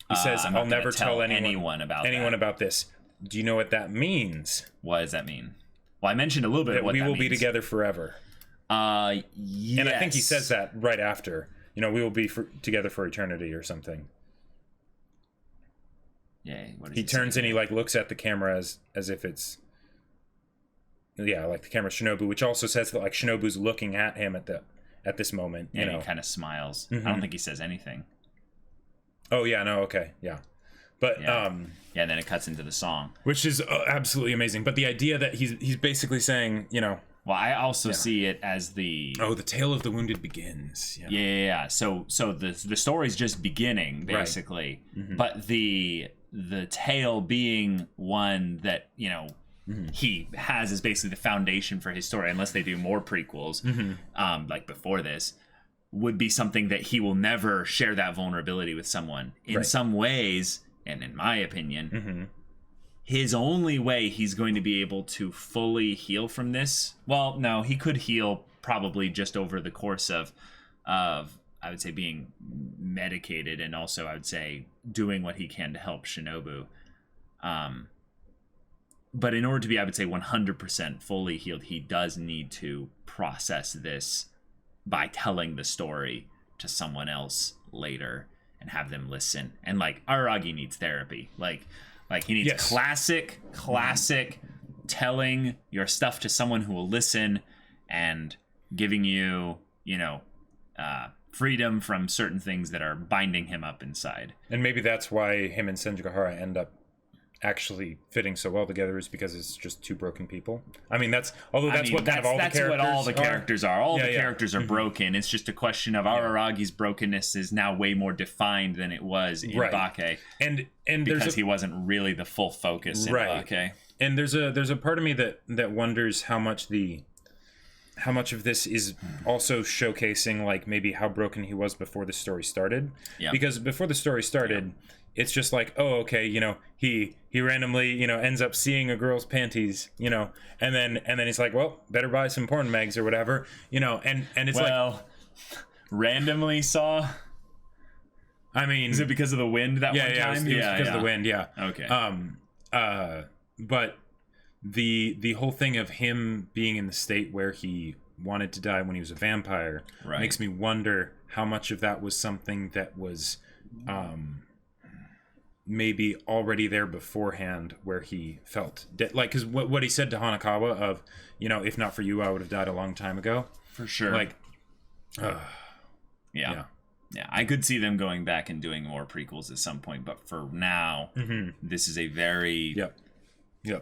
He says, I'll never tell anyone about this. Do you know what that means? What does that mean? Well, I mentioned a little bit of what that means. We will be together forever. Yes. And I think he says that right after. We will be together for eternity or something. Yeah. He turns and he looks at the camera as if it's like the camera Shinobu, which also says that Shinobu's looking at him at this moment. He kind of smiles. I don't think he says anything. Oh yeah, no, okay, yeah. But and then it cuts into the song, which is absolutely amazing. But the idea that he's basically saying, well, I also see it as the tale of the wounded begins. Yeah. So the story's just beginning basically, right. But the tale being one that he has is basically the foundation for his story, unless they do more prequels, like before this. Would be something that he will never share that vulnerability with someone. In some ways, and in my opinion, his only way he's going to be able to fully heal from this, well, no, he could heal probably just over the course of I would say being medicated, and also I would say doing what he can to help Shinobu. But in order to be, I would say, 100% fully healed, he does need to process this by telling the story to someone else later and have them listen. And Araragi needs therapy. Like he needs classic telling your stuff to someone who will listen and giving you, freedom from certain things that are binding him up inside. And maybe that's why him and Senjigahara end up actually fitting so well together, is because it's just two broken people. I mean, that's what all the characters are. All the characters are broken. It's just a question of Araragi's brokenness is now way more defined than it was in Bake. And because he wasn't really the full focus in Bake. And there's a part of me that wonders how much of this is also showcasing maybe how broken he was before the story started. Yeah. Because before the story started, it's just he randomly, ends up seeing a girl's panties, and then he's like, well, better buy some porn mags or whatever, and it's randomly saw. I mean, is it because of the wind that one time? It was because of the wind. Yeah. Okay. But the whole thing of him being in the state where he wanted to die when he was a vampire makes me wonder how much of that was something that was, maybe already there beforehand, where he felt because what he said to Hanekawa of, if not for you, I would have died a long time ago. For sure. Yeah, I could see them going back and doing more prequels at some point, but for now, this is a very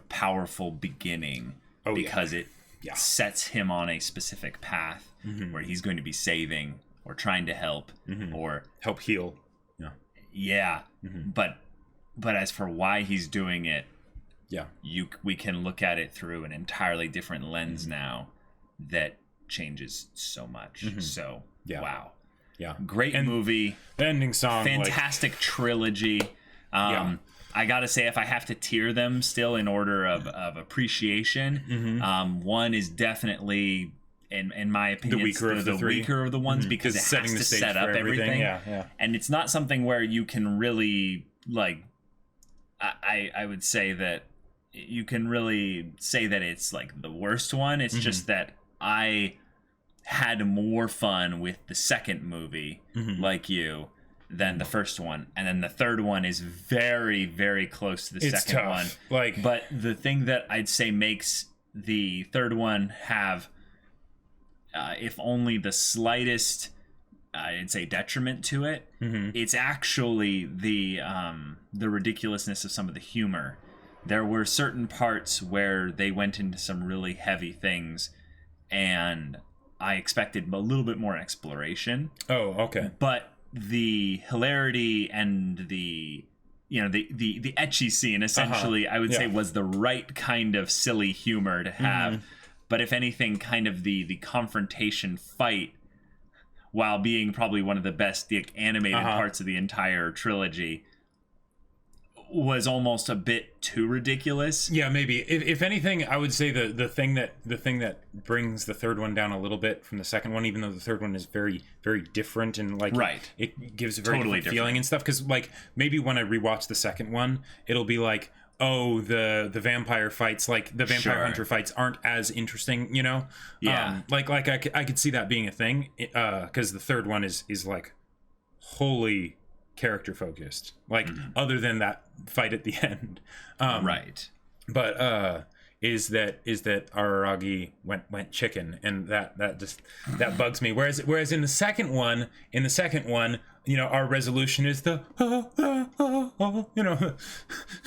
powerful beginning because it sets him on a specific path where he's going to be saving or trying to help or help heal. But as for why he's doing it, we can look at it through an entirely different lens now that changes so much. So wow. Yeah. Great movie. The ending song. Fantastic trilogy. I gotta say, if I have to tier them still in order of appreciation, one is definitely, in my opinion, the weaker of the ones because it has to set up everything. And it's not something where you can really I would say that you can really say that it's the worst one. It's just that I had more fun with the second movie, like you, than the first one. And then the third one is very, very close to the second one. But the thing that I'd say makes the third one have, if only the slightest, I'd say, detriment to it, it's actually the ridiculousness of some of the humor. There were certain parts where they went into some really heavy things, and I expected a little bit more exploration. Oh, okay. But the hilarity and the you know, the ecchi scene essentially, I would say was the right kind of silly humor to have. But if anything, kind of the confrontation fight, while being probably one of the best animated parts of the entire trilogy, was almost a bit too ridiculous. Yeah, maybe. If anything, I would say the thing that brings the third one down a little bit from the second one, even though the third one is very, very different and like it gives a very different feeling and stuff. Because like maybe when I rewatch the second one, it'll be like, oh, the vampire fights, like the vampire hunter fights, aren't as interesting, you know? Yeah. Like I could see that being a thing, because the third one is like wholly character focused, like other than that fight at the end. But is that Araragi went chicken, and that just bugs me. Whereas in the second one, you know, our resolution is the you know,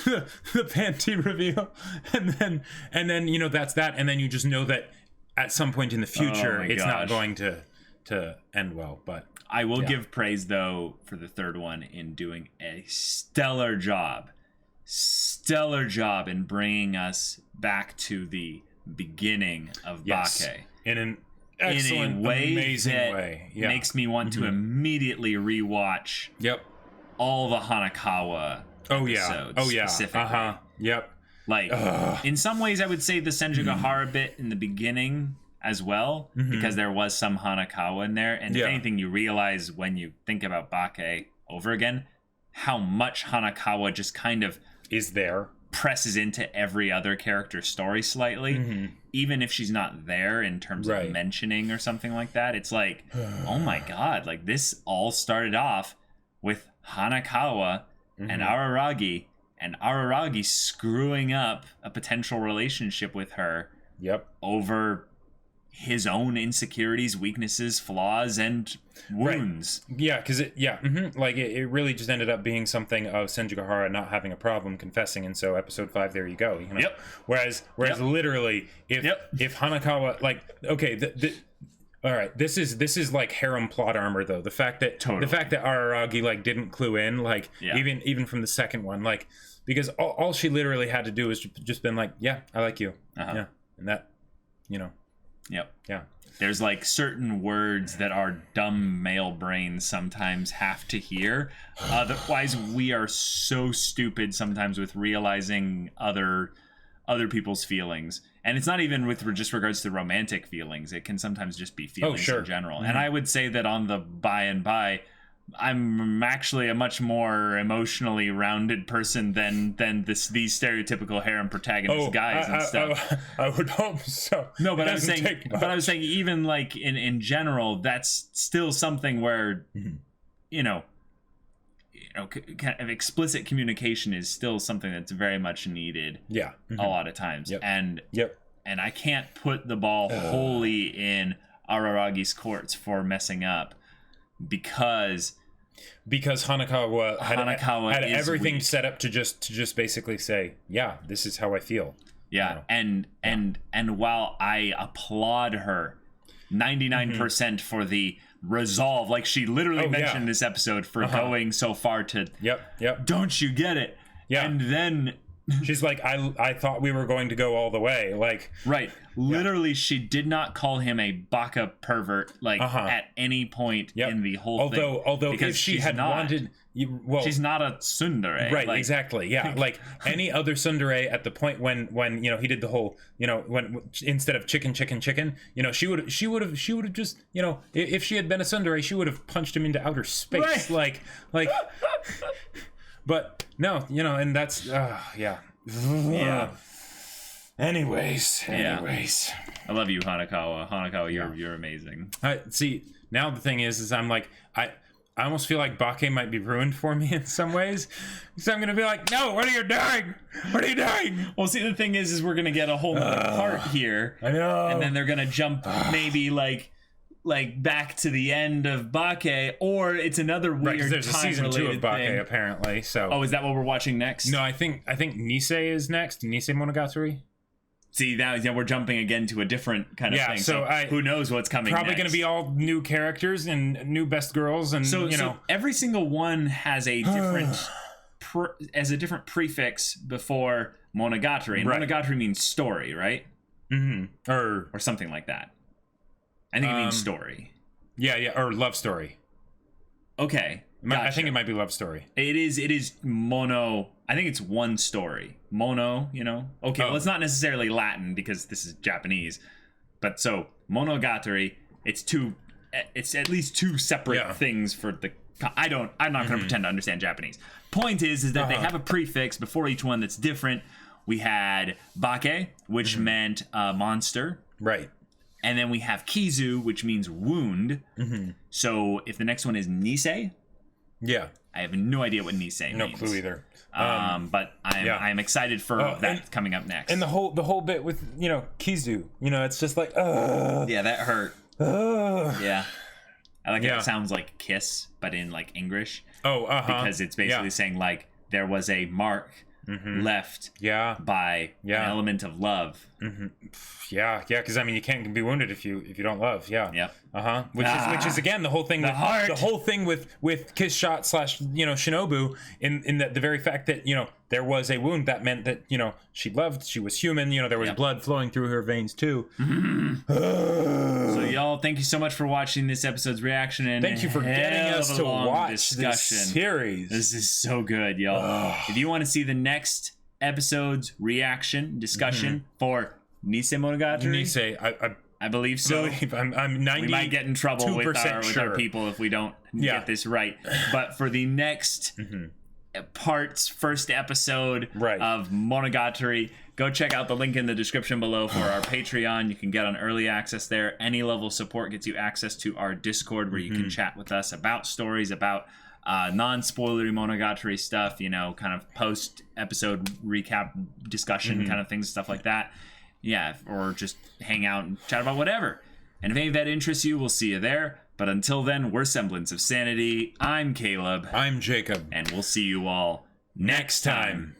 the panty reveal, and then you know that's that, and then you just know that at some point in the future it's not going to end well. But I will give praise though for the third one in doing a stellar job in bringing us back to the beginning of Bake in an excellent, in a way amazing that way. makes me want to immediately rewatch all the Hanekawa episodes specifically. Like in some ways I would say the Senjugahara bit in the beginning as well, because there was some Hanekawa in there, and if anything, you realize when you think about Bake over again how much Hanekawa just kind of is there, presses into every other character's story slightly, even if she's not there in terms of mentioning or something like that. It's like, oh my god, like this all started off with Hanekawa and Araragi screwing up a potential relationship with her over his own insecurities, weaknesses, flaws, and wounds. Yeah, because like it really just ended up being something of Senjugahara not having a problem confessing, and so episode 5, there you go. You know? Whereas literally, if Hanekawa, like, okay, all right, this is like harem plot armor though. The fact that Araragi like didn't clue in, like even from the second one, like, because all she literally had to do was just been like, yeah, I like you, and that, you know. There's like certain words that our dumb male brains sometimes have to hear. Otherwise, we are so stupid sometimes with realizing other people's feelings. And it's not even with just regards to romantic feelings. It can sometimes just be feelings in general. And I would say that on the by and by, I'm actually a much more emotionally rounded person than these stereotypical harem protagonist guys and stuff. I would hope so. No, but I was saying even like in general, that's still something where you know, kind of explicit communication is still something that's very much needed. A lot of times. And I can't put the ball wholly in Araragi's courts for messing up. Because Hanekawa had everything set up to just basically say, yeah, this is how I feel. You know? And while I applaud her 99% for the resolve, like she literally mentioned in this episode, for going so far to don't you get it? And then she's like, I thought we were going to go all the way. Like, literally, she did not call him a baka pervert, like, at any point in the whole thing. Although if she had wanted... she's not a tsundere. Right, like, exactly, yeah. Like, any other tsundere at the point when you know, he did the whole, you know, when instead of chicken, you know, she would have just, you know, if she had been a tsundere, she would have punched him into outer space. Like... But no, you know, and that's Anyways. I love you, Hanekawa. You're amazing. See, now the thing is I'm like, I almost feel like Bake might be ruined for me in some ways. So I'm gonna be like, no, what are you doing? Well, see, the thing is we're gonna get a whole other part here. I know. And then they're gonna jump maybe like back to the end of Bake, or it's another weird there's a season 2 of Bake thing. Apparently. So is that what we're watching next? No, I think Nisei is next. Nisei Monogatari. See, now we're jumping again to a different kind of thing. So who knows what's coming probably next. Going to be all new characters and new best girls, and so every single one has a different prefix before monogatari. And monogatari means story, right? Mm-hmm. Or something like that. I think it means story. Yeah, or love story. Okay. Gotcha. I think it might be love story. It is mono. I think it's one story. Mono, Okay, well, it's not necessarily Latin because this is Japanese. But so, monogatari, it's at least two separate things for the... I'm not going to pretend to understand Japanese. Point is that they have a prefix before each one that's different. We had bake, which meant monster. Right. And then we have kizu, which means wound. Mm-hmm. So if the next one is nisei... Yeah. I have no idea what nisei means. No clue either. But I'm excited for that coming up next. And the whole bit with, kizu, it's just like, yeah, that hurt. Yeah. I like it sounds like kiss, but in like English. Oh, because it's basically saying like there was a mark left by an element of love. Mm-hmm. Yeah, because I mean you can't be wounded if you don't love. Yeah. Which is again the whole thing. The whole thing with Kiss Shot / Shinobu in the very fact that there was a wound that meant that she loved, she was human. There was blood flowing through her veins too. So y'all, thank you so much for watching this episode's reaction and thank you for getting us to watch discussion. This series. This is so good, y'all. If you want to see the next episode's reaction discussion for Nisei Monogatari, I believe so. I'm 90%. We might get in trouble with our people if we don't get this right. But for the next first episode of Monogatari, go check out the link in the description below for our Patreon. You can get on early access there. Any level of support gets you access to our Discord where you can chat with us about stories, about non-spoilery Monogatari stuff, kind of post-episode recap discussion kind of things, stuff like that. Yeah, or just hang out and chat about whatever. And if any of that interests you, we'll see you there. But until then, we're Semblance of Sanity. I'm Caleb. I'm Jacob. And we'll see you all next time.